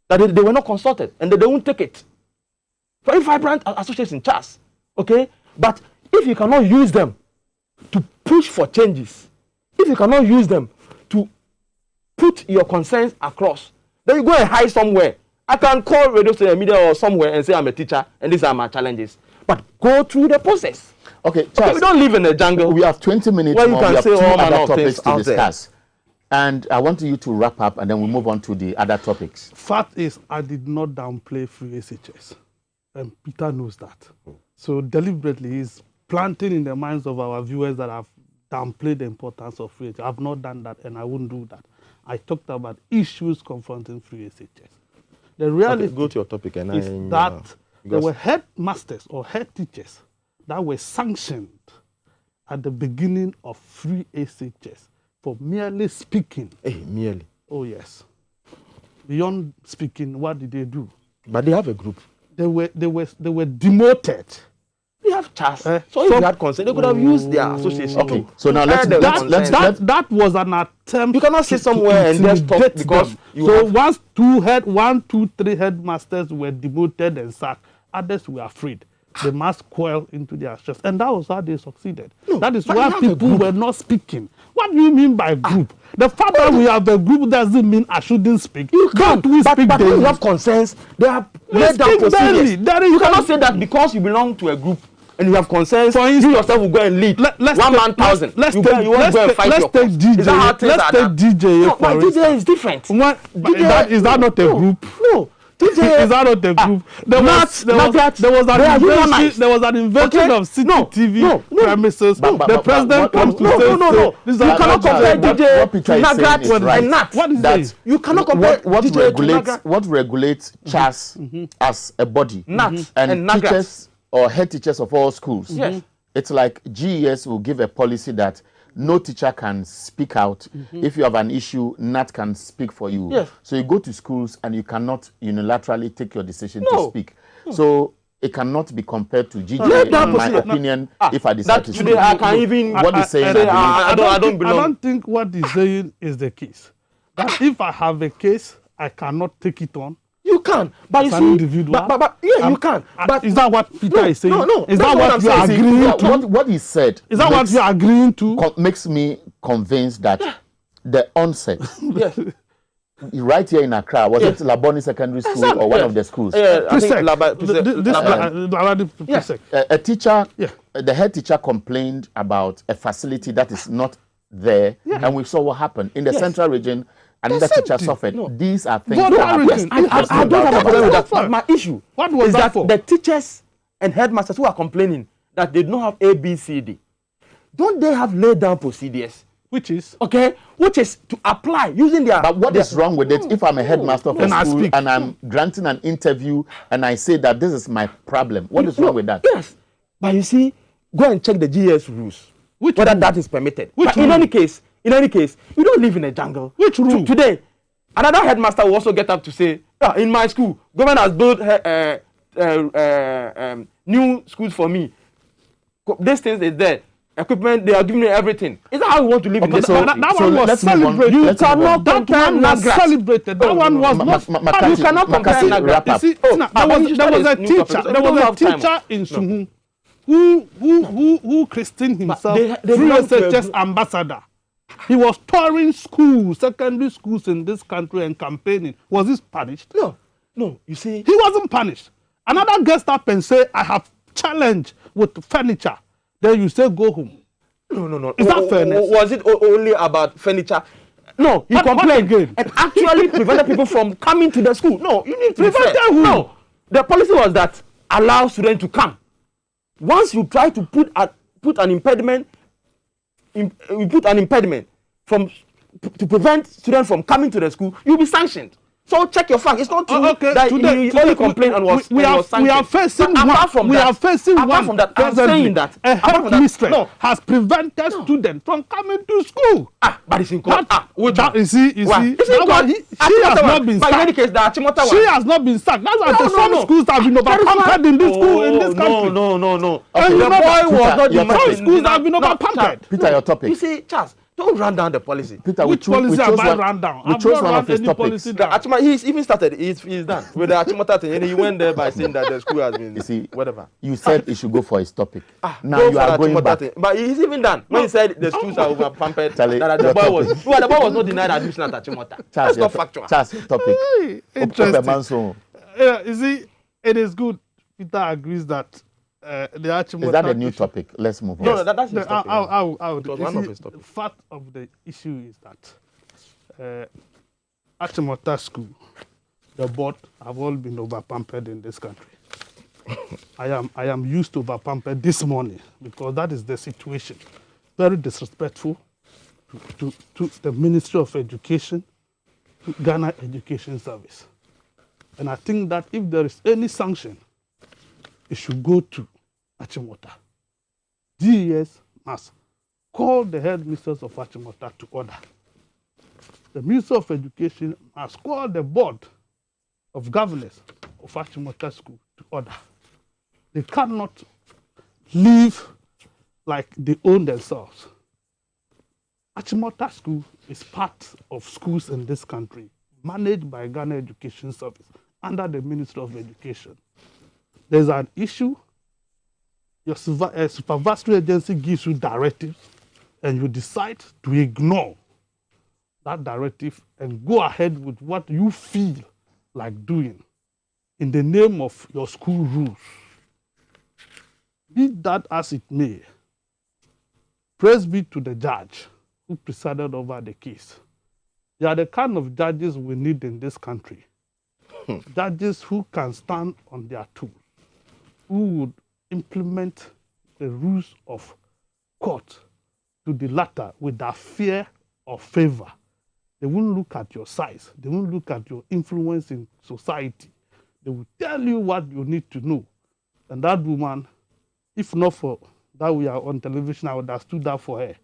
S13: that they were not consulted and that they won't take it. Very vibrant association, CHAS. Okay? But if you cannot use them to push for changes, if you cannot use them to put your concerns across, then you go and hide somewhere. I can call radio station media or somewhere and say I'm a teacher and these are my challenges. But go through the process.
S3: Okay, Charles,
S13: we don't live in a jungle.
S3: We have 20 minutes
S13: where
S3: more.
S13: You can
S3: we have
S13: say
S3: two
S13: all
S3: other topics to discuss.
S13: There.
S3: And I want you to wrap up and then we move on to the other topics.
S18: Fact is, I did not downplay free SHS. And Peter knows that. So deliberately, he's planting in the minds of our viewers that I've downplayed the importance of free SHS. I've not done that and I wouldn't do that. I talked about issues confronting free SHS. The reality
S13: go to your topic and
S18: is that there were headmasters or head teachers that were sanctioned at the beginning of free SHS for merely speaking.
S13: Hey, merely?
S18: Oh, yes. Beyond speaking, what did they do?
S13: But they have a group.
S18: They were demoted.
S13: They have CHAS. So if they had consent, they could have used their association.
S3: Okay, so now
S18: that was an attempt.
S13: You cannot sit somewhere and just talk because
S18: so once 1, 2, 3 headmasters were demoted and sacked, others were afraid. They must coil into their chest, and that was how they succeeded. No, that is why people were not speaking. What do you mean by group? The fact that we have a group doesn't mean I shouldn't speak.
S1: You can't.
S18: Don't we speak
S1: But when
S18: daily?
S1: you have concerns, they are
S18: We
S1: laid down
S18: speak
S1: procedures.
S18: daily.
S1: You cannot say that because you belong to a group and you have concerns, you yourself will go and lead. Let's 1,000.
S18: Let's
S1: take
S18: DJ.
S1: Is that how things
S18: Let's
S1: are
S18: take
S1: done?
S18: DJ.
S1: No, but DJ is different.
S18: Is that not a group?
S1: No. DJ
S18: is that not a group? There was an invention of CCTV premises. The president comes to say,
S1: no. You cannot compare DJ to Nagrat and Nat.
S18: What is that?
S1: You cannot compare DJ to Nagrat.
S3: What regulates CHAS as a body and teachers or head teachers of all schools?
S1: Yes.
S3: It's like GES will give a policy that no teacher can speak out. If you have an issue, NAT can speak for you.
S1: Yes.
S3: So you go to schools and you cannot unilaterally take your decision to speak. So it cannot be compared to GGA, in my opinion, if I decide to speak.
S1: Today I can even...
S3: What he's saying,
S18: I don't think what he's saying is the case. That if I have a case, I cannot take it on.
S1: You can, but you see,
S18: individual.
S1: But you can. But
S18: is that what Peter is saying?
S1: No.
S18: Is that what you are agreeing to?
S3: What he said.
S18: Is that what you are agreeing to?
S3: Makes me convinced that the onset, right here in Accra, was it Laboni Secondary School or one of the schools?
S1: I think
S3: a teacher, the head teacher complained about a facility that is not there, and we saw what happened in the central region. Another teacher suffered. These are things that happen.
S1: I don't have a problem with that. But my issue
S18: is
S1: that the teachers and headmasters who are complaining that they don't have A, B, C, D, don't they have laid down procedures?
S18: Which is
S1: to apply using their...
S3: But what is wrong with it? If I'm a headmaster of a school and I'm granting an interview and I say that this is my problem, what is wrong with that?
S1: Yes. But you see, go and check the GS rules. Whether that is permitted. But in any case, we don't live in a jungle.
S18: Which rule?
S1: Today, another headmaster will also get up to say, in my school, government has built new schools for me. These things is there. Equipment, they are giving me everything. Is that how we want to live in this country?
S18: That one was celebrated.
S1: You cannot compare Nagrat.
S18: Celebrated. That one was not.
S1: You cannot compare Nagrat.
S18: You see, there was a teacher. There was a teacher in Sumu who christened himself through SHS ambassador. He was touring schools, secondary schools in this country and campaigning. Was he punished?
S1: No. You see,
S18: he wasn't punished. Another gets up and say, "I have challenge with furniture." Then you say, "Go home."
S1: No.
S18: Is that fairness?
S1: Was it only about furniture? No, he complained and actually prevented people from coming to the school. No, you need to prevent
S18: who?
S1: No, the policy was that allow students to come. Once you try to put an impediment. You put an impediment to prevent students from coming to the school, you'll be sanctioned. So check your facts. It's not true that you only complained and was sanctioned.
S18: We are facing one.
S1: Apart from that, I'm saying that
S18: a headmistress has prevented students from coming to school.
S1: But it's in court.
S18: You see, she has not been sacked.
S1: But in any case,
S18: she has not been sacked. That's why some schools have been overpampered in this school in this country.
S1: No.
S18: And
S1: the boy was not demanding.
S18: Some schools have been overpampered.
S3: Peter, your topic.
S1: You see, Charles, don't run down the policy.
S3: Peter,
S18: which policy have I run down?
S3: We chose one of his topics.
S1: He's even started. He's done with the Achimota thing, and he went there by saying that the school has been.
S3: You see,
S1: whatever.
S3: You said he should go for his topic. Now you are going back.
S1: But he's even done when he said the schools are over pampered. The boy was not denied admission at Achimota. That's not factual.
S3: Charles, your topic.
S18: Interesting. You see, it is good. Peter agrees that.
S3: Is that a new topic? Let's move on.
S1: No, that's his topic.
S18: The fact of the issue is that Achimota School, the board have all been overpampered in this country. I am used to overpampered this morning because that is the situation. Very disrespectful to the Ministry of Education, to Ghana Education Service. And I think that if there is any sanction, it should go to Achimota. GES must call the headmistress of Achimota to order. The Minister of Education must call the board of governors of Achimota School to order. They cannot live like they own themselves. Achimota School is part of schools in this country, managed by Ghana Education Service under the Ministry of Education. There's an issue. Your supervisory agency gives you directives, and you decide to ignore that directive and go ahead with what you feel like doing in the name of your school rules, be that as it may, praise be to the judge who presided over the case. They are the kind of judges we need in this country. Judges who can stand on their toes, who would implement the rules of court to the latter without fear or favor. They won't look at your size. They won't look at your influence in society. They will tell you what you need to know. And that woman, if not for that we are on television, I would have stood up for her,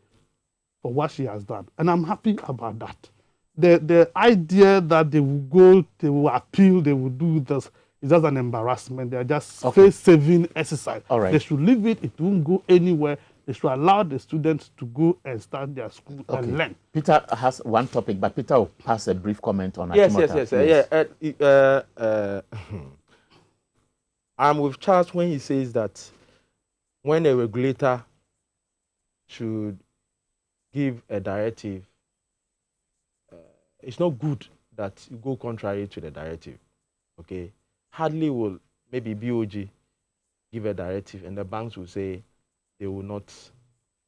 S18: for what she has done. And I'm happy about that. The idea that they will go, they will appeal, they will do this, is just an embarrassment. They are just face-saving exercise.
S3: All right.
S18: They should leave it. It won't go anywhere. They should allow the students to go and start their school and learn.
S3: Peter has one topic, but Peter will pass a brief comment on
S1: Yes,
S3: Achimota.
S1: I'm with Charles when he says that when a regulator should give a directive, it's not good that you go contrary to the directive. Okay, hardly will maybe BOG give a directive and the banks will say they will not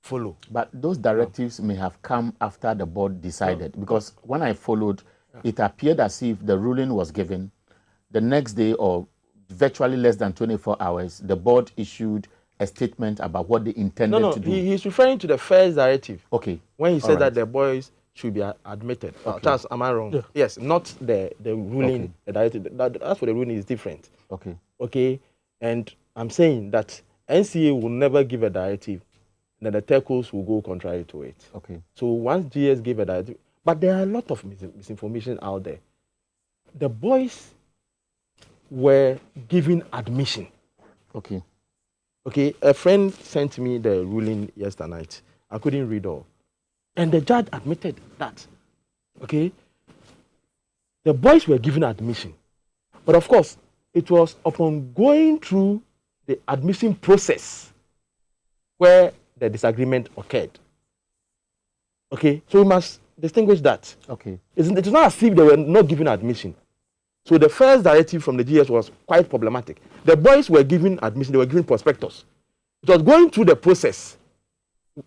S1: follow.
S3: But those directives may have come after the board decided, because when I followed, it appeared as if the ruling was given the next day or virtually less than 24 hours, the board issued a statement about what they intended to do.
S1: He's referring to the first directive.
S3: Okay.
S1: When he said that the boys should be admitted. Charles, am I wrong?
S18: Yeah.
S1: Yes, not the ruling, the directive. That's what the ruling is different.
S3: Okay.
S1: Okay, and I'm saying that NCA will never give a directive, then the telcos will go contrary to it.
S3: Okay.
S1: So once GS gave a directive, but there are a lot of misinformation out there. The boys were given admission.
S3: Okay.
S1: Okay, a friend sent me the ruling yesterday night. I couldn't read all. And the judge admitted that. Okay, the boys were given admission. But of course, it was upon going through the admission process where the disagreement occurred. Okay, so we must distinguish that.
S3: Okay.
S1: It is not as if they were not given admission. So the first directive from the GS was quite problematic. The boys were given admission, they were given prospectus. It was going through the process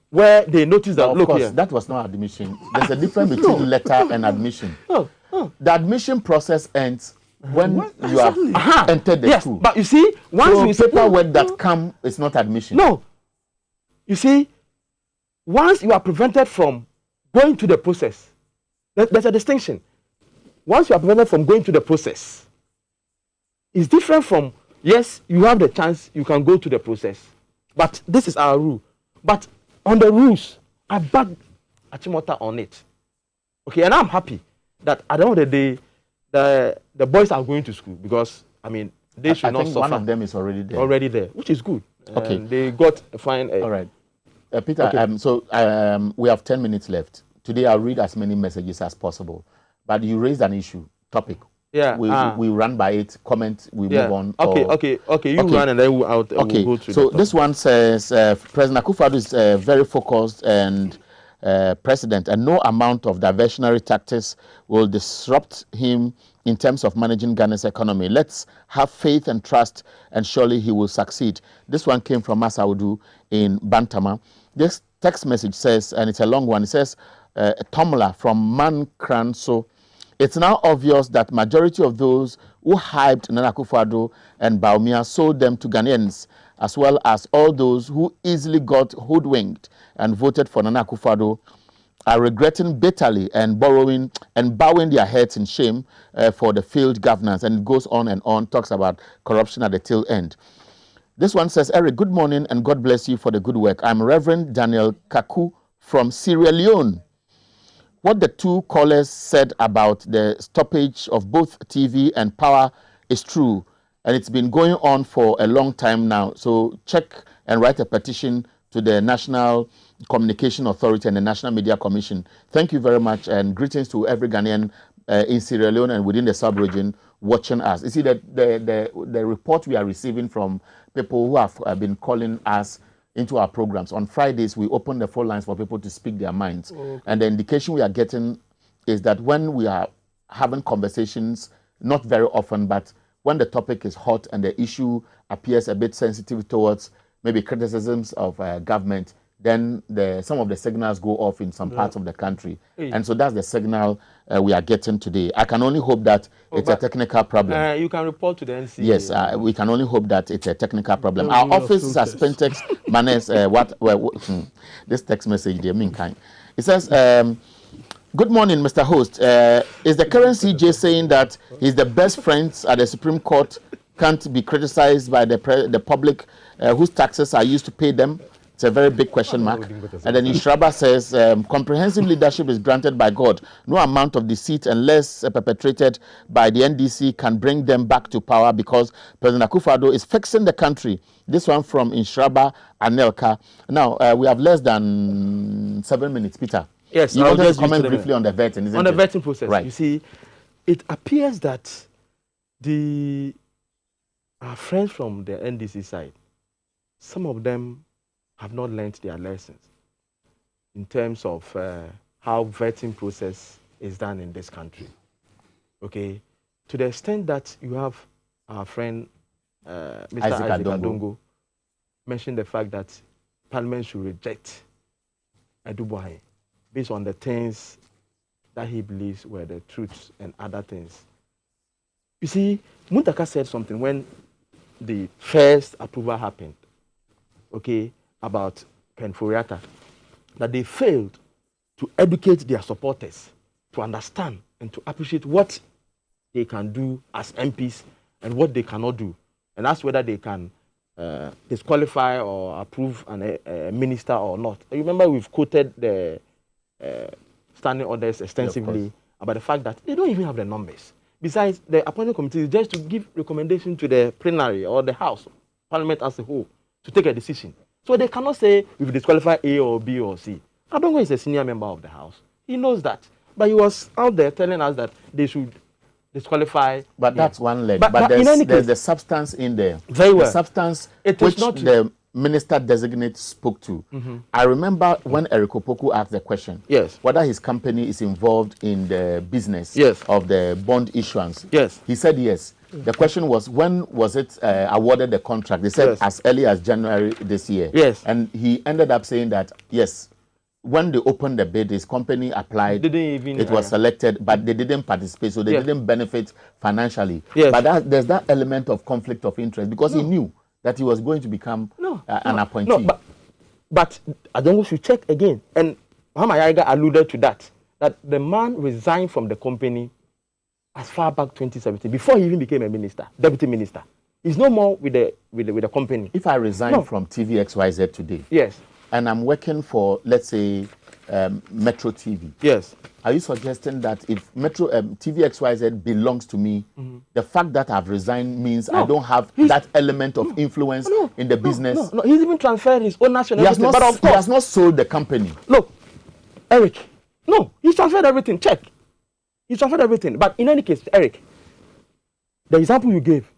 S1: where they noticed that,
S3: of course, that was not admission. There's a difference between letter and admission. The admission process ends when you have entered the school.
S1: But you see, once
S3: you paperwork that come, it's not admission.
S1: No. You see, once you are prevented from going through the process, there's a distinction. Once you are prevented from going through the process, it's different from, yes, you have the chance, you can go to the process. But this is our rule. But on the rules, I back Achimota on it. Okay, and I'm happy that at the end of the day, the boys are going to school because, I mean, they should not suffer.
S3: One of them is already there.
S1: Already there, which is good.
S3: Okay.
S1: They got a fine.
S3: All right. Peter, we have 10 minutes left. Today, I'll read as many messages as possible. But you raised an issue, topic.
S1: Yeah.
S3: We run by it, comment, we move on.
S1: Okay. You run and then we'll go through.
S3: So this one says, President Akufo-Addo is very focused and president, and no amount of diversionary tactics will disrupt him in terms of managing Ghana's economy. Let's have faith and trust, and surely he will succeed. This one came from Masaudu in Bantama. This text message says, and it's a long one, it says, Tomla from Mankranso. It's now obvious that majority of those who hyped Nana Akufo-Addo and Bawumia sold them to Ghanaians, as well as all those who easily got hoodwinked and voted for Nana Akufo-Addo are regretting bitterly and bowing their heads in shame for the failed governance. And it goes on and on, talks about corruption at the tail end. This one says, Eric, good morning and God bless you for the good work. I'm Reverend Daniel Kaku from Sierra Leone. What the two callers said about the stoppage of both TV and power is true, and it's been going on for a long time now. So check and write a petition to the National Communication Authority and the National Media Commission. Thank you very much, and greetings to every Ghanaian in Sierra Leone and within the sub-region watching us. You see, the report we are receiving from people who have been calling us into our programs. On Fridays, we open the phone lines for people to speak their minds. Okay. And the indication we are getting is that when we are having conversations, not very often, but when the topic is hot and the issue appears a bit sensitive towards maybe criticisms of government, then some of the signals go off in some parts of the country. And so that's the signal we are getting today. I can only hope that it's a technical problem.
S1: You can report to the NCA.
S3: Yes, we can only hope that it's a technical problem. Our office is at Spentex Manes. This text message, they mean kind. It says, good morning, Mr. Host. Is the current CJ saying that he's the best friends at the Supreme Court can't be criticized by the public whose taxes are used to pay them? It's a very big question mark. And then Ishraba says, comprehensive leadership is granted by God. No amount of deceit, unless perpetrated by the NDC, can bring them back to power because President Akufo-Addo is fixing the country. This one from Ishraba Anelka. Now, we have less than 7 minutes, Peter.
S1: Yes,
S3: you want to comment briefly on the vetting, isn't it?
S1: On the vetting process.
S3: Right.
S1: You see, it appears that our friends from the NDC side, some of them have not learned their lessons in terms of how vetting process is done in this country. Okay, to the extent that you have our friend Mr. Isaac Adongo mentioned the fact that Parliament should reject Adubuahi based on the things that he believes were the truths and other things. You see, Muntaka said something when the first approval happened, okay, about Ken Furiata, that they failed to educate their supporters to understand and to appreciate what they can do as MPs and what they cannot do. And that's whether they can disqualify or approve a minister or not. You remember we've quoted the standing orders extensively about the fact that they don't even have the numbers. Besides, the appointing committee is just to give recommendation to the plenary or the House, Parliament as a whole, to take a decision. So they cannot say we've disqualified A or B or C. Adongo is a senior member of the House. He knows that. But he was out there telling us that they should disqualify.
S3: But that's one leg. But there's the substance in there.
S1: Very well.
S3: The substance which the minister designate spoke to. I remember when Eric Opoku asked the question, whether his company is involved in the business of the bond issuance. He said yes. The question was, when was it awarded the contract? They said as early as January this year. And he ended up saying that, yes, when they opened the bid, his company applied, it was selected, but they didn't participate, so they didn't benefit financially. But there's that element of conflict of interest because he knew that he was going to become an appointee.
S1: But I don't want to check again. And Muhammad Yaiga alluded to that the man resigned from the company as far back 2017, before he even became a minister, deputy minister. He's no more with the company.
S3: If I resign from TVXYZ today, and I'm working for, let's say, Metro TV, are you suggesting that if Metro TVXYZ belongs to me, the fact that I've resigned means I don't have that element of influence in the business?
S1: No, he's even transferred his ownership.
S3: He has not sold the company.
S1: Look, Eric, no, he's transferred everything. Check. He transferred everything. But in any case, Eric, the example you gave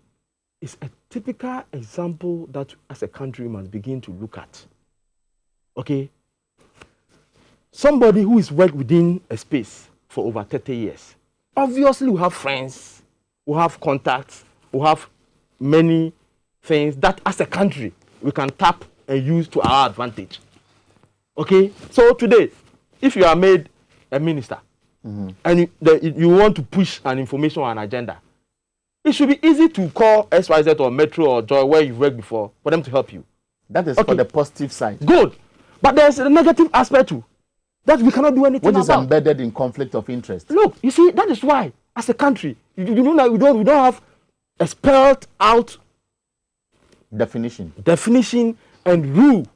S1: is a typical example that as a country we must begin to look at. Okay? Somebody who is worked within a space for over 30 years. Obviously, we have friends, we have contacts, we have many things that as a country we can tap and use to our advantage. Okay? So today, if you are made a minister, and you want to push an information or an agenda, it should be easy to call XYZ or Metro or Joy where you've worked before for them to help you.
S3: That is for the positive side.
S1: Good. But there's a negative aspect too. That we cannot do anything about.
S3: What is embedded in conflict of interest?
S1: Look, you see, that is why, as a country, you know that we don't have a spelled out
S3: definition
S1: and rule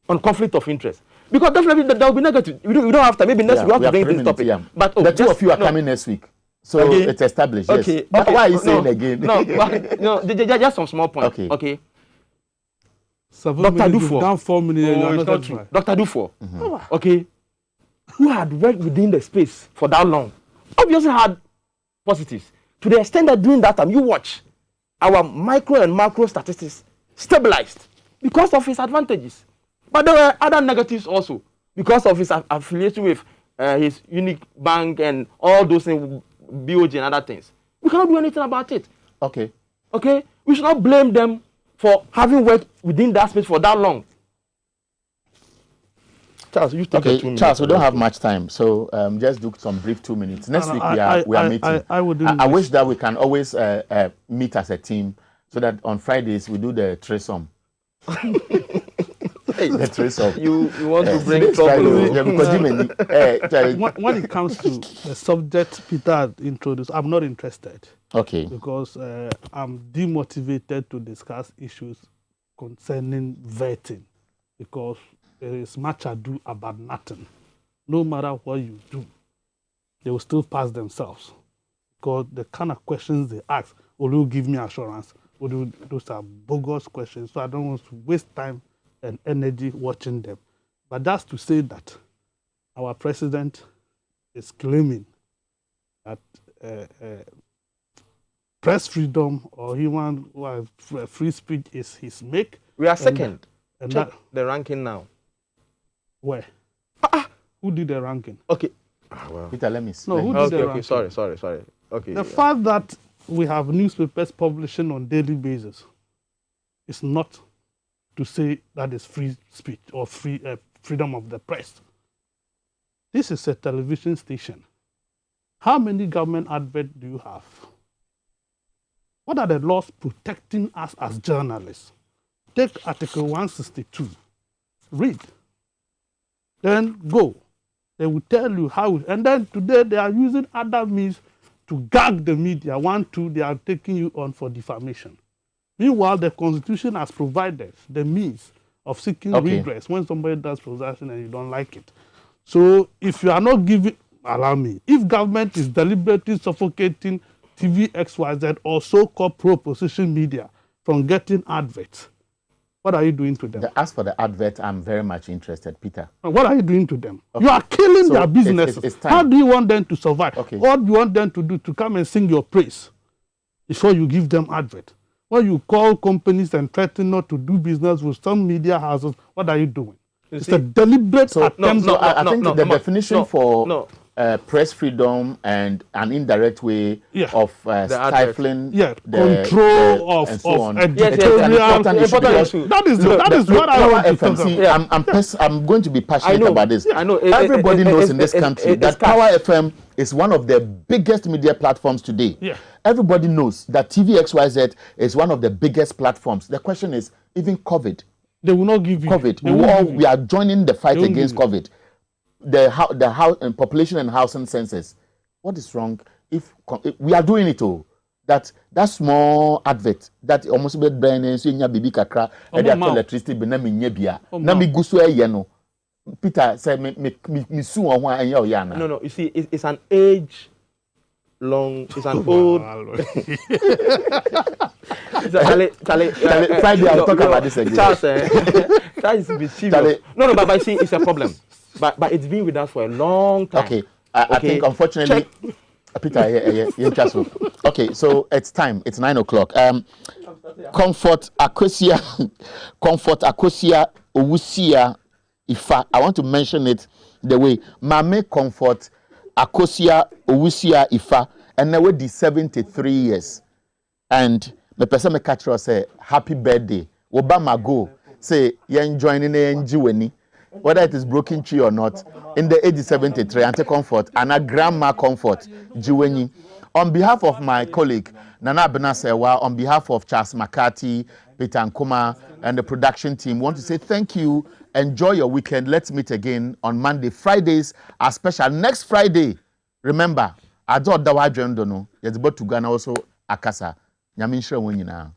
S1: on conflict of interest. Because definitely there will be negative. We don't have time. Maybe next week we have to bring this topic.
S3: But the two of you are coming next week. So it's established. Yes. But why are you saying again?
S1: No, just some small points. Okay. Dr. Dufour.
S18: Down 4 minutes.
S1: It's not true. Dr. Dufour. Okay. Who had worked within the space for that long, obviously had positives. To the extent that during that time, you watch our micro and macro statistics stabilized because of his advantages. But there were other negatives also because of his affiliation with his unique bank and all those things, BOG and other things. We cannot do anything about it.
S3: Okay.
S1: Okay? We should not blame them for having worked within that space for that long. Charles, you take 2 minutes.
S3: Charles, we don't have much time, so just do some brief 2 minutes. Next week we are meeting. I wish that we can always meet as a team, so that on Fridays we do the threesome. The threesome.
S1: You want to bring trouble?
S18: When it comes to the subject Peter introduced, I'm not interested.
S3: Okay.
S18: Because I'm demotivated to discuss issues concerning vetting, because there is much ado about nothing. No matter what you do, they will still pass themselves. Because the kind of questions they ask, will you give me assurance? Those are bogus questions, so I don't want to waste time and energy watching them. But that's to say that our president is claiming that press freedom or free speech is his make.
S1: We are second.
S18: And
S1: check the ranking now.
S18: Where? Who did the ranking?
S1: Okay.
S3: Well. Peter, let me see.
S18: No, who did the ranking?
S1: Sorry. Okay.
S18: The fact that we have newspapers publishing on daily basis is not to say that is free speech or freedom of the press. This is a television station. How many government adverts do you have? What are the laws protecting us as journalists? Take Article 162. Read. Then go. They will tell you how. And then today they are using other means to gag the media. 1, 2, they are taking you on for defamation. Meanwhile, the Constitution has provided the means of seeking redress when somebody does possession and you don't like it. So if you are not giving, allow me, if government is deliberately suffocating TV XYZ or so-called pro-opposition media from getting adverts, what are you doing to them?
S3: As for the advert, I'm very much interested, Peter.
S18: What are you doing to them? Okay. You are killing their businesses. It's how do you want them to survive? Okay. What do you want them to do? To come and sing your praise before you give them advert? When you call companies and threaten not to do business with some media houses, what are you doing? It's a deliberate attempt.
S3: I think the definition for press freedom and an indirect way of stifling
S18: control of editorial. That is what I want to talk about.
S3: I'm going to be passionate about this. I know. Everybody knows in this country that Power FM is one of the biggest media platforms today.
S18: Yeah.
S3: Everybody knows that TV XYZ is one of the biggest platforms. The question is, even COVID.
S18: They will not give you
S3: COVID. We are joining the fight against COVID. The house and population and housing census. What is wrong if we are doing it all? That small advert that almost be brain so nya bibi kakra e dey electricity be na me nya bia na me guso eye no. Peter say me su won ho anya o ya na.
S1: No, you see it's an age long, it's an old Charlie,
S3: Friday I'll talk about this again.
S1: Charles, that is be serious. No, but see, it's a problem. But it's been with us for a long time.
S3: Okay. I think unfortunately, Peter, okay, so it's time. It's 9 o'clock. Comfort Akosia Owusia Ifa. I want to mention it the way Mame Comfort Akosia Owusia Ifa, and now we're 73 years. And the person me catch us say happy birthday. Obama go say you enjoying the whether it is broken tree or not, in the age 73, Auntie Comfort and a grandma Comfort, Jiweni. On behalf of my colleague, Nana Benasewa, on behalf of Charles McCarthy, Peter Nkuma, and the production team, want to say thank you. Enjoy your weekend. Let's meet again on Monday. Fridays are special. Next Friday, remember, I don't know why you're about to Ghana also Akasa. Nyaminsha Wenina.